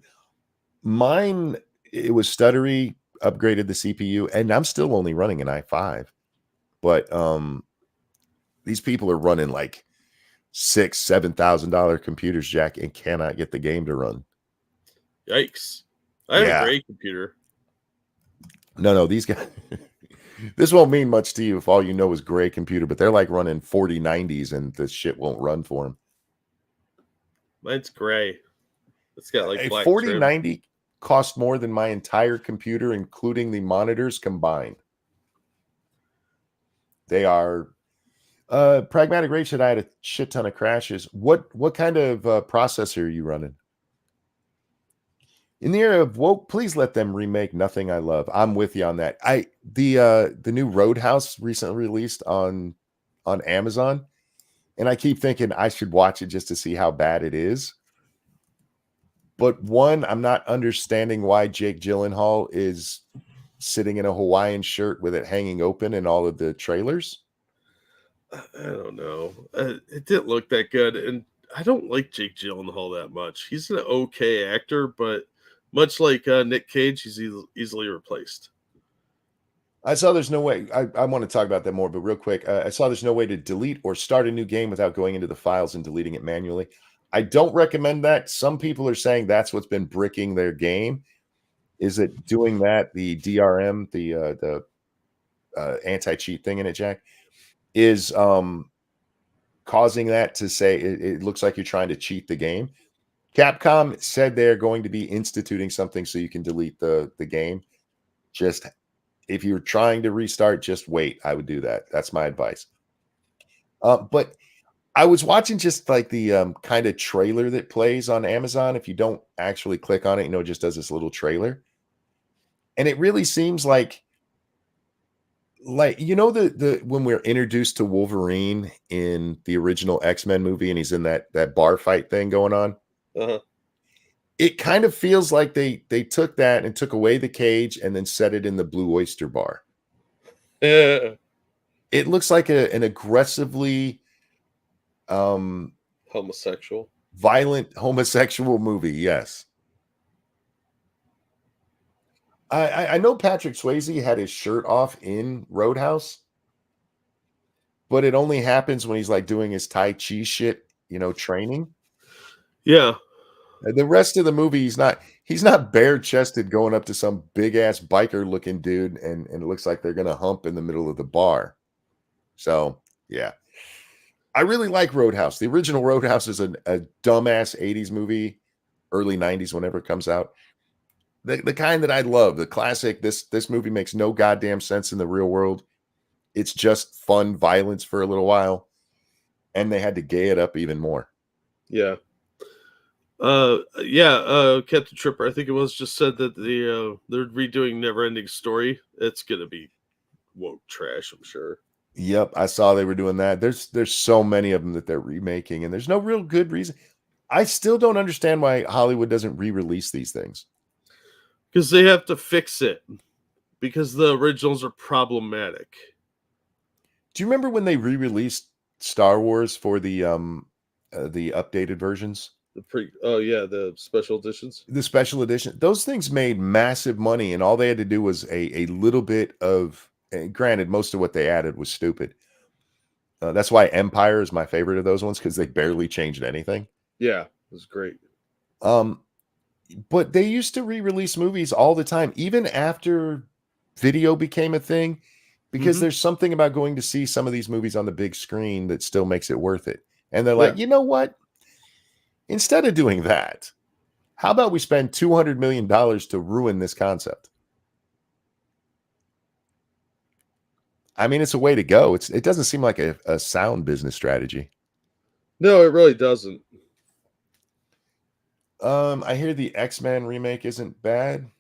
A: Mine, it was stuttery, upgraded the CPU, and I'm still only running an i5. But these people are running like $6,000-$7,000 computers, Jack, and cannot get the game to run.
B: Yikes! I have a great computer.
A: No, these guys. This won't mean much to you if all you know is gray computer, but they're like running 4090s, and this shit won't run for them.
B: Mine's gray. It's got like black
A: 4090 trim. Cost more than my entire computer, including the monitors combined. They are Pragmatic Rage said I had a shit ton of crashes. What kind of processor are you running? In the era of woke, please let them remake Nothing I Love. I'm with you on that. The new Roadhouse recently released on Amazon, and I keep thinking I should watch it just to see how bad it is. But one, I'm not understanding why Jake Gyllenhaal is sitting in a Hawaiian shirt with it hanging open in all of the trailers.
B: I don't know. It didn't look that good, and I don't like Jake Gyllenhaal that much. He's an okay actor, but much like Nick Cage, he's easily replaced.
A: I saw there's no way. I want to talk about that more, but real quick, I saw there's no way to delete or start a new game without going into the files and deleting it manually. I don't recommend that. Some people are saying that's what's been bricking their game. Is it doing that? The DRM, the anti-cheat thing in it, Jack, is causing that to say it looks like you're trying to cheat the game. Capcom said they're going to be instituting something so you can delete the game. Just if you're trying to restart, just wait. I would do that. That's my advice. But I was watching just like the kind of trailer that plays on Amazon. If you don't actually click on it, it just does this little trailer. And it really seems like the when we're introduced to Wolverine in the original X-Men movie and he's in that bar fight thing going on.
B: Uh-huh.
A: It kind of feels like they took that and took away the cage and then set it in the Blue Oyster Bar.
B: Yeah.
A: It looks like an aggressively
B: homosexual,
A: violent homosexual movie. Yes. I know Patrick Swayze had his shirt off in Roadhouse, but it only happens when he's like doing his Tai Chi shit, training.
B: Yeah.
A: The rest of the movie, he's not bare chested going up to some big ass biker looking dude, and it looks like they're gonna hump in the middle of the bar. So yeah, I really like Roadhouse. The original Roadhouse is a dumbass 80s movie, early 90s, whenever it comes out. The kind that I love, the classic. This movie makes no goddamn sense in the real world. It's just fun violence for a little while, and they had to gay it up even more.
B: Yeah. Captain Tripper, I think it was, just said that they're redoing Neverending Story. It's gonna be woke trash, I'm sure.
A: Yep, I saw they were doing that. There's so many of them that they're remaking, and there's no real good reason. I still don't understand why Hollywood doesn't re-release these things.
B: Because they have to fix it. Because the originals are problematic.
A: Do you remember when they re-released Star Wars for the updated versions?
B: The special editions.
A: The special edition. Those things made massive money, and all they had to do was a little bit of. Granted, most of what they added was stupid. That's why Empire is my favorite of those ones, because they barely changed anything.
B: Yeah, it was great.
A: But they used to re-release movies all the time, even after video became a thing, because there's something about going to see some of these movies on the big screen that still makes it worth it. And they're like, you know what? Instead of doing that, how about we spend $200 million to ruin this concept? I mean, it's a way to go. It doesn't seem like a sound business strategy.
B: No, it really doesn't.
A: I hear the X-Men remake isn't bad.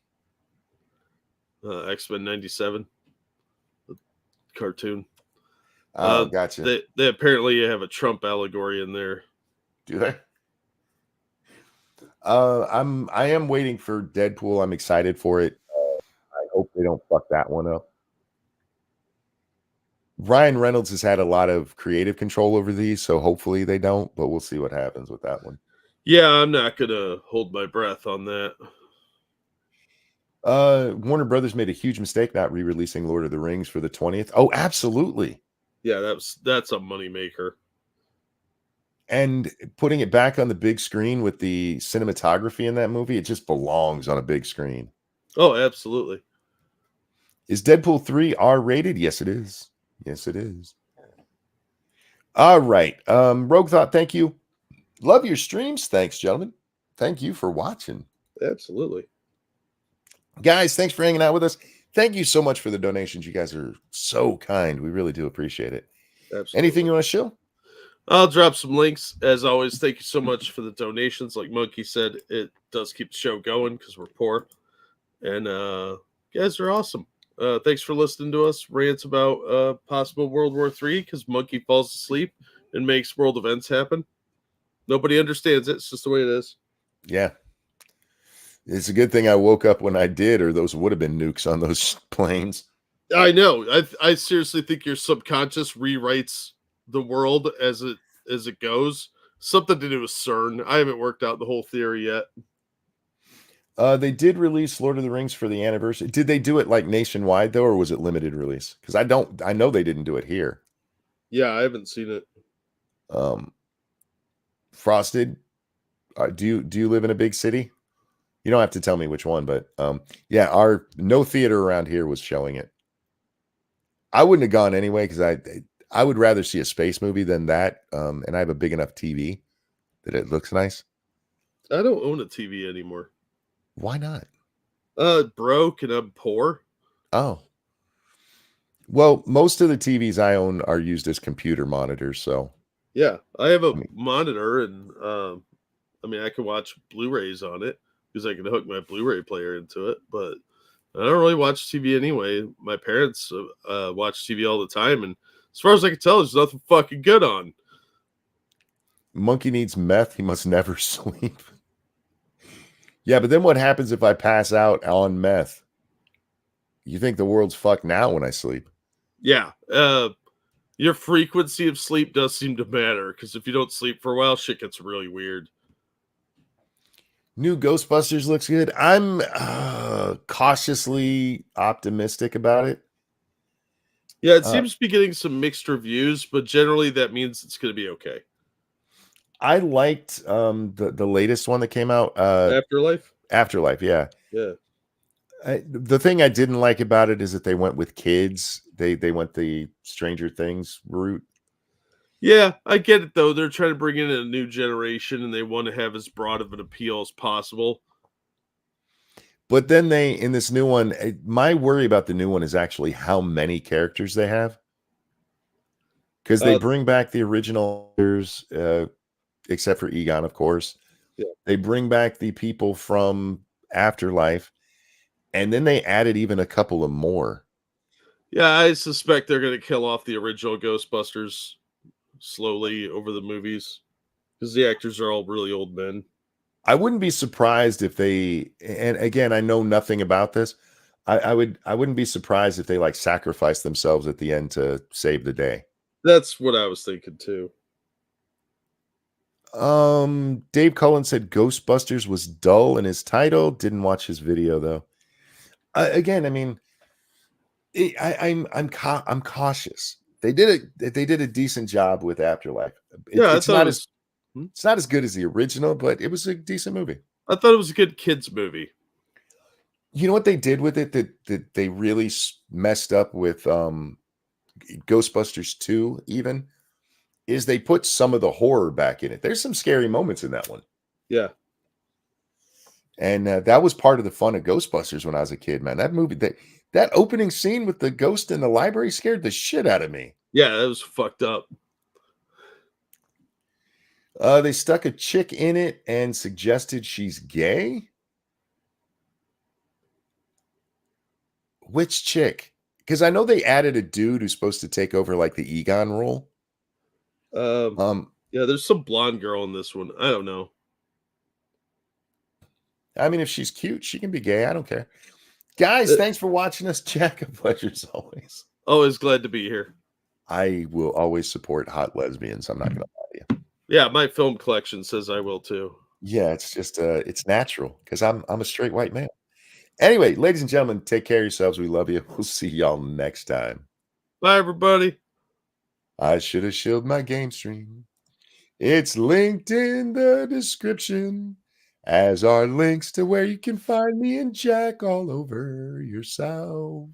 B: X-Men 97, the cartoon.
A: Oh, gotcha.
B: They apparently have a Trump allegory in there.
A: Do they? I am waiting for Deadpool. I'm excited for it. I hope they don't fuck that one up. Ryan Reynolds has had a lot of creative control over these, so hopefully they don't, but we'll see what happens with that one.
B: Yeah, I'm not gonna hold my breath on that.
A: Warner Brothers made a huge mistake not re-releasing Lord of the Rings for the 20th. Oh, absolutely.
B: Yeah, that's a moneymaker.
A: And putting it back on the big screen with the cinematography in that movie, it just belongs on a big screen.
B: Oh, absolutely.
A: Is Deadpool 3 R-rated? Yes, it is. Yes, it is. All right. Rogue Thought, thank you. Love your streams. Thanks, gentlemen. Thank you for watching.
B: Absolutely.
A: Guys, thanks for hanging out with us. Thank you so much for the donations. You guys are so kind. We really do appreciate it.
B: Absolutely.
A: Anything you want to show?
B: I'll drop some links. As always, thank you so much for the donations. Like Monkey said, it does keep the show going because we're poor. And you guys are awesome. Thanks for listening to us rant about possible World War III because Monkey falls asleep and makes world events happen. Nobody understands it. It's just the way it is.
A: Yeah. It's a good thing I woke up when I did, or those would have been nukes on those planes.
B: I know. I seriously think your subconscious rewrites the world as it goes. Something to do with CERN. I haven't worked out the whole theory yet.
A: They did release Lord of the Rings for the anniversary. Did they do it like nationwide though, or was it limited release? Because I know they didn't do it here.
B: Yeah, I haven't seen it.
A: Frosted, do you live in a big city? You don't have to tell me which one, but yeah, our no theater around here was showing it. I wouldn't have gone anyway because I would rather see a space movie than that. And I have a big enough TV that it looks nice.
B: I don't own a TV anymore.
A: Why not?
B: Broke and I'm poor.
A: Oh. Well, most of the TVs I own are used as computer monitors, so.
B: Yeah, I have a monitor and I can watch Blu-rays on it because I can hook my Blu-ray player into it, but I don't really watch TV anyway. My parents watch TV all the time, and as far as I can tell, there's nothing fucking good on.
A: Monkey needs meth. He must never sleep. Yeah, but then what happens if I pass out on meth? You think the world's fucked now when I sleep?
B: Yeah. Your frequency of sleep does seem to matter, because if you don't sleep for a while, shit gets really weird.
A: New Ghostbusters looks good. I'm cautiously optimistic about it.
B: Yeah, it seems to be getting some mixed reviews, but generally that means it's going to be okay.
A: I liked the latest one that came out. Afterlife, yeah.
B: Yeah.
A: The thing I didn't like about it is that they went with kids. They went the Stranger Things route.
B: Yeah, I get it, though. They're trying to bring in a new generation, and they want to have as broad of an appeal as possible.
A: But then in this new one, my worry about the new one is actually how many characters they have. Because they bring back the original except for Egon, of course.
B: Yeah.
A: They bring back the people from Afterlife, and then they added even a couple of more.
B: Yeah, I suspect they're going to kill off the original Ghostbusters slowly over the movies because the actors are all really old men.
A: I wouldn't be surprised if they, and again, I know nothing about this. I wouldn't be surprised if they like sacrifice themselves at the end to save the day.
B: That's what I was thinking too.
A: Dave Cullen said Ghostbusters was dull in his title. Didn't watch his video though. Again, I mean, I'm cautious They did a decent job with Afterlife.
B: It's not
A: as good as the original, but it was a decent movie.
B: I thought it was a good kids movie.
A: You know what they did with it that they really messed up with Ghostbusters 2 even is they put some of the horror back in it. There's some scary moments in that one.
B: Yeah.
A: And that was part of the fun of Ghostbusters when I was a kid, man. That movie, that opening scene with the ghost in the library scared the shit out of me.
B: Yeah, that was fucked up.
A: They stuck a chick in it and suggested she's gay. Which chick? Because I know they added a dude who's supposed to take over like the Egon role.
B: Yeah, there's some blonde girl in this one. I don't know.
A: I mean, if she's cute, she can be gay. I don't care. Guys, thanks for watching us. Jack, a pleasure as always.
B: Always glad to be here.
A: I will always support hot lesbians. I'm not going to lie to you.
B: Yeah, my film collection says I will too.
A: Yeah, it's just it's natural because I'm a straight white male. Anyway, ladies and gentlemen, take care of yourselves. We love you. We'll see y'all next time.
B: Bye, everybody.
A: I should have shielded my game stream. It's linked in the description, as are links to where you can find me and Jack all over yourself.